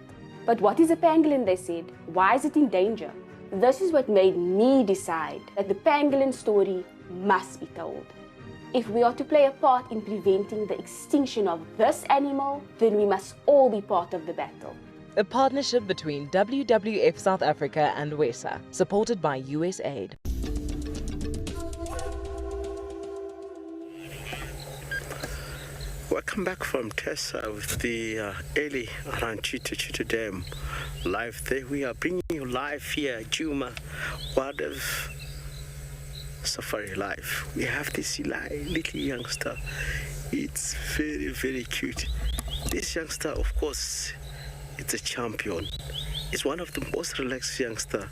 But what is a pangolin, they said? Why is it in danger? This is what made me decide that the pangolin story must be told. If we are to play a part in preventing the extinction of this animal, then we must all be part of the battle. A partnership between WWF South Africa and WESA, supported by US Aid. Welcome back from Tessa with the early around Chita Dam. Live there, we are bringing you live here at Djuma WildEarth Safari Live. We have this little youngster. It's very, very cute. This youngster, of course, it's a champion. It's one of the most relaxed youngster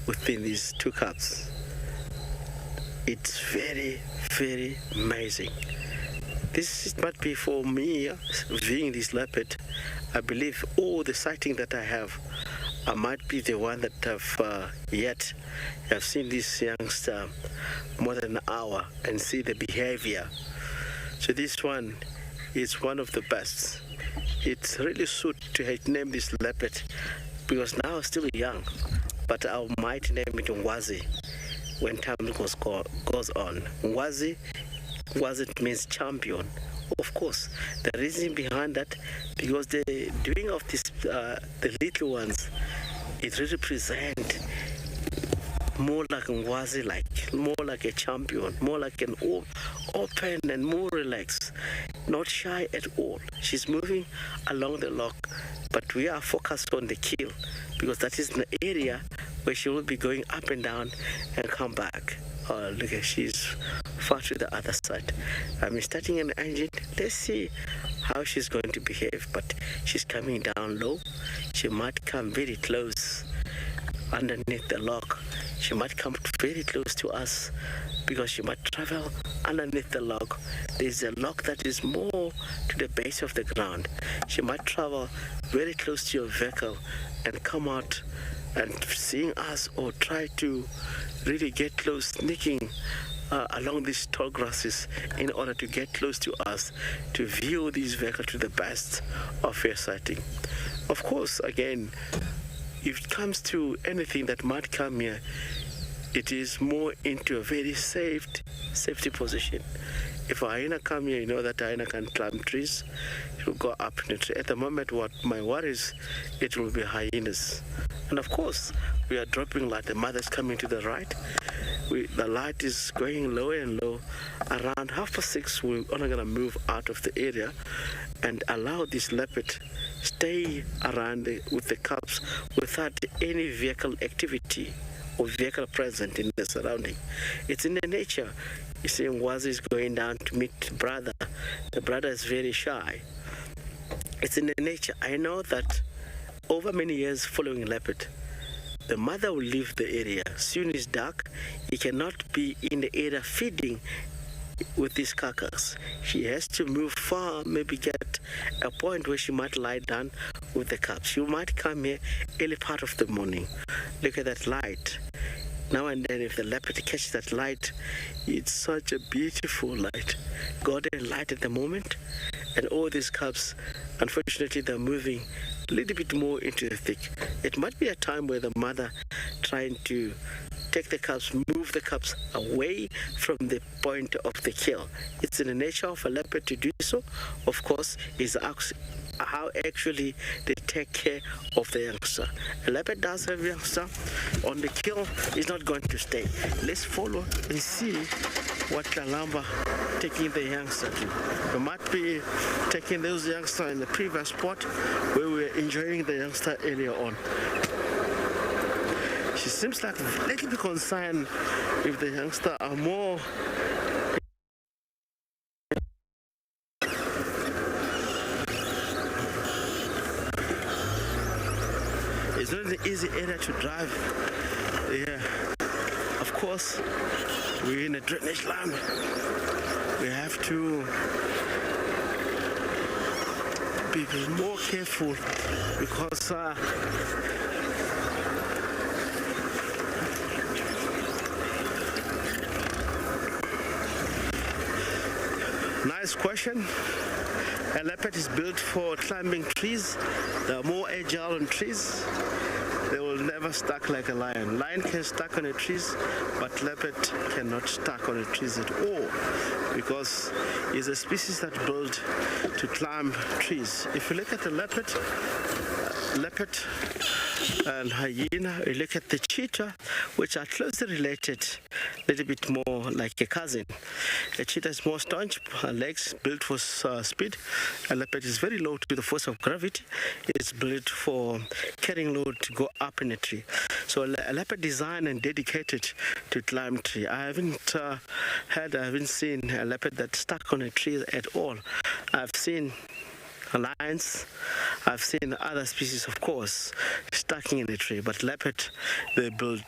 within these 2 cubs. It's very, very amazing. This might be for me, viewing this leopard. I believe all the sighting that I have, I might be the one that have seen this youngster more than an hour and see the behavior. So this one is one of the best. It's really suit to name this leopard because now it's still young, but I might name it Ngwazi when time goes on. Ngwazi means champion. Of course, the reason behind that, because the doing of this, the little ones, it really represent more like Ngwazi, more like a champion, more like an open and more relaxed, not shy at all. She's moving along the lock, but we are focused on the kill because that is an area where she will be going up and down and come back. Look, she's far to the other side. I'm starting an engine. Let's see how she's going to behave, but she's coming down low. She might come very close underneath the log. She might come very close to us because she might travel underneath the log. There's a log that is more to the base of the ground. She might travel very close to your vehicle and come out and seeing us, or try to really get close, sneaking along these tall grasses in order to get close to us to view these vehicles to the best of your sighting. Of course, again, if it comes to anything that might come here, it is more into a very safety position. If a hyena come here, you know that a hyena can climb trees. It will go up in a tree. At the moment, what my worry is, it will be hyenas. And of course, we are dropping light. The mother's coming to the right. The light is going lower and low. Around 6:30, we're only going to move out of the area and allow this leopard stay around with the cubs without any vehicle activity or vehicle present in the surrounding. It's in the nature. You see, Wazi is going down to meet brother. The brother is very shy. It's in the nature. I know that over many years following leopard, the mother will leave the area. Soon it's dark. He cannot be in the area feeding with this carcass. She has to move far, maybe get a point where she might lie down with the cubs. She might come here early part of the morning. Look at that light. Now and then, if the leopard catches that light, it's such a beautiful light. Golden light at the moment. And all these cubs, unfortunately, they're moving a little bit more into the thick. It might be a time where the mother trying to take the cubs, move the cubs away from the point of the kill. It's in the nature of a leopard to do so. Of course, is how actually they take care of the youngster. A leopard does have a youngster. On the kill, is not going to stay. Let's follow and see what Kalamba taking the youngster to. We might be taking those youngsters in the previous spot where we were enjoying the youngster earlier on. She seems like a little bit concerned if the youngster are more. It's not an easy area to drive. Yeah, of course, we're in a drainage land. We have to be more careful because nice question. A leopard is built for climbing trees. They are more agile on trees. They will never stuck like a lion. Lion can stuck on the trees, but leopard cannot stuck on the trees at all because it's a species that built to climb trees. If you look at the leopard and hyena, you look at the cheetah, which are closely related, a little bit more like a cousin. A cheetah is more staunch, her legs built for speed. A leopard is very low to the force of gravity. It's built for carrying load to go up in a tree. So a leopard designed and dedicated to climb tree. I haven't seen a leopard that's stuck on a tree at all. I've seen lions, I've seen other species, of course, stuck in a tree, but leopard, they built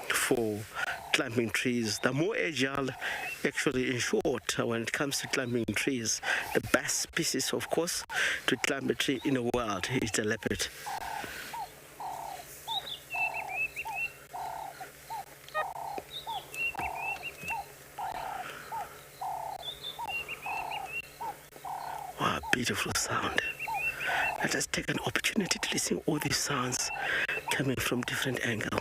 for climbing trees. The more agile, actually, in short, when it comes to climbing trees, the best species, of course, to climb a tree in the world is the leopard. Wow, beautiful sound. Let us take an opportunity to listen to all these sounds coming from different angles.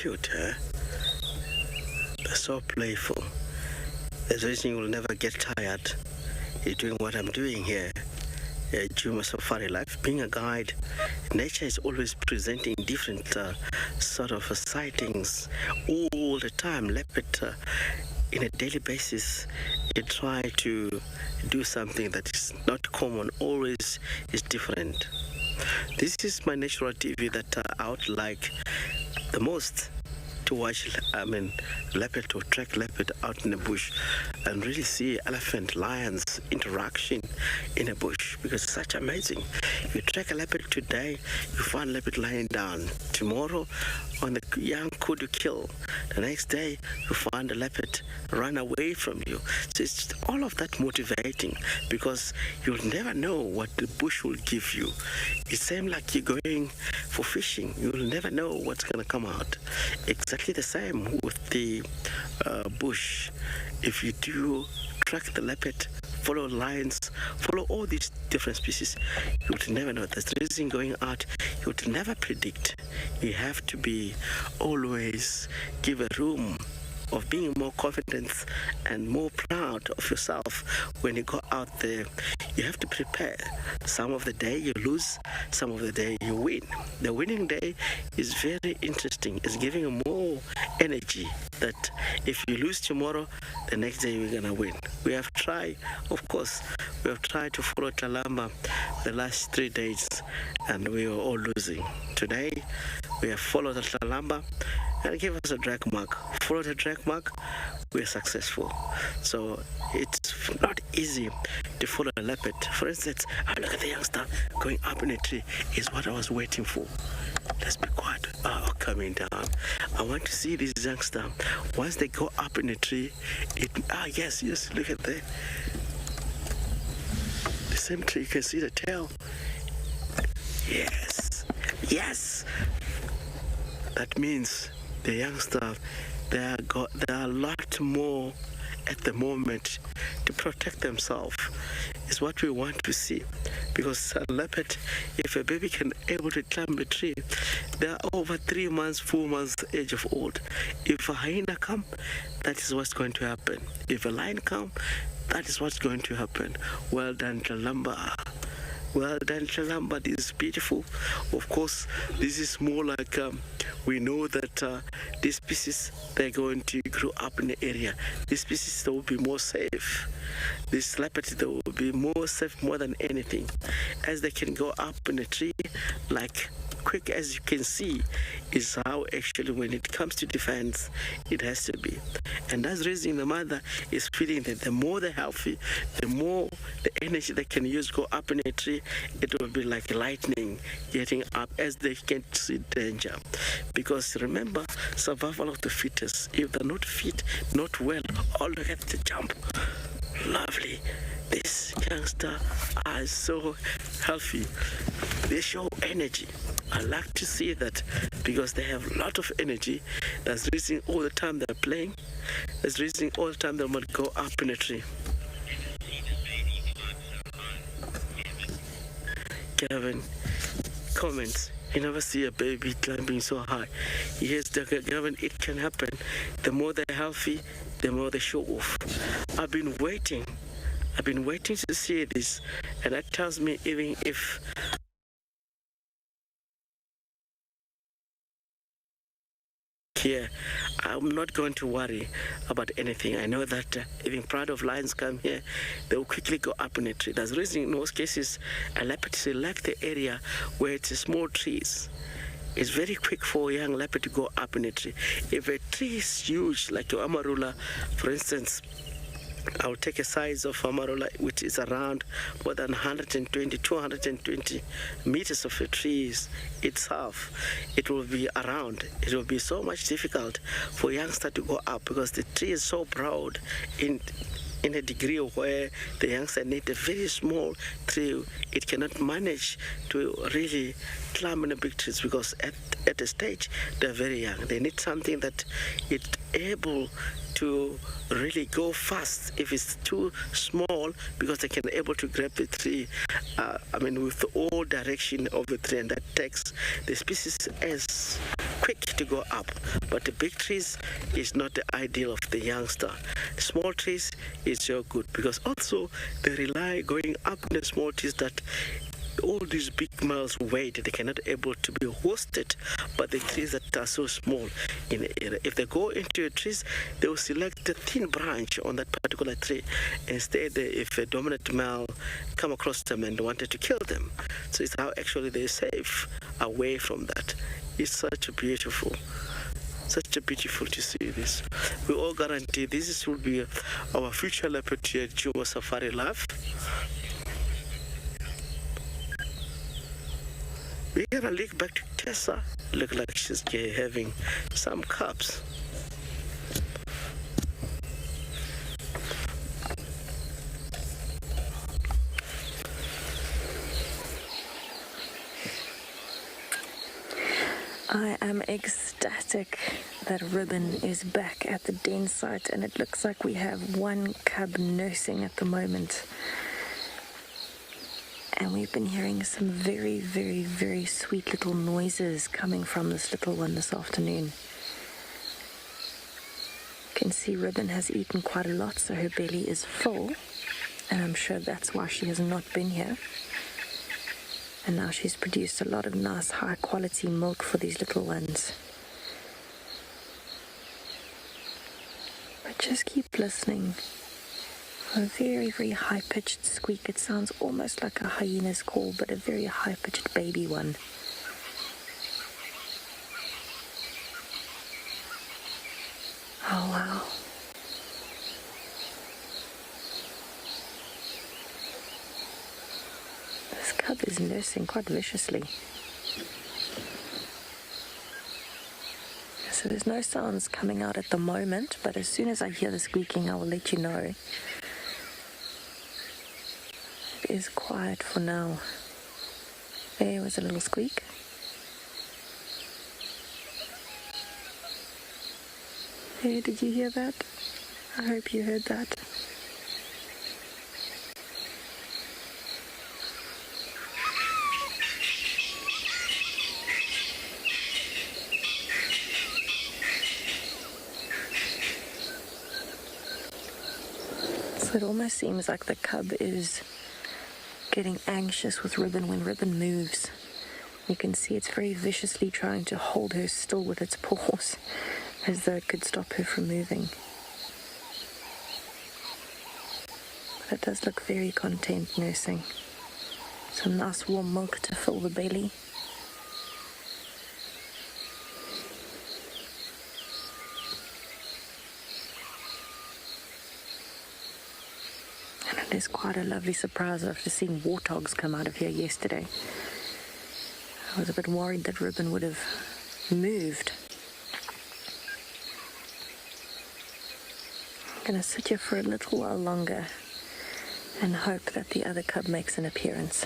cute, huh? They're so playful. There's a reason you will never get tired. You're doing what I'm doing here. Djuma Safari Life. Being a guide, nature is always presenting different sort of sightings all the time. Leopard, in a daily basis, you try to do something that is not common, always is different. This is my natural TV that I would like the most to watch, leopard or track leopard out in the bush and really see elephant, lions interaction in a bush, because it's such amazing. You track a leopard today, you find leopard lying down. Tomorrow, on the young kudu kill. The next day, you find a leopard run away from you. So it's all of that motivating, because you'll never know what the bush will give you. It seems like you're going for fishing. You'll never know what's going to come out. Exactly the same with the bush. If you do track the leopard, follow lions, follow all these different species, you would never know. There's reason going out, you would never predict. You have to be always give a room of being more confident and more proud of yourself when you go out there. You have to prepare. Some of the day you lose, some of the day you win. The winning day is very interesting. It's giving you more energy that if you lose tomorrow, the next day you're gonna win. We have tried, of course, we have tried to follow Talamba the last 3 days and we are all losing. Today, we have followed Talamba and give us a drag mark. Follow the drag mark, we're successful. So it's not easy to follow a leopard. For instance, look at the youngster going up in a tree is what I was waiting for. Let's be quiet. Coming down. I want to see this youngster. Once they go up in a tree, yes, look at the same tree, you can see the tail. Yes. That means the youngster, they are a lot more at the moment to protect themselves. Is what we want to see, because a leopard, if a baby can able to climb a tree, they are over 3 months, 4 months age of old. If a hyena come, that is what's going to happen. If a lion come, that is what's going to happen. Well done, Talamba. Well done, Talamba. This is beautiful. Of course, this is more like we know that these species, they're going to grow up in the area. These species, they will be more safe. These leopards, they will be more safe more than anything, as they can go up in a tree like quick as you can see is how actually when it comes to defense it has to be. And that's the reason the mother is feeling that the more they're healthy, the more the energy they can use go up in a tree, it will be like lightning getting up as they can't see danger. Because remember, survival of the fittest. If they're not fit, not well, all they have to jump. Lovely. This youngster are so healthy. They show energy. I like to see that because they have a lot of energy. That's the reason all the time they're playing. That's the reason all the time they might go up in a tree. Gavin comments, you never see a baby climbing so high. Yes, Gavin, it can happen. The more they're healthy, the more they show off. I've been waiting to see this, and that tells me even if here, I'm not going to worry about anything. I know that even pride of lions come here, they will quickly go up in a tree. That's the reason in most cases a leopard select the area where it's small trees. It's very quick for a young leopard to go up in a tree. If a tree is huge, like your amarula, for instance, I'll take a size of amarula which is around more than 120, 220 meters of the trees itself. It will be around. It will be so much difficult for a youngster to go up because the tree is so broad in a degree where the youngster need a very small tree. It cannot manage to really climb in the big trees because at a stage they're very young. They need something that is able to really go fast if it's too small, because they can able to grab the tree, with all direction of the tree, and that takes the species as quick to go up. But the big trees is not the ideal of the youngster. Small trees is so good, because also they rely going up in the small trees that all these big males weight, they cannot able to be hosted by the trees that are so small in the area. If they go into a trees, they will select a thin branch on that particular tree. Instead, if a dominant male come across them and wanted to kill them, so it's how actually they're safe away from that. It's such a beautiful to see this. We all guarantee this will be our future leopard here at Djuma Safari Life. We're gonna look back to Tessa. Look like she's having some cubs. I am ecstatic that Ribbon is back at the den site, and it looks like we have one cub nursing at the moment. And we've been hearing some very, very, very sweet little noises coming from this little one this afternoon. You can see Ribbon has eaten quite a lot, so her belly is full. And I'm sure that's why she has not been here. And now she's produced a lot of nice, high-quality milk for these little ones. But just keep listening. A very, very high-pitched squeak. It sounds almost like a hyena's call, but a very high-pitched baby one. Oh, wow. This cub is nursing quite viciously. So there's no sounds coming out at the moment, but as soon as I hear the squeaking, I will let you know. It is quiet for now. There was a little squeak. Hey, did you hear that? I hope you heard that. So it almost seems like the cub is getting anxious with Ribbon when Ribbon moves. You can see it's very viciously trying to hold her still with its paws, as though it could stop her from moving. But it does look very content nursing. Some nice warm milk to fill the belly. And it is quite a lovely surprise after seeing warthogs come out of here yesterday. I was a bit worried that Ribbon would have moved. I'm going to sit here for a little while longer and hope that the other cub makes an appearance.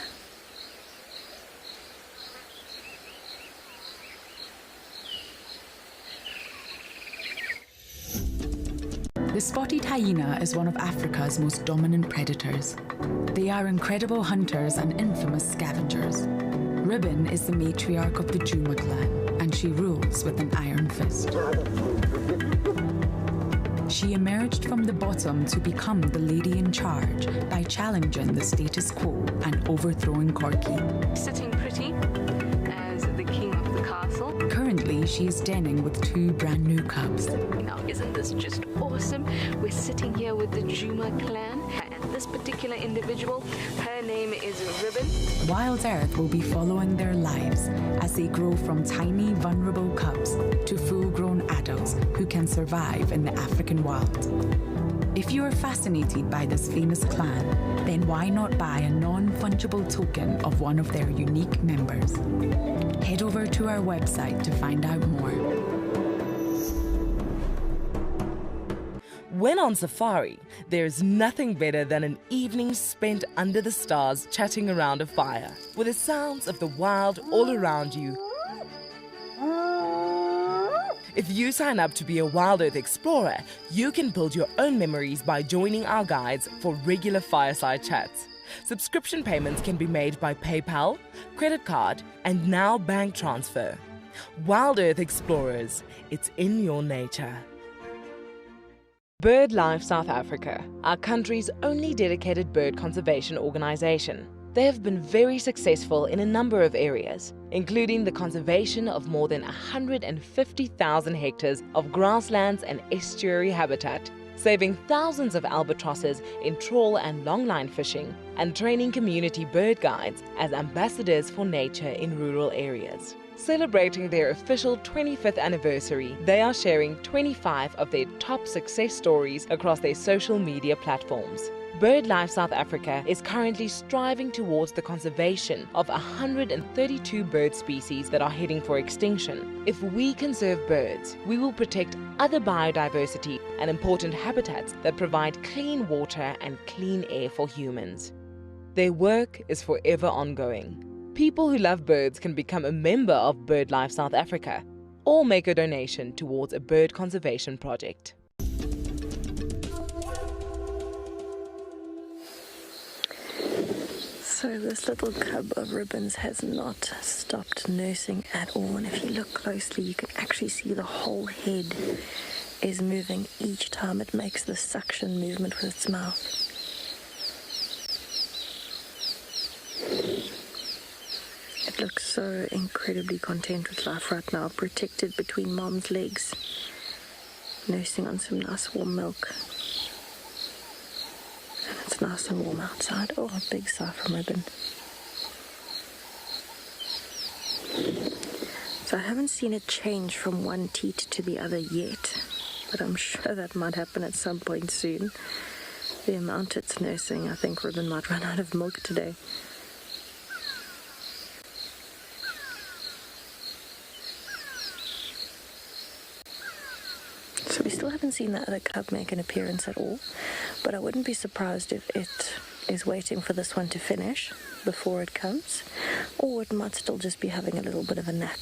The spotted hyena is one of Africa's most dominant predators. They are incredible hunters and infamous scavengers. Ribbon is the matriarch of the Djuma clan, and she rules with an iron fist. She emerged from the bottom to become the lady in charge by challenging the status quo and overthrowing Corky. Sitting pretty as the king of the castle. Currently, she is denning with 2 brand new cubs. Now, isn't this just awesome? We're sitting here with the Djuma clan, and this particular individual, her name is Ribbon. WildEarth will be following their lives as they grow from tiny, vulnerable cubs to full-grown adults who can survive in the African wild. If you are fascinated by this famous clan, then why not buy a non-fungible token of one of their unique members? Head over to our website to find out more. When on safari, there's nothing better than an evening spent under the stars chatting around a fire, with the sounds of the wild all around you. If you sign up to be a WildEarth explorer, you can build your own memories by joining our guides for regular fireside chats. Subscription payments can be made by PayPal, credit card, and now bank transfer. WildEarth Explorers, it's in your nature. BirdLife South Africa, our country's only dedicated bird conservation organization. They have been very successful in a number of areas, including the conservation of more than 150,000 hectares of grasslands and estuary habitat, saving thousands of albatrosses in trawl and longline fishing, and training community bird guides as ambassadors for nature in rural areas. Celebrating their official 25th anniversary, they are sharing 25 of their top success stories across their social media platforms. BirdLife South Africa is currently striving towards the conservation of 132 bird species that are heading for extinction. If we conserve birds, we will protect other biodiversity and important habitats that provide clean water and clean air for humans. Their work is forever ongoing. People who love birds can become a member of BirdLife South Africa or make a donation towards a bird conservation project. So this little cub of ribbons has not stopped nursing at all, and if you look closely you can actually see the whole head is moving each time it makes the suction movement with its mouth. It looks so incredibly content with life right now, protected between mom's legs, nursing on some nice warm milk. It's nice and warm outside. Oh, a big sigh from Ribbon. So I haven't seen it change from one teat to the other yet, but I'm sure that might happen at some point soon. The amount it's nursing, I think Ribbon might run out of milk today. So we still haven't seen the other cub make an appearance at all, but I wouldn't be surprised if it is waiting for this one to finish before it comes, or it might still just be having a little bit of a nap.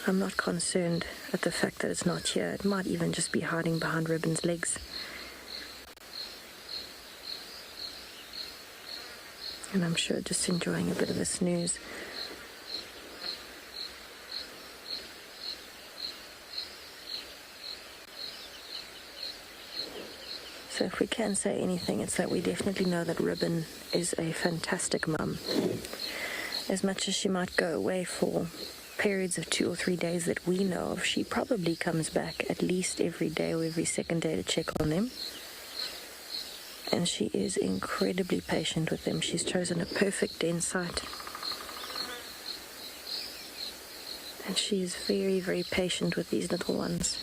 I'm not concerned at the fact that it's not here. It might even just be hiding behind Ribbon's legs. And I'm sure just enjoying a bit of a snooze. So if we can say anything, it's that we definitely know that Ribbon is a fantastic mum. As much as she might go away for periods of 2 or 3 days that we know of, she probably comes back at least every day or every second day to check on them. And she is incredibly patient with them. She's chosen a perfect den site. And she is very, very patient with these little ones.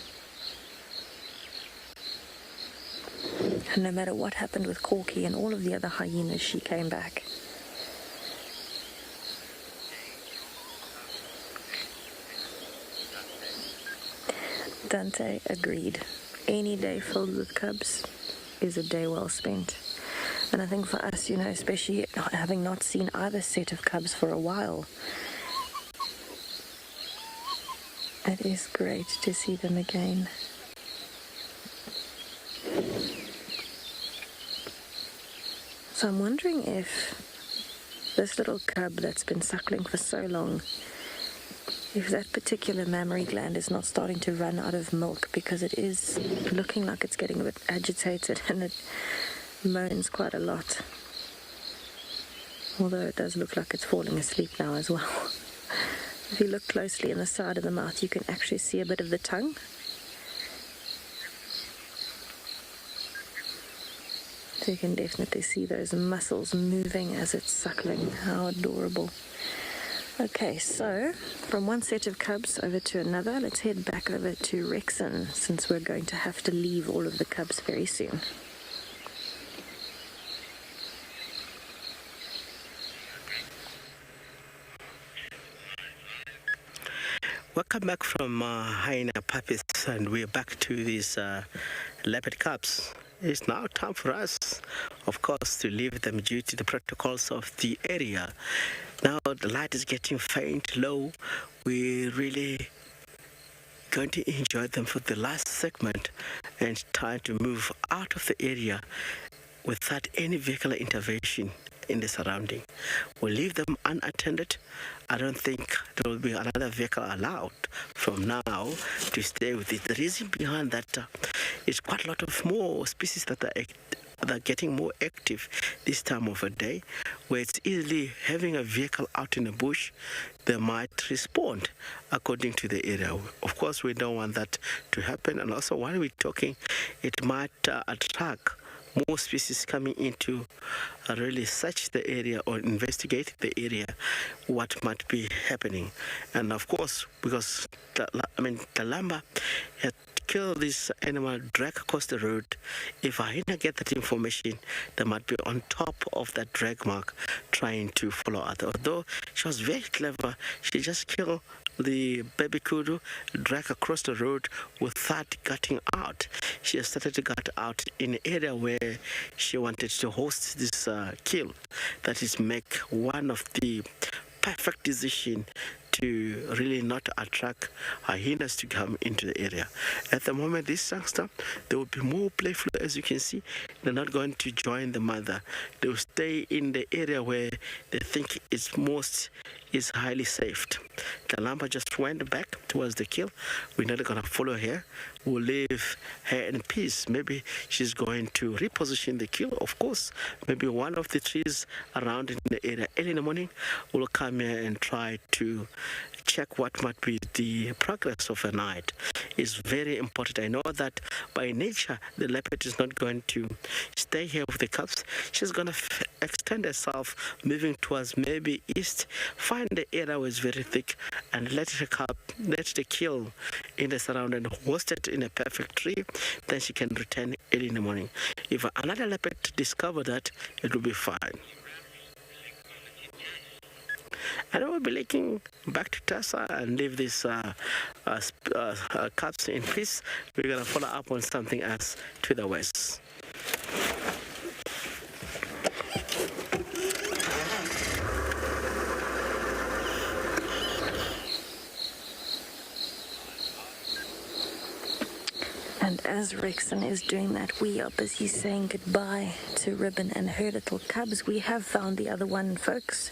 And no matter what happened with Corky and all of the other hyenas, she came back. Dante agreed. Any day filled with cubs is a day well spent. And I think for us, especially having not seen either set of cubs for a while, it is great to see them again. So I'm wondering if this little cub that's been suckling for so long, if that particular mammary gland is not starting to run out of milk, because it is looking like it's getting a bit agitated and it moans quite a lot. Although it does look like it's falling asleep now as well. If you look closely in the side of the mouth, you can actually see a bit of the tongue. So you can definitely see those muscles moving as it's suckling. How adorable. Okay, so from one set of cubs over to another, let's head back over to Rexon, since we're going to have to leave all of the cubs very soon. Welcome back from hyena puppies, and we're back to these leopard cubs. It's now time for us, of course, to leave them due to the protocols of the area. Now the light is getting faint, low. We really going to enjoy them for the last segment and trying to move out of the area without any vehicular intervention in the surrounding. We'll leave them unattended. I don't think there will be another vehicle allowed from now to stay with it. The reason behind that is quite a lot of more species that are getting more active this time of the day, where it's easily having a vehicle out in the bush, they might respond according to the area. Of course, we don't want that to happen. And also, while we're talking, it might attract more species coming into really search the area or investigate the area, what might be happening. And of course, because the Lamba had killed this animal, drag across the road, if I didn't get that information, they might be on top of that drag mark trying to follow her. Although she was very clever, she just killed the baby kudu, drag across the road without cutting out. She started to cut out in an area where she wanted to host this kill. That is, make one of the perfect decision to really not attract hyenas to come into the area. At the moment, this youngster, they will be more playful, as you can see. They're not going to join the mother. They will stay in the area where they think is highly safe. Kalamba just went back towards the kill. We're not going to follow her. We'll leave her in peace. Maybe she's going to reposition the kill. Of course, maybe one of the trees around in the area early in the morning will come here and try to check what might be the progress of a night. It's very important. I know that by nature, the leopard is not going to stay here with the cubs. She's going to extend herself, moving towards maybe east, find the area where it's very thick, and let the kill in the surrounding, host it in a perfect tree, then she can return early in the morning. If another leopard discover that, it will be fine. And I will be looking back to Tessa and leave these cubs in peace. We're going to follow up on something else to the west. And as Rexon is doing that, we are busy saying goodbye to Ribbon and her little cubs. We have found the other one, folks.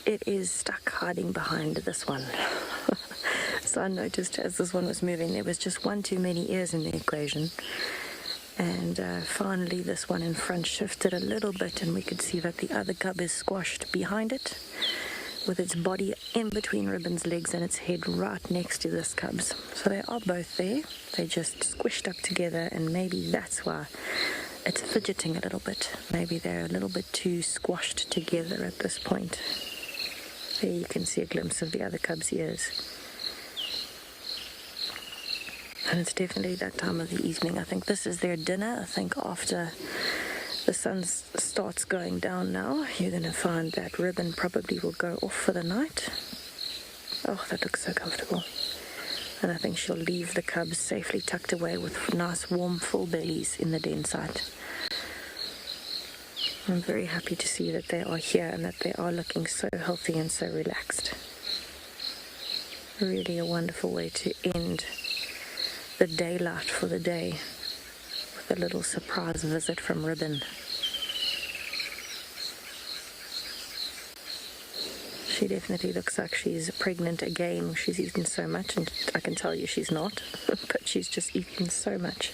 It is stuck hiding behind this one. So I noticed as this one was moving, there was just one too many ears in the equation. And finally, this one in front shifted a little bit, and we could see that the other cub is squashed behind it, with its body in between Ribbon's legs and its head right next to this cub's. So they are both there. They just squished up together, and maybe that's why it's fidgeting a little bit. Maybe they're a little bit too squashed together at this point. There you can see a glimpse of the other cub's ears. And it's definitely that time of the evening. I think this is their dinner. I think after the sun starts going down now, you're going to find that Ribbon probably will go off for the night. Oh, that looks so comfortable. And I think she'll leave the cubs safely tucked away with nice, warm, full bellies in the den site. I'm very happy to see that they are here and that they are looking so healthy and so relaxed. Really a wonderful way to end the daylight for the day with a little surprise visit from Ribbon. She definitely looks like she's pregnant again. She's eaten so much, and I can tell you she's not, but she's just eaten so much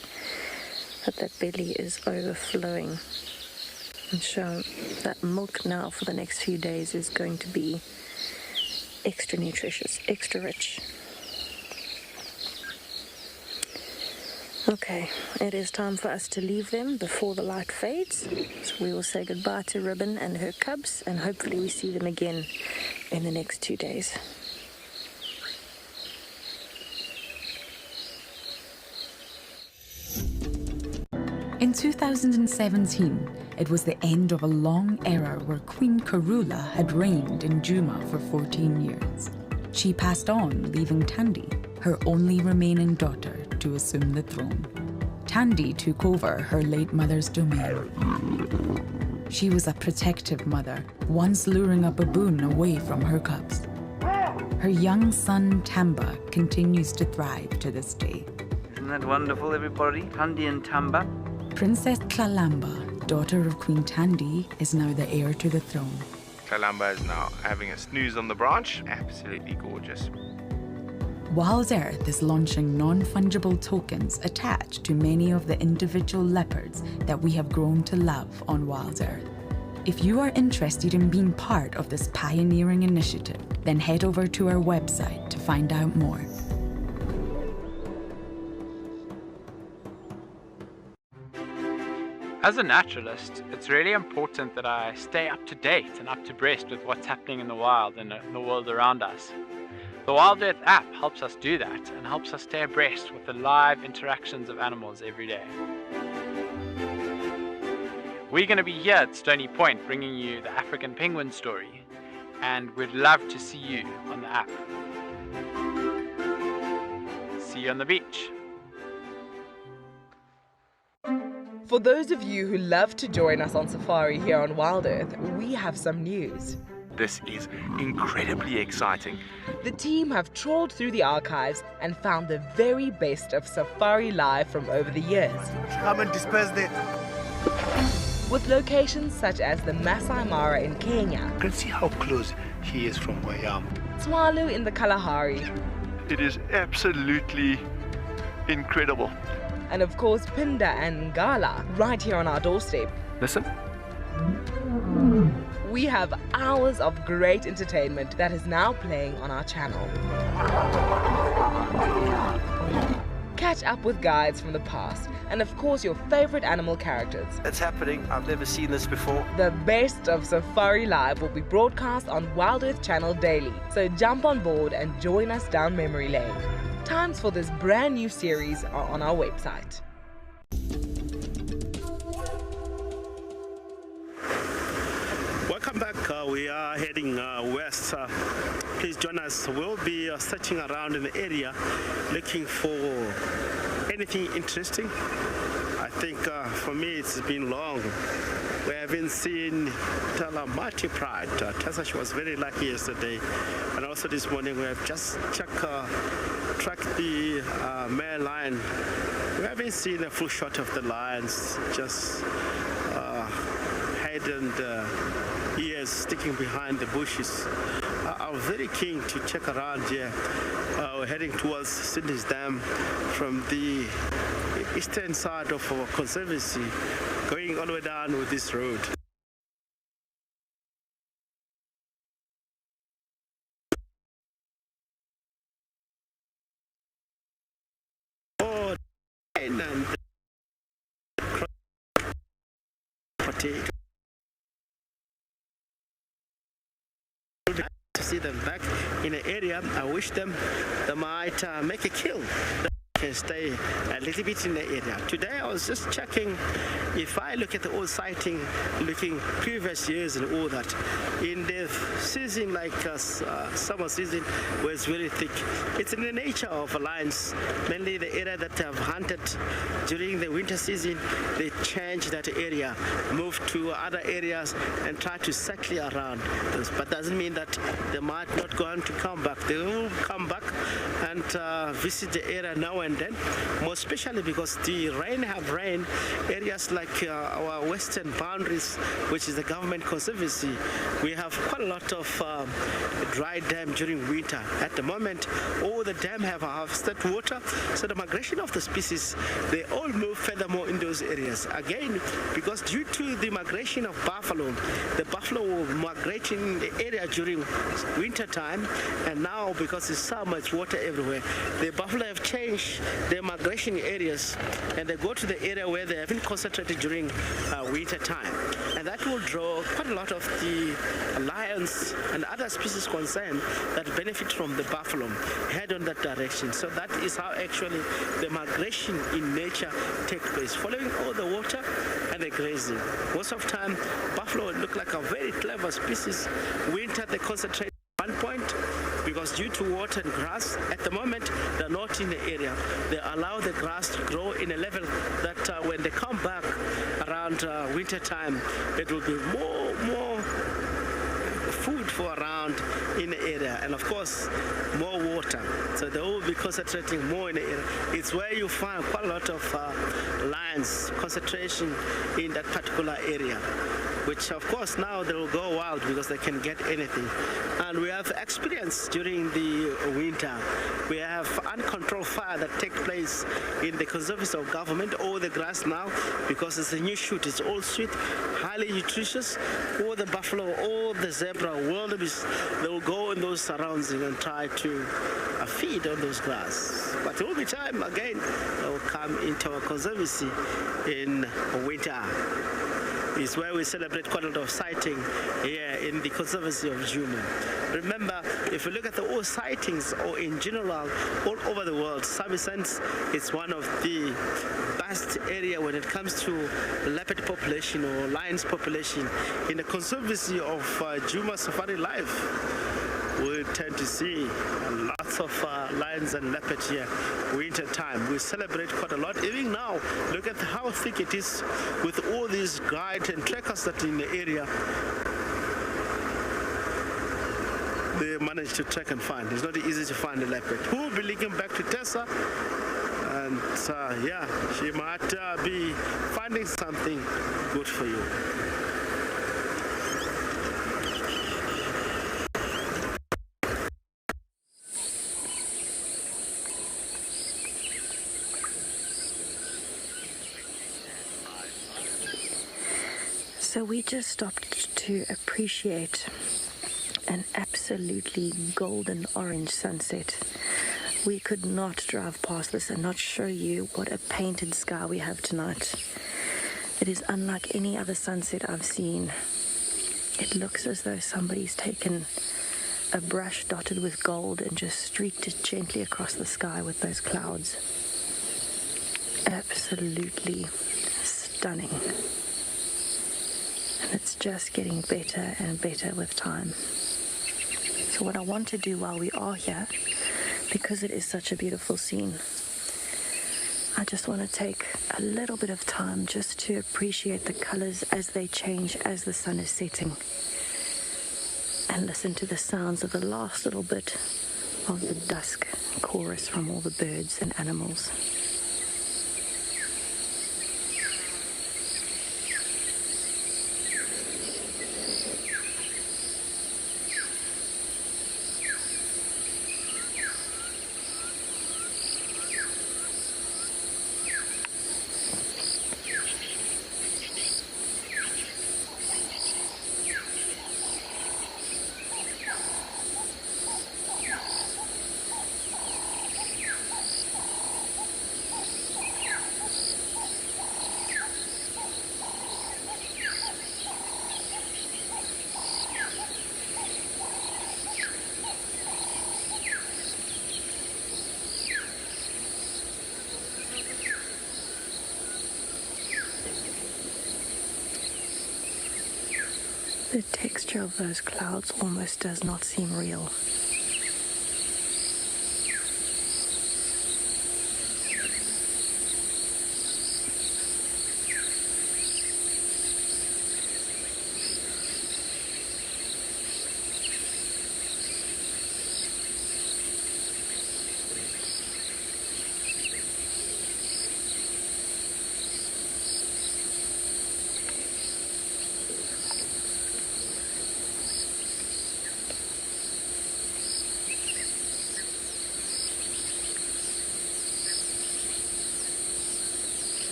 that that belly is overflowing. And so that milk now for the next few days is going to be extra nutritious, extra rich. Okay, it is time for us to leave them before the light fades. So we will say goodbye to Ribbon and her cubs, and hopefully we see them again in the next 2 days. In 2017, it was the end of a long era where Queen Karula had reigned in Djuma for 14 years. She passed on, leaving Tandy, her only remaining daughter, to assume the throne. Tandy took over her late mother's domain. She was a protective mother, once luring a baboon away from her cubs. Her young son, Tamba, continues to thrive to this day. Isn't that wonderful, everybody? Thandi and Tamba. Princess Tlalamba, daughter of Queen Thandi, is now the heir to the throne. Tlalamba is now having a snooze on the branch. Absolutely gorgeous. WildEarth is launching non-fungible tokens attached to many of the individual leopards that we have grown to love on WildEarth. If you are interested in being part of this pioneering initiative, then head over to our website to find out more. As a naturalist, it's really important that I stay up to date and up to breast with what's happening in the wild and in the world around us. The WildEarth app helps us do that and helps us stay abreast with the live interactions of animals every day. We're going to be here at Stony Point bringing you the African penguin story, and we'd love to see you on the app. See you on the beach. For those of you who love to join us on safari here on WildEarth, we have some news. This is incredibly exciting. The team have trawled through the archives and found the very best of Safari Live from over the years. Come and disperse it. With locations such as the Masai Mara in Kenya. You can see how close he is from where I am. Tswalu in the Kalahari. It is absolutely incredible. And of course, Pinda and Ngala right here on our doorstep. Listen. We have hours of great entertainment that is now playing on our channel. Catch up with guides from the past and of course your favorite animal characters. It's happening. I've never seen this before. The best of Safari Live will be broadcast on WildEarth channel daily, so jump on board and join us down memory lane. Times for this brand new series are on our website. Welcome back. We are heading west. Please join us. We'll be searching around in the area looking for anything interesting. I think for me it's been long. We haven't seen Talamati Pride. Tessa, she was very lucky yesterday. And also this morning we have just tracked the male lion. We haven't seen a full shot of the lions, just head and ears sticking behind the bushes. I'm very keen to check around here. We're heading towards Sydney's Dam from the eastern side of our conservancy, going all the way down with this road. Oh, and potato. To see them back in the area, I wish them they might make a kill. Can stay a little bit in the area. Today I was just checking if I look at the old sighting, looking previous years and all that, in the season like summer season where it's very thick. It's in the nature of lions, mainly the area that have hunted during the winter season. They change that area, move to other areas and try to settle around this, but doesn't mean that they might not go on to come back. They will come back and visit the area now and then, more especially because the rain have rained areas like our western boundaries, which is the government conservancy. We have quite a lot of dry dam during winter. At the moment, all the dam have harvested water, so the migration of the species, they all move furthermore in those areas. Again, because due to the migration of buffalo, the buffalo will migrate in the area during winter time, and now because there's so much water everywhere, the buffalo have changed their migration areas and they go to the area where they have been concentrated during winter time, and that will draw quite a lot of the lions and other species concerned that benefit from the buffalo head on that direction. So that is how actually the migration in nature takes place, following all the water and the grazing. Most of the time buffalo look like a very clever species. Winter they concentrate at one point, because due to water and grass, at the moment they're not in the area. They allow the grass to grow in a level that when they come back around winter time, it will be more food for around in the area, and of course more water, so they will be concentrating more in the area. It's where you find quite a lot of lions concentration in that particular area, which of course now they will go wild because they can get anything. And we have experience during the winter. We have uncontrolled fire that take place in the conservancy of government, all the grass now, because it's a new shoot, it's all sweet, highly nutritious. All the buffalo, all the zebra, wildebeest, they will go in those surroundings and try to feed on those grass. But there will be time again, they will come into our conservancy in winter. Is where we celebrate quite a lot of sighting here in the conservancy of Djuma. Remember, if you look at all sightings or in general all over the world, Sabi Sand is one of the best area when it comes to leopard population or lions population. In the conservancy of Djuma Safari Life, we tend to see lots of lions and leopards here winter time. We celebrate quite a lot. Even now, look at how thick it is with all these guides and trekkers that are in the area. They manage to track and find. It's not easy to find a leopard. We'll be linking back to Tessa, and yeah, she might be finding something good for you. So we just stopped to appreciate an absolutely golden orange sunset. We could not drive past this and not show you what a painted sky we have tonight. It is unlike any other sunset I've seen. It looks as though somebody's taken a brush dotted with gold and just streaked it gently across the sky with those clouds. Absolutely stunning. And it's just getting better and better with time. So what I want to do while we are here, because it is such a beautiful scene, I just want to take a little bit of time just to appreciate the colors as they change as the sun is setting, and listen to the sounds of the last little bit of the dusk chorus from all the birds and animals. The texture of those clouds almost does not seem real.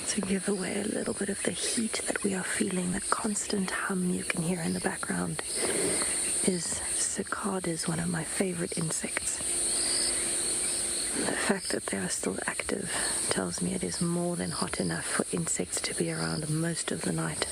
To give away a little bit of the heat that we are feeling, the constant hum you can hear in the background, is cicadas, one of my favorite insects. The fact that they are still active tells me it is more than hot enough for insects to be around most of the night.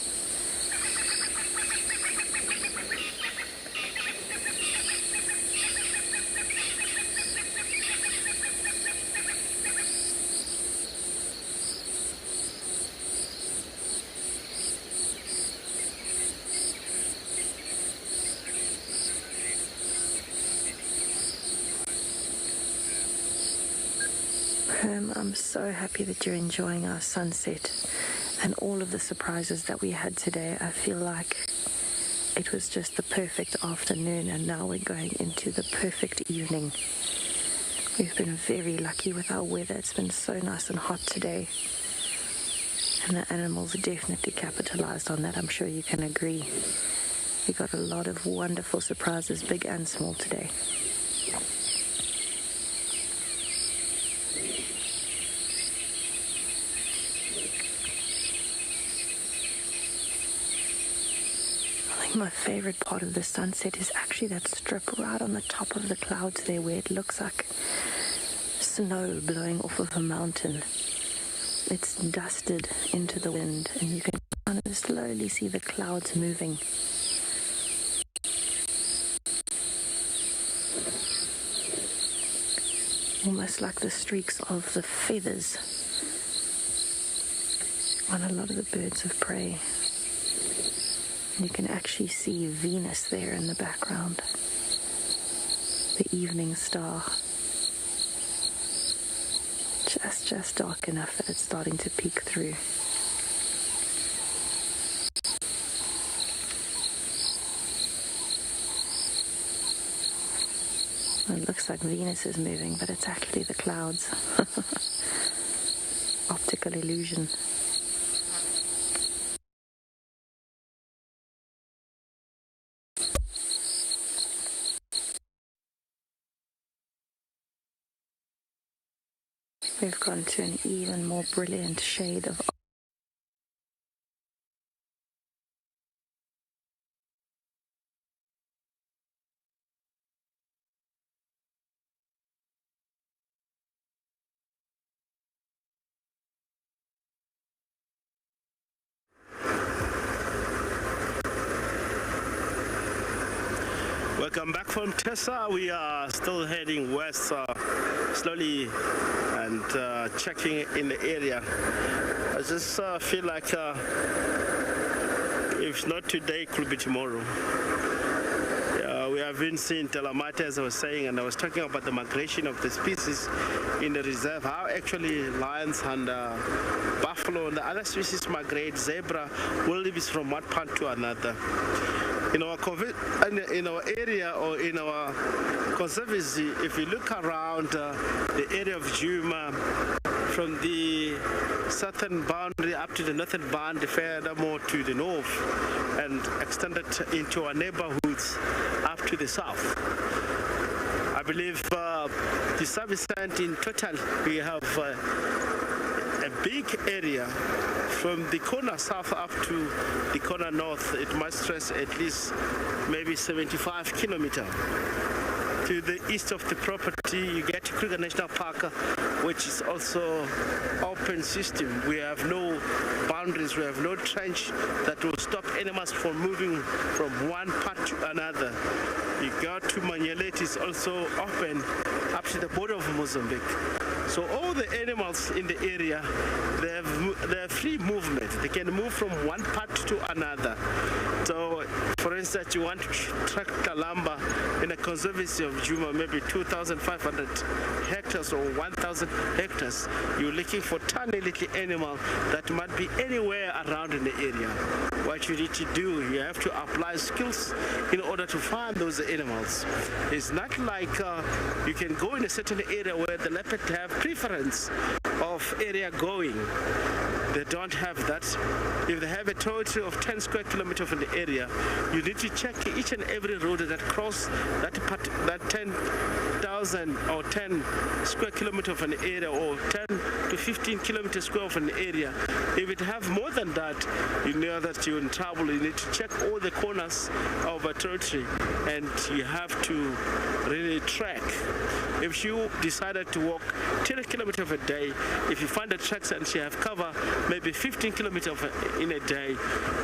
I'm so happy that you're enjoying our sunset and all of the surprises that we had today. I feel like it was just the perfect afternoon, and now we're going into the perfect evening. We've been very lucky with our weather. It's been so nice and hot today. And the animals definitely capitalized on that. I'm sure you can agree. We got a lot of wonderful surprises, big and small, today. My favorite part of the sunset is actually that strip right on the top of the clouds there, where it looks like snow blowing off of a mountain. It's dusted into the wind, and you can kind of slowly see the clouds moving. Almost like the streaks of the feathers on a lot of the birds of prey. You can actually see Venus there in the background, the evening star. Just dark enough that it's starting to peek through. It looks like Venus is moving, but it's actually the clouds. Optical illusion. We've gone to an even more brilliant shade of Welcome back from Tessa. We are still heading west, slowly, and checking in the area. I just feel like if not today, it could be tomorrow. We have been seeing Telemate, as I was saying, and I was talking about the migration of the species in the reserve, how actually lions and buffalo and the other species migrate, zebra, wildebeest from one part to another. In our area or in our conservancy, if you look around the area of Djuma, from the southern boundary up to the northern boundary, furthermore to the north, and extended into our neighborhoods up to the south. I believe the Sabi Sand in total, we have a big area from the corner south up to the corner north. It must stretch at least maybe 75 kilometers. To the east of the property, you get to Kruger National Park, which is also open system. We have no boundaries, we have no trench that will stop animals from moving from one part to another. You go to Manyele, it is also open up to the border of Mozambique. So all the animals in the area, they have free movement. They can move from one part to another. So, for instance, you want to track Kalamba in a conservancy of Djuma, maybe 2,500 hectares or 1,000 hectares. You're looking for tiny little animal that might be anywhere around in the area. What you need to do, you have to apply skills in order to find those animals. It's not like you can go in a certain area where the leopard have preference of area going. They don't have that. If they have a total of 10 square kilometers in the area, you need to check each and every road that cross that 10,000 or 10 square kilometers of an area, or 10 to 15 kilometers square of an area. If it have more than that, you know that you're in trouble. You need to check all the corners of a territory, and you have to really track. If you decided to walk 10 kilometers a day, if you find the tracks and you have cover, maybe 15 kilometers in a day,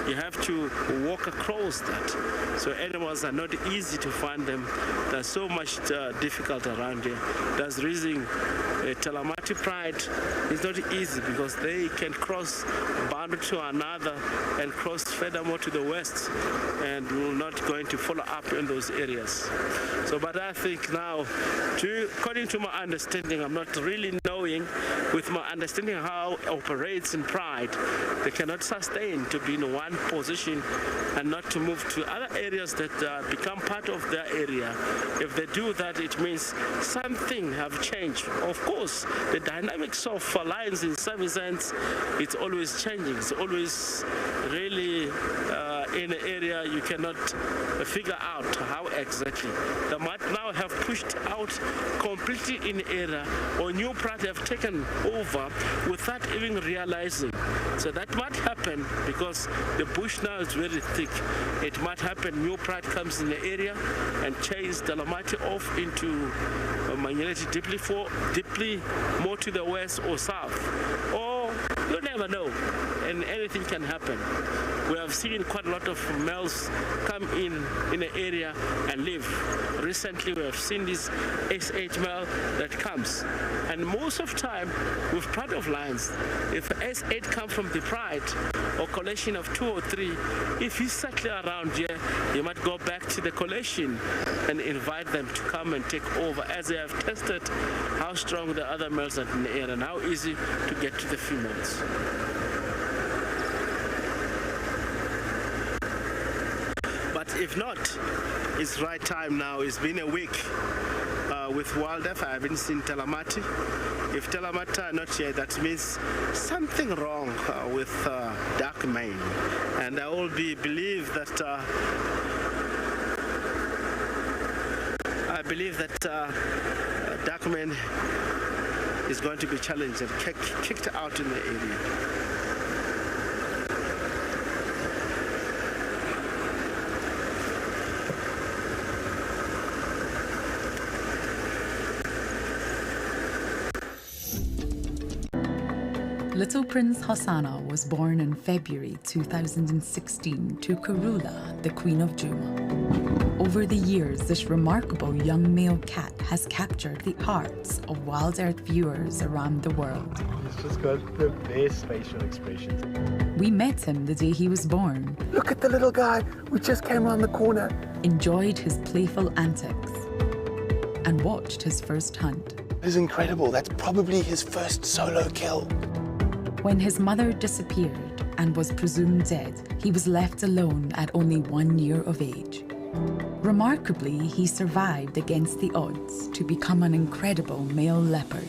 you have to walk across that. So animals are not easy to find them. There's so much difficult around here. That's reason Talamati Pride is not easy, because they can cross boundary to another and cross furthermore to the west, and we're not going to follow up in those areas. So, but I think now, according to my understanding, I'm not really knowing, with my understanding how it operates in Pride, they cannot sustain to be in one position and not to move to other areas that become part of their area. If they do that, it means something have changed. Of course, the dynamics of lions in Sabi Sand, it's always changing. It's always really in an area you cannot figure out how exactly. They might now have pushed out completely in the area, or new pride have taken over without even realizing. So that might happen because the bush now is very thick. It might happen new pride comes in the area and changes the Lamati off into Manyaneti deeply more to the west or south. Or you never know, and anything can happen. We have seen quite a lot of males come in the area and live. Recently we have seen this S8 male that comes, and most of the time with pride of lions, if S8 come from the pride or collection of 2 or 3, if he's settling around here, you might go back to the collection and invite them to come and take over, as they have tested how strong the other males are in the area and how easy to get to the females. But if not, it's right time now. It's been a week with WildEarth. I haven't seen Talamati. If Talamati are not here, that means something wrong with dark mane. And I will believe that dark mane is going to be challenged and kicked out in the area. Little Prince Hosanna was born in February 2016 to Karula, the Queen of Djuma. Over the years, this remarkable young male cat has captured the hearts of WildEarth viewers around the world. He's just got the best facial expressions. We met him the day he was born. Look at the little guy. We just came around the corner. Enjoyed his playful antics and watched his first hunt. It is incredible. That's probably his first solo kill. When his mother disappeared and was presumed dead, he was left alone at only 1 year of age. Remarkably, he survived against the odds to become an incredible male leopard.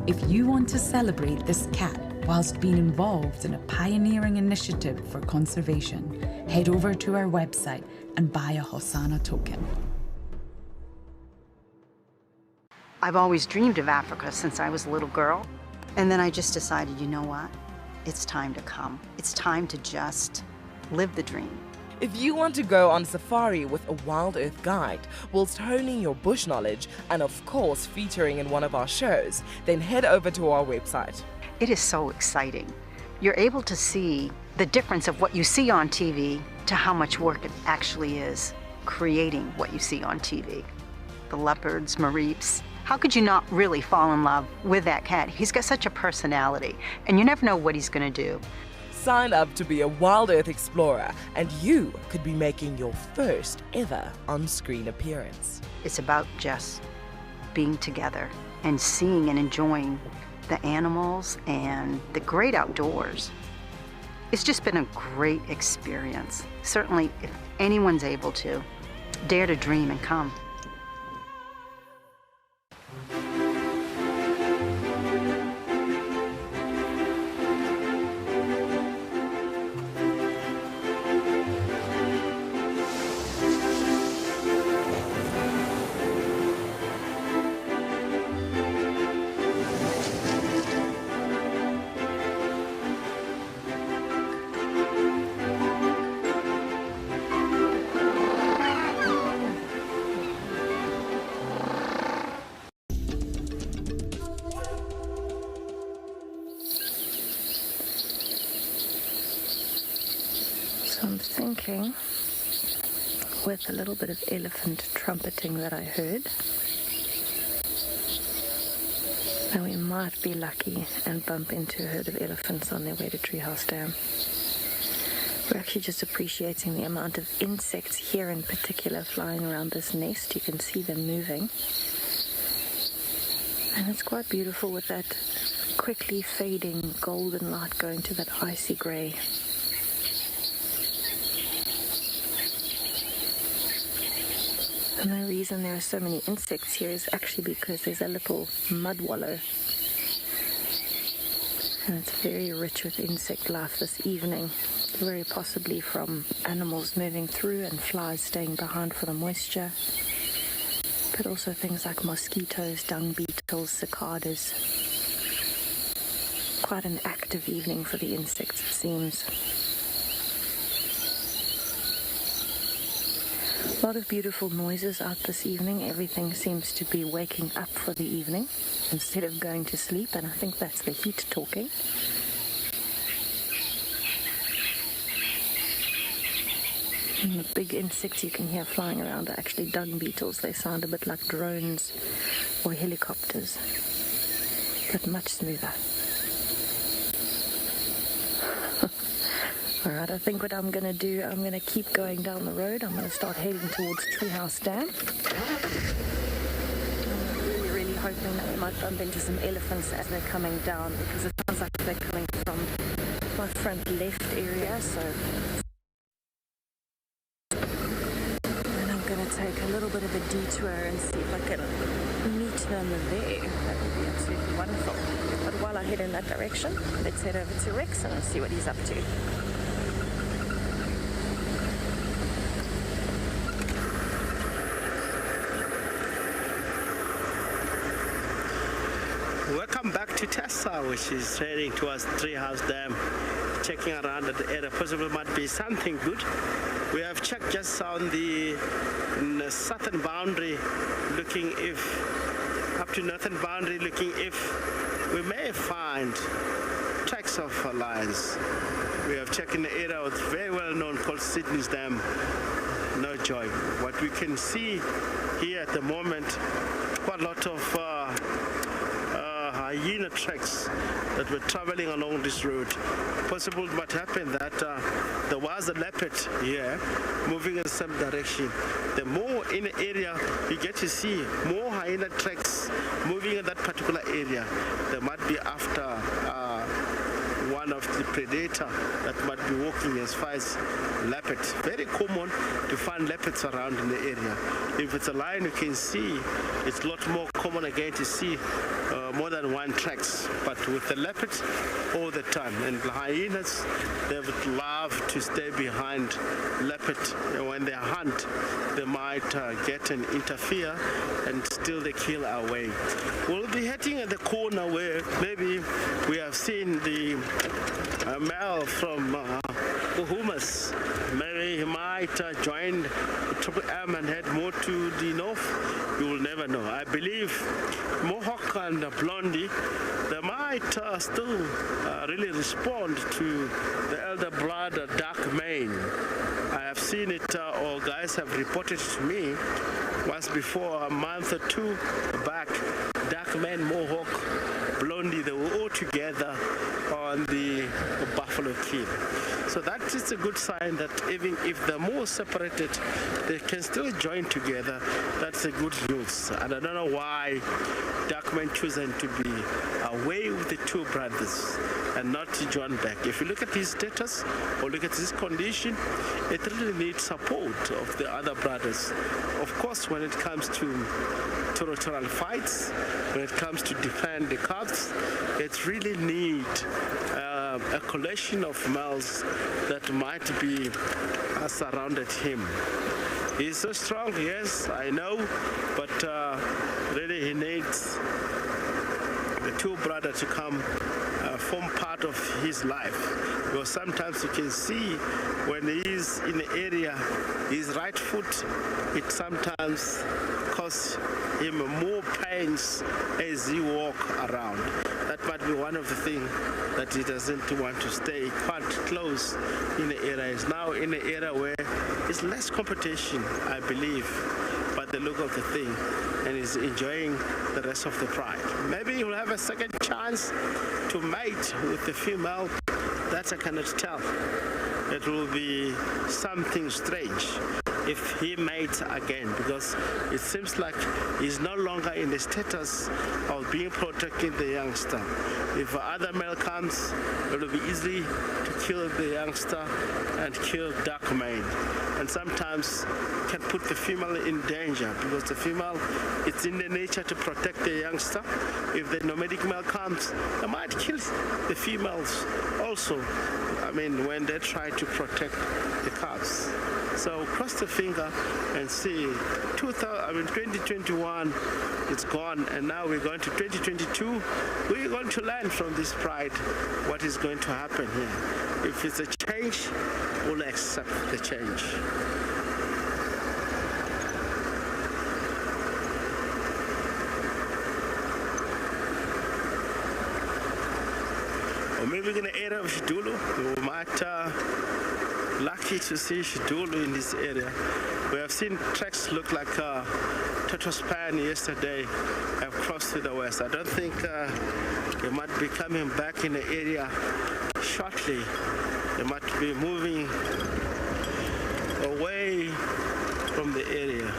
If you want to celebrate this cat whilst being involved in a pioneering initiative for conservation, head over to our website and buy a Hosanna token. I've always dreamed of Africa since I was a little girl. And then I just decided, you know what? It's time to come. It's time to just live the dream. If you want to go on safari with a WildEarth guide, whilst honing your bush knowledge and of course featuring in one of our shows, then head over to our website. It is so exciting. You're able to see the difference of what you see on TV to how much work it actually is creating what you see on TV. The leopards, mareeps. How could you not really fall in love with that cat? He's got such a personality, and you never know what he's going to do. Sign up to be a WildEarth explorer, and you could be making your first ever on-screen appearance. It's about just being together and seeing and enjoying the animals and the great outdoors. It's just been a great experience. Certainly, if anyone's able to, dare to dream and come. So I'm thinking, with a little bit of elephant trumpeting that I heard, that we might be lucky and bump into a herd of elephants on their way to Treehouse Dam. We're actually just appreciating the amount of insects here in particular flying around this nest. You can see them moving. And it's quite beautiful with that quickly fading golden light going to that icy grey. And the reason there are so many insects here is actually because there's a little mud wallow. And it's very rich with insect life this evening, very possibly from animals moving through and flies staying behind for the moisture, but also things like mosquitoes, dung beetles, cicadas. Quite an active evening for the insects, it seems. A lot of beautiful noises out this evening. Everything seems to be waking up for the evening instead of going to sleep, and I think that's the heat talking. And the big insects you can hear flying around are actually dung beetles. They sound a bit like drones or helicopters, but much smoother. Alright, I think what I'm going to do, I'm going to keep going down the road. I'm going to start heading towards Treehouse Dam. I'm really hoping that we might bump into some elephants as they're coming down, because it sounds like they're coming from my front left area, so... And I'm going to take a little bit of a detour and see if I can meet them there. That would be absolutely wonderful. But while I head in that direction, let's head over to Rex and see what he's up to. Welcome back to Tessa, which is heading towards Treehouse Dam, checking around at the area. Possibly might be something good. We have checked just on the southern boundary, looking if, up to northern boundary, looking if we may find tracks of lions. We have checked in the area that's very well known called Sydney's Dam. No joy. What we can see here at the moment, quite a lot of hyena tracks that were traveling along this road. Possible might happen that there was a leopard here moving in the same direction. The more in the area you get to see more hyena tracks moving in that particular area, they might be after one of the predator that might be walking as far as leopards. Very common to find leopards around in the area. If it's a lion, you can see it's a lot more common again to see more than one tracks, but with the leopards all the time. And the hyenas, they would love to stay behind leopards. When they hunt, they might get and interfere, and still they kill our way. We'll be heading at the corner where maybe we have seen the male from Uhumas. Maybe he might join Triple M and head more to the north. You will never know. I believe Mohawk and Blondie, they might still really respond to the elder brother dark mane. I have seen it, or guys have reported to me once before, a month or two back. Dark mane, Mohawk, Blondie, they were all together on the Buffalo Kill. So that is a good sign that even if they're more separated, they can still join together. That's a good news. And I don't know why Darkman chosen to be away with the two brothers and not to join back. If you look at his status or look at his condition, it really needs support of the other brothers. Of course, when it comes to territorial fights, when it comes to defend the cubs, it really needs a collection of males that might be surrounded him. He's so strong, yes, I know, but really he needs the two brothers to come form part of his life. Because sometimes you can see when he is in the area, his right foot, it sometimes causes him more pains as he walk around. That might maybe one of the things that he doesn't want to stay quite close in the area. He's now in an area where it's less competition, I believe, by the look of the thing, and he's enjoying the rest of the pride. Maybe he'll have a second chance to mate with the female. That I cannot tell. It will be something strange if he mates again, because it seems like he's no longer in the status of being protecting the youngster. If other male comes, it will be easy to kill the youngster and kill dark male, and sometimes can put the female in danger, because the female, it's in the nature to protect the youngster. If the nomadic male comes, they might kill the females also, I mean, when they try to protect the calves. So cross the finger and see. 2021, it's gone, and now we're going to 2022. We're going to learn from this pride what is going to happen here. If it's a change, we'll accept the change. Or maybe in the area of Shidulu, we might lucky to see Shidulu in this area. We have seen tracks look like Totospan yesterday have crossed to the west. I don't think they might be coming back in the area shortly. They might be moving away from the area.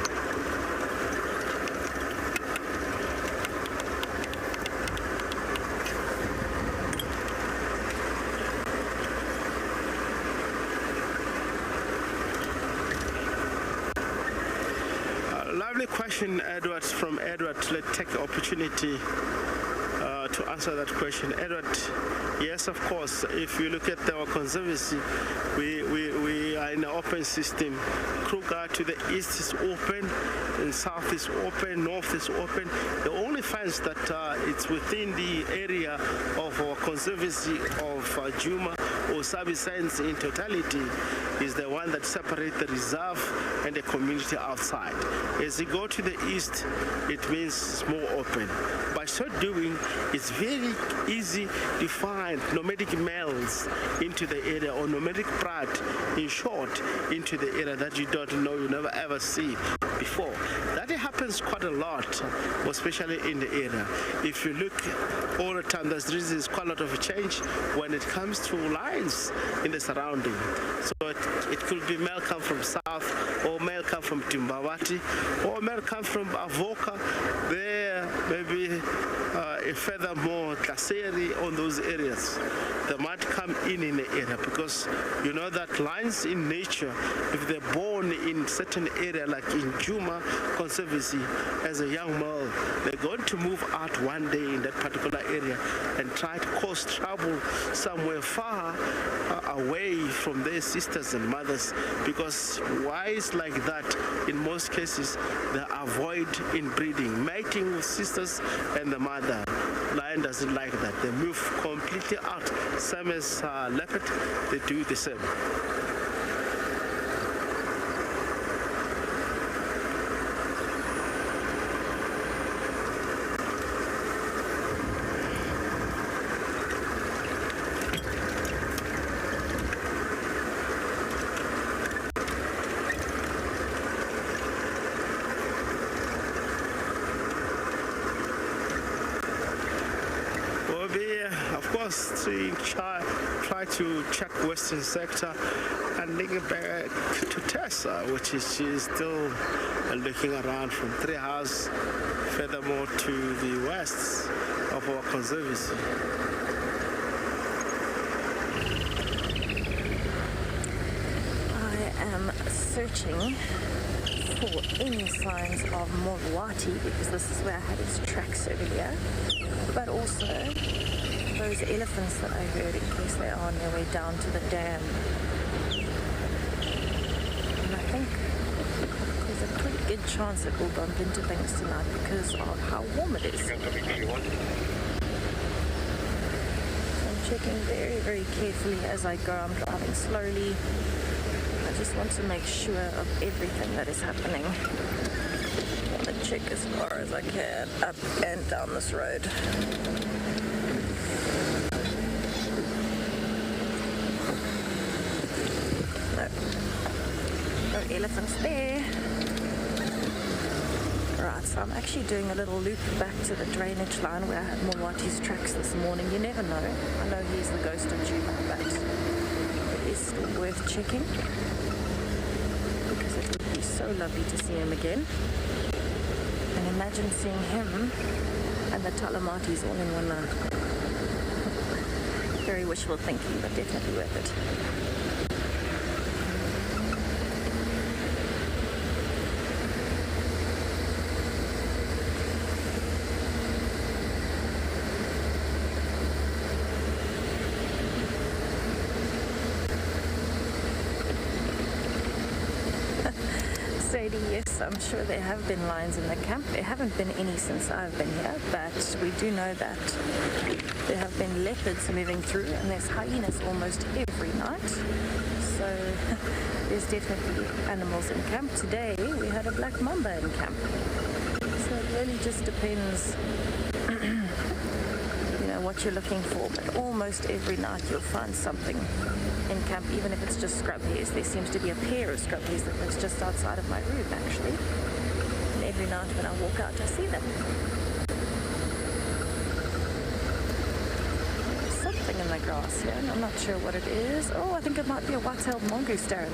Lovely question, Edward, from Edward. Let's take the opportunity to answer that question. Edward, yes, of course, if you look at our conservancy, we are in an open system. Kruger to the east is open, and south is open, north is open. The only fence that it's within the area of our conservancy of Djuma or Sabi Sand in totality is the one that separates the reserve and the community outside. As you go to the east, it means it's more open. By so doing, it's very easy to find nomadic males into the area, or nomadic pride, in short, into the area that you don't know, you never ever see before. That happens quite a lot, especially in the area. If you look all the time, there's quite a lot of change when it comes to lines in the surrounding. So it could be male come from south, or male come from Timbawati, or male come from Avoka. There maybe furthermore Kaseri on those areas. They might come in the area, because you know that lines in nature, if they're born in certain area like in Djuma Conservancy as a young male, they're going to move out one day in that particular area and try to cause trouble somewhere far away from their sisters and mothers, because wives like that, in most cases, they avoid inbreeding, mating with sisters and the mother. Lion doesn't like that. They move completely out. Same as leopard, they do the same. To try to check western sector and link it back to Tessa, which is she's still looking around from Treehouse, furthermore to the west of our conservancy. I am searching for any signs of Morwati, because this is where I had its tracks earlier, but also those elephants that I heard, in case they are on their way down to the dam. And I think there's a pretty good chance that we'll bump into things tonight because of how warm it is. So I'm checking very, very carefully as I go. I'm driving slowly. I just want to make sure of everything that is happening. I want to check as far as I can up and down this road. elephants there. Right, so I'm actually doing a little loop back to the drainage line where I had Mawati's tracks this morning. You never know. I know he's the ghost of Djuma, but it is still worth checking because it would be so lovely to see him again. And imagine seeing him and the Talamatis all in one night. Very wishful thinking, but definitely worth it. Yes, I'm sure there have been lions in the camp. There haven't been any since I've been here, but we do know that there have been leopards moving through, and there's hyenas almost every night. So there's definitely animals in camp. Today we had a black mamba in camp. So it really just depends, you know, what you're looking for. But almost every night you'll find something in camp, even if it's just scrub hares. There seems to be a pair of scrub hares that lives just outside of my room, actually. And every night when I walk out, I see them. There's something in the grass here, and I'm not sure what it is. Oh, I think it might be a white-tailed mongoose, Darren.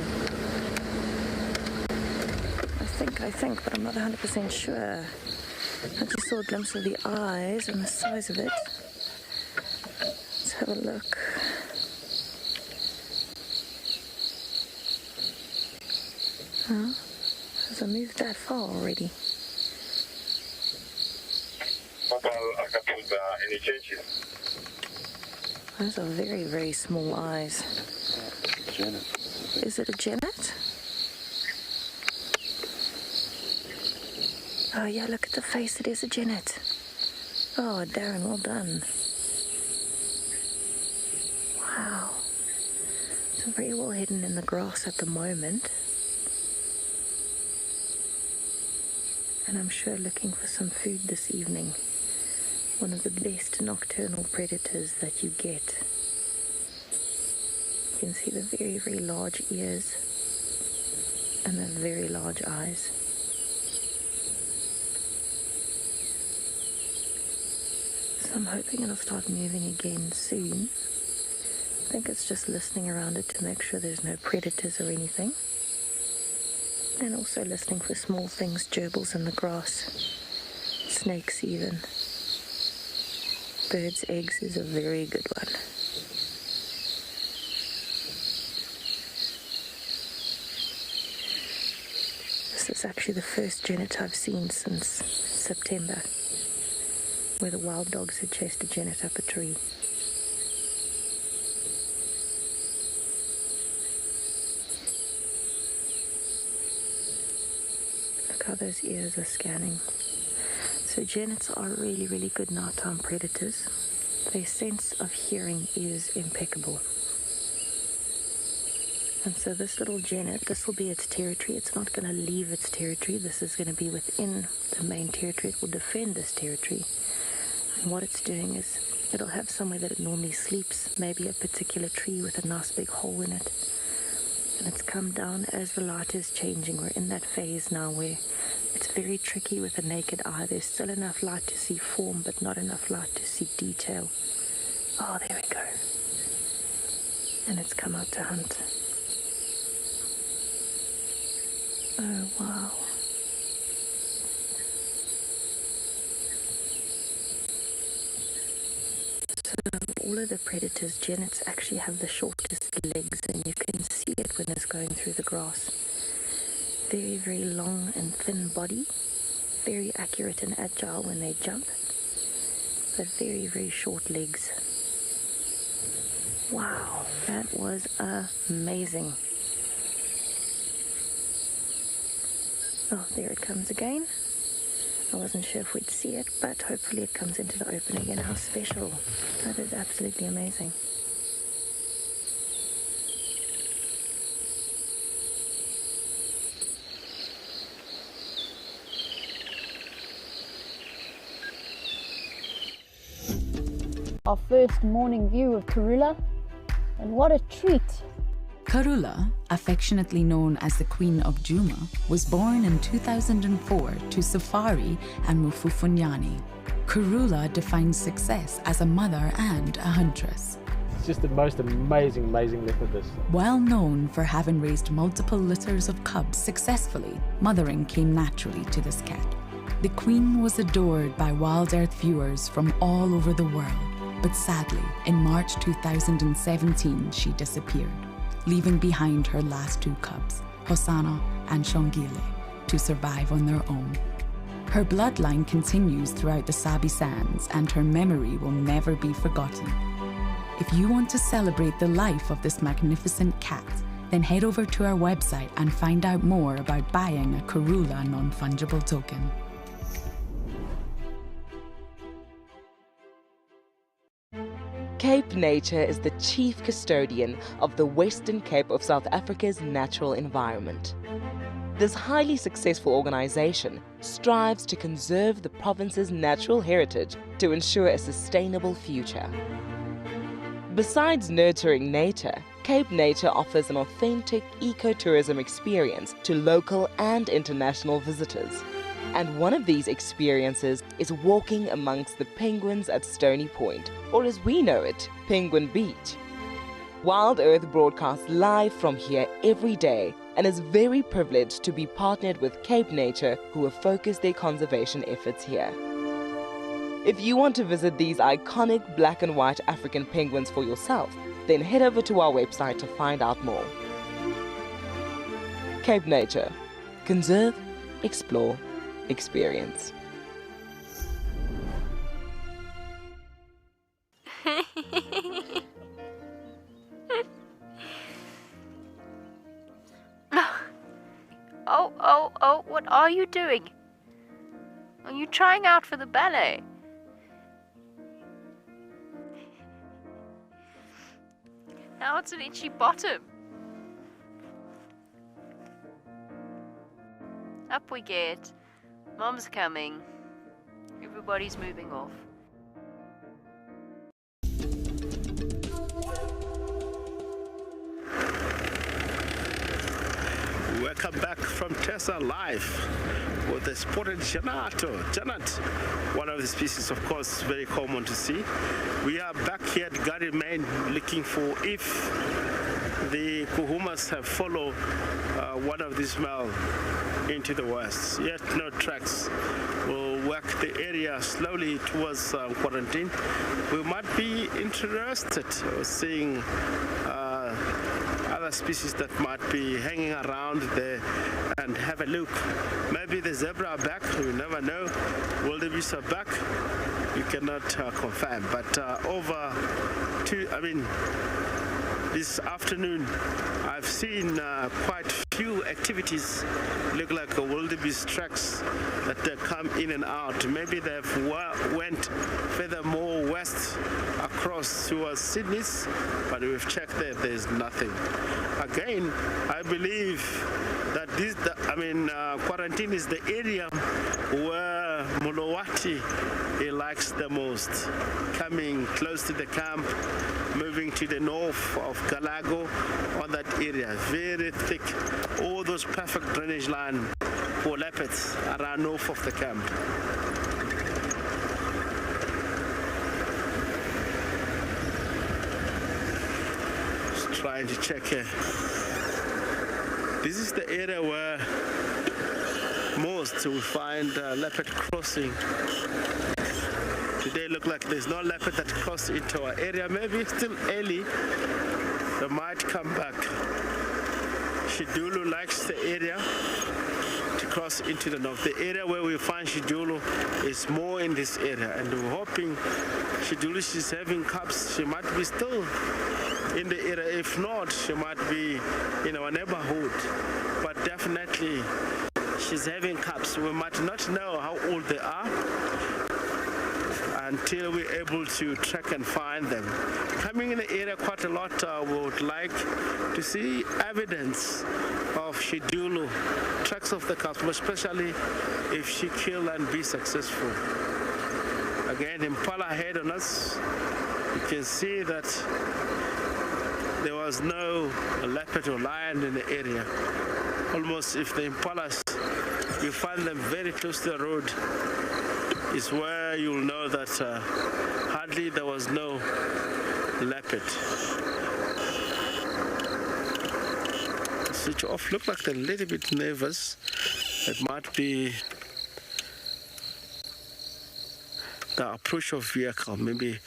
I think, but I'm not 100% sure. I just saw a glimpse of the eyes and the size of it. Let's have a look. Huh? Has I moved that far already? Any changes? Those are very, very small eyes. Janet. Is it a genet? Oh yeah, look at the face, it is a genet. Oh, Darren, well done. Wow. It's very well hidden in the grass at the moment. And I'm sure looking for some food this evening. One of the best nocturnal predators that you get. You can see the very, very large ears and the very large eyes. So I'm hoping it'll start moving again soon. I think it's just listening around it to make sure there's no predators or anything. And also listening for small things, gerbils in the grass, snakes even. Birds' eggs is a very good one. This is actually the first genet I've seen since September, where the wild dogs had chased a genet up a tree. Look how those ears are scanning. So genets are really, really good nighttime predators. Their sense of hearing is impeccable. And so this little genet, this will be its territory. It's not going to leave its territory. This is going to be within the main territory. It will defend this territory. And what it's doing is it'll have somewhere that it normally sleeps, maybe a particular tree with a nice big hole in it. And it's come down as the light is changing. We're in that phase now where it's very tricky with a naked eye. There's still enough light to see form, but not enough light to see detail. Oh, there we go. And it's come out to hunt. Oh, wow. So all of the predators, genets actually have the shortest legs, and you can see it when it's going through the grass. Very, very long and thin body, very accurate and agile when they jump, but very, very short legs. Wow, that was amazing. Oh, there it comes again. I wasn't sure if we'd see it, but hopefully it comes into the open again. How special. That is absolutely amazing. Our first morning view of Karula, and what a treat Karula, affectionately known as the Queen of Djuma, was born in 2004 to Safari and Mufufunyani. Karula defines success as a mother and a huntress. It's just the most amazing leopard, this. Well known for having raised multiple litters of cubs successfully, mothering came naturally to this cat. The Queen was adored by WildEarth viewers from all over the world, but sadly, in March 2017, she disappeared, leaving behind her last two cubs, Hosanna and Shongile, to survive on their own. Her bloodline continues throughout the Sabi Sands, and her memory will never be forgotten. If you want to celebrate the life of this magnificent cat, then head over to our website and find out more about buying a Karula non-fungible token. Cape Nature is the chief custodian of the Western Cape of South Africa's natural environment. This highly successful organization strives to conserve the province's natural heritage to ensure a sustainable future. Besides nurturing nature, Cape Nature offers an authentic ecotourism experience to local and international visitors. And one of these experiences is walking amongst the penguins at Stony Point, or as we know it, Penguin Beach. WildEarth broadcasts live from here every day and is very privileged to be partnered with Cape Nature, who have focused their conservation efforts here. If you want to visit these iconic black and white African penguins for yourself, then head over to our website to find out more. Cape Nature. Conserve, explore, experience. Oh, what are you doing? Are you trying out for the ballet? Now it's an itchy bottom. Up we get. Mom's coming. Everybody's moving off. Welcome back from Tessa Live with the spotted Janat, one of the species, of course, very common to see. We are back here at Gary Main looking for if the Kuhumas have followed one of these male into the west. Yet no tracks. We'll work the area slowly towards quarantine. We might be interested in seeing other species that might be hanging around there and have a look. Maybe the zebra are back, you never know. Wildebeest are back, you cannot confirm. But this afternoon I've seen quite few activities. Look like a wildebeest tracks that they come in and out. Maybe they've went furthermore west across towards Sydney's, but we've checked there, there's nothing. Again, I believe that quarantine is the area where Mulawati he likes the most. Coming close to the camp, moving to the north of Galago, on that area, very thick, all those perfect drainage line for leopards around north of the camp. Just trying to check here. This is the area where most will find leopard crossing. Today look like there's no leopard that crossed into our area. Maybe it's still early. They might come back. Shidulu likes the area to cross into the north. The area where we find Shidulu is more in this area, and we're hoping Shidulu, she's having cubs. She might be still in the area. If not, she might be in our neighborhood. But definitely she's having cubs. We might not know how old they are until we're able to track and find them. Coming in the area quite a lot, we would like to see evidence of Shidulu, tracks of the cubs, especially if she kill and be successful. Again, Impala ahead on us. You can see that there was was no leopard or lion in the area. Almost if the impalas, you find them very close to the road, is where you'll know that hardly there was no leopard. Switch off, look like they're a little bit nervous. It might be the approach of vehicle. Maybe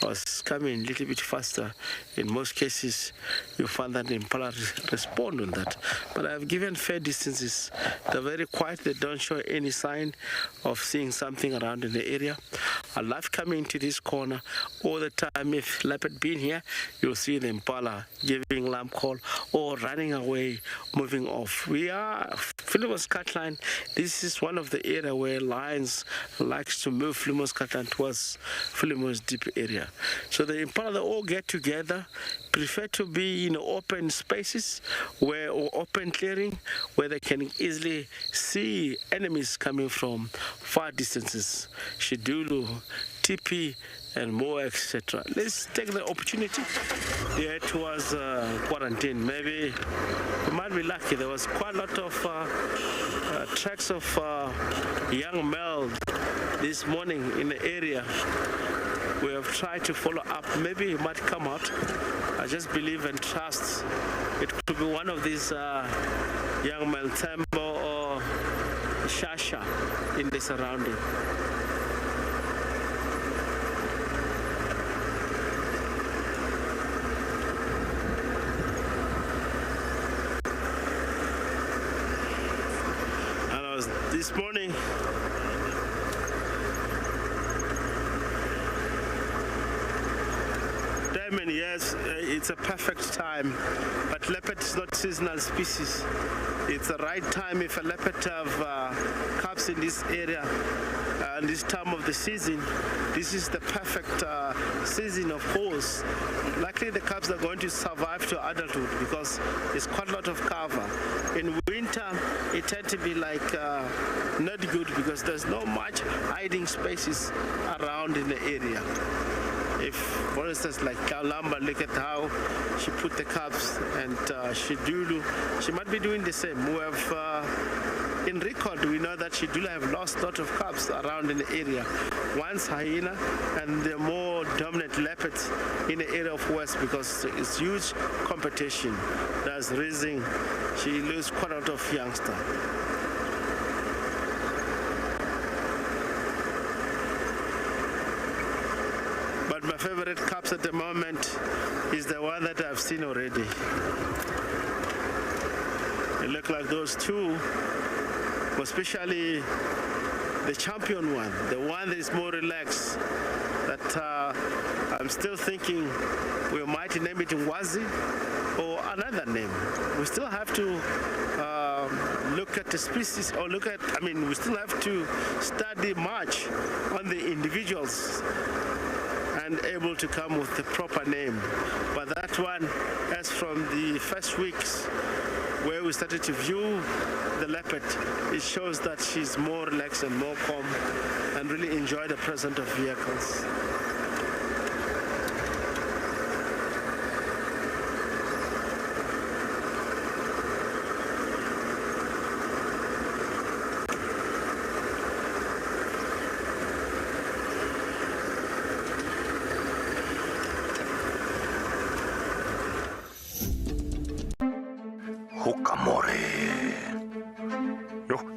I was coming a little bit faster. In most cases, you find that the impala respond on that. But I've given fair distances. They're very quiet. They don't show any sign of seeing something around in the area. I love coming to this corner all the time. If leopard been here, you'll see the impala giving lamb call or running away, moving off. We are Philemon's Catline. This is one of the area where lions likes to move Philemon's Catline towards Philemon's deep area. So the impala, they all get together, prefer to be in open spaces or open clearing where they can easily see enemies coming from far distances. Shidulu, Tipi, and more, etc. Let's take the opportunity. Yeah, it was quarantine. Maybe we might be lucky. There was quite a lot of tracks of young male this morning in the area. We have tried to follow up. Maybe it might come out. I just believe and trust it could be one of these young men, Tembo or Shasha, in the surrounding. This morning, yes, it's a perfect time, but leopard is not seasonal species. It's the right time if a leopard have cubs in this area and this time of the season. This is the perfect season of horse. Likely the cubs are going to survive to adulthood because there's quite a lot of cover. In winter, it tends to be like not good because there's not much hiding spaces around in the area. If, for instance, like Kalamba, look at how she put the cubs, and Shidulu, she might be doing the same. We have, in record, we know that Shidulu have lost a lot of cubs around in the area. Once hyena and the more dominant leopards in the area of West because it's huge competition. That's the reason she loses quite a lot of youngsters. But my favorite cubs at the moment is the one that I've seen already. They look like those two, especially the champion one, the one that is more relaxed, that I'm still thinking we might name it Wazi or another name. We still have to look at the species, or we still have to study much on the individuals and able to come with the proper name. But that one, as from the first weeks where we started to view the leopard, it shows that she's more relaxed and more calm and really enjoy the presence of vehicles.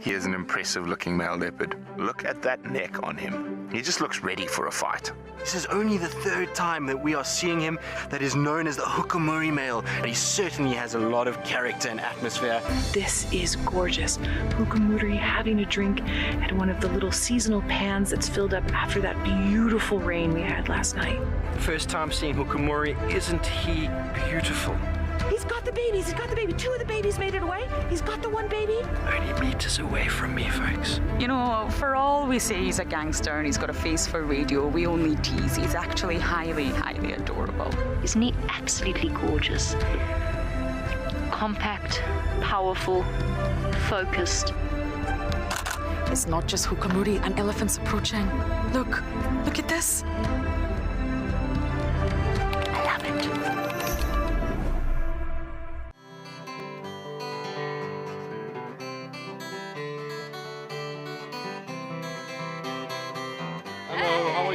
Here's an impressive looking male leopard. Look at that neck on him. He just looks ready for a fight. This is only the third time that we are seeing him that is known as the Hukamuri male, and he certainly has a lot of character and atmosphere. This is gorgeous. Hukamuri having a drink at one of the little seasonal pans that's filled up after that beautiful rain we had last night. First time seeing Hukamuri, isn't he beautiful? He's got the babies. He's got the baby. 2 of the babies made it away. He's got the one baby. Only meters away from me, folks. You know, for all we say he's a gangster and he's got a face for radio, we only tease. He's actually highly, highly adorable. Isn't he absolutely gorgeous? Compact, powerful, focused. It's not just Hukamuri, an elephant's approaching. Look at this. I love it.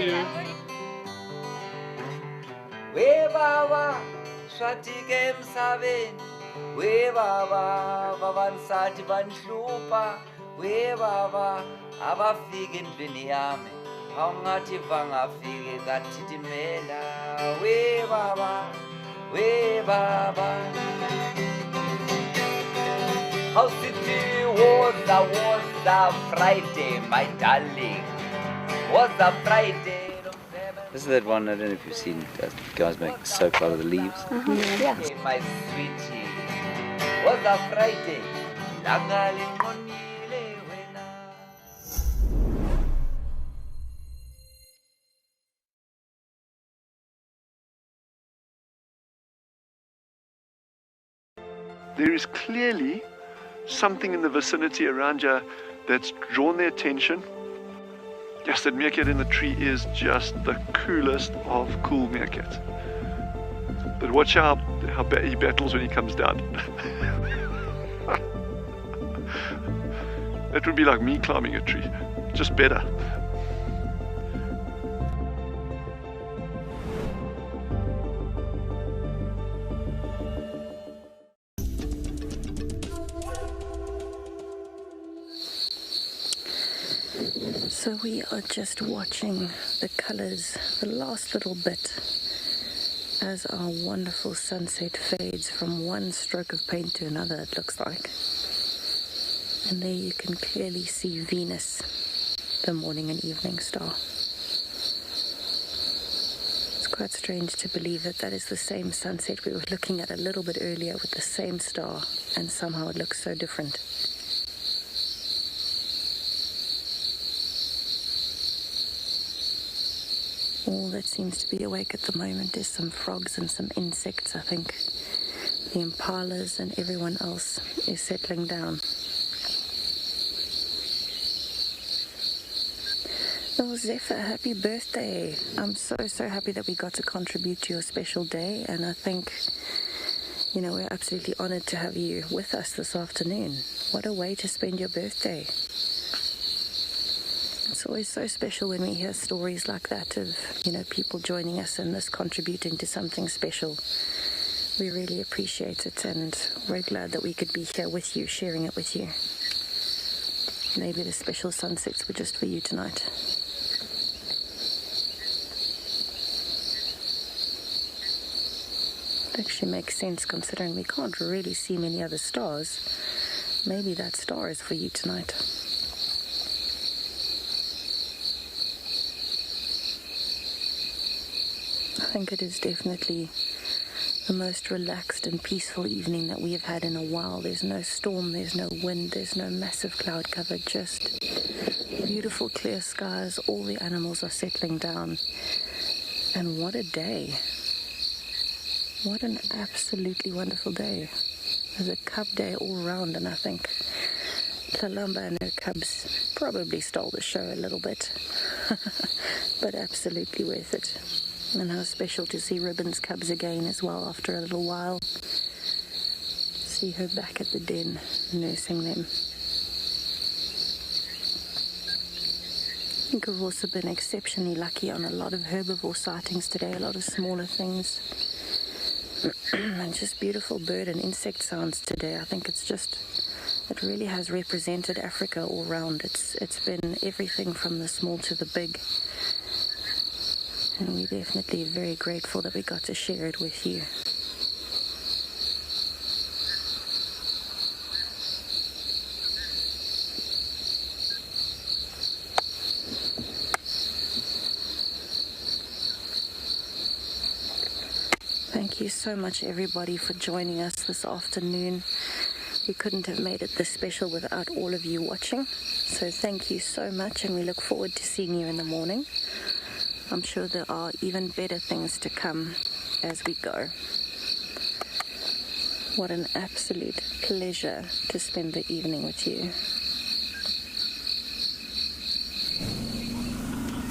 you? We baba, swatike emsabeni. We baba, babansati banhlupa. We baba, abafika endlini yami. Awungathi bangafike kathithimela. We baba, we baba. How city was a Friday, my darling. Was a Friday. This is that one, I don't know if you've seen guys make soap out of the leaves. Yeah. Hey, my sweetie, was a Friday. There is clearly something in the vicinity around here that's drawn their attention. Yes, that meerkat in the tree is just the coolest of cool meerkats. But watch how he battles when he comes down. That would be like me climbing a tree, just better. So we are just watching the colors, the last little bit, as our wonderful sunset fades from one stroke of paint to another, it looks like. And there you can clearly see Venus, the morning and evening star. It's quite strange to believe that that is the same sunset we were looking at a little bit earlier with the same star, and somehow it looks so different. All that seems to be awake at the moment is some frogs and some insects, I think. The impalas and everyone else is settling down. Oh, Zephyr, happy birthday. I'm so happy that we got to contribute to your special day, and I think, we're absolutely honored to have you with us this afternoon. What a way to spend your birthday. It's always so special when we hear stories like that of, people joining us in this, contributing to something special. We really appreciate it, and we're glad that we could be here with you, sharing it with you. Maybe the special sunsets were just for you tonight. It actually makes sense considering we can't really see many other stars. Maybe that star is for you tonight. I think it is definitely the most relaxed and peaceful evening that we have had in a while. There's no storm, there's no wind, there's no massive cloud cover, just beautiful clear skies. All the animals are settling down. And what a day. What an absolutely wonderful day. There's a cub day all round, and I think Tlalamba and her cubs probably stole the show a little bit. But absolutely worth it. And how special to see Ribbon's cubs again as well after a little while. See her back at the den, nursing them. I think we've also been exceptionally lucky on a lot of herbivore sightings today, a lot of smaller things. And just beautiful bird and insect sounds today. I think it really has represented Africa all round. It's been everything from the small to the big. And we're definitely very grateful that we got to share it with you. Thank you so much, everybody, for joining us this afternoon. We couldn't have made it this special without all of you watching. So thank you so much, and we look forward to seeing you in the morning. I'm sure there are even better things to come as we go. What an absolute pleasure to spend the evening with you.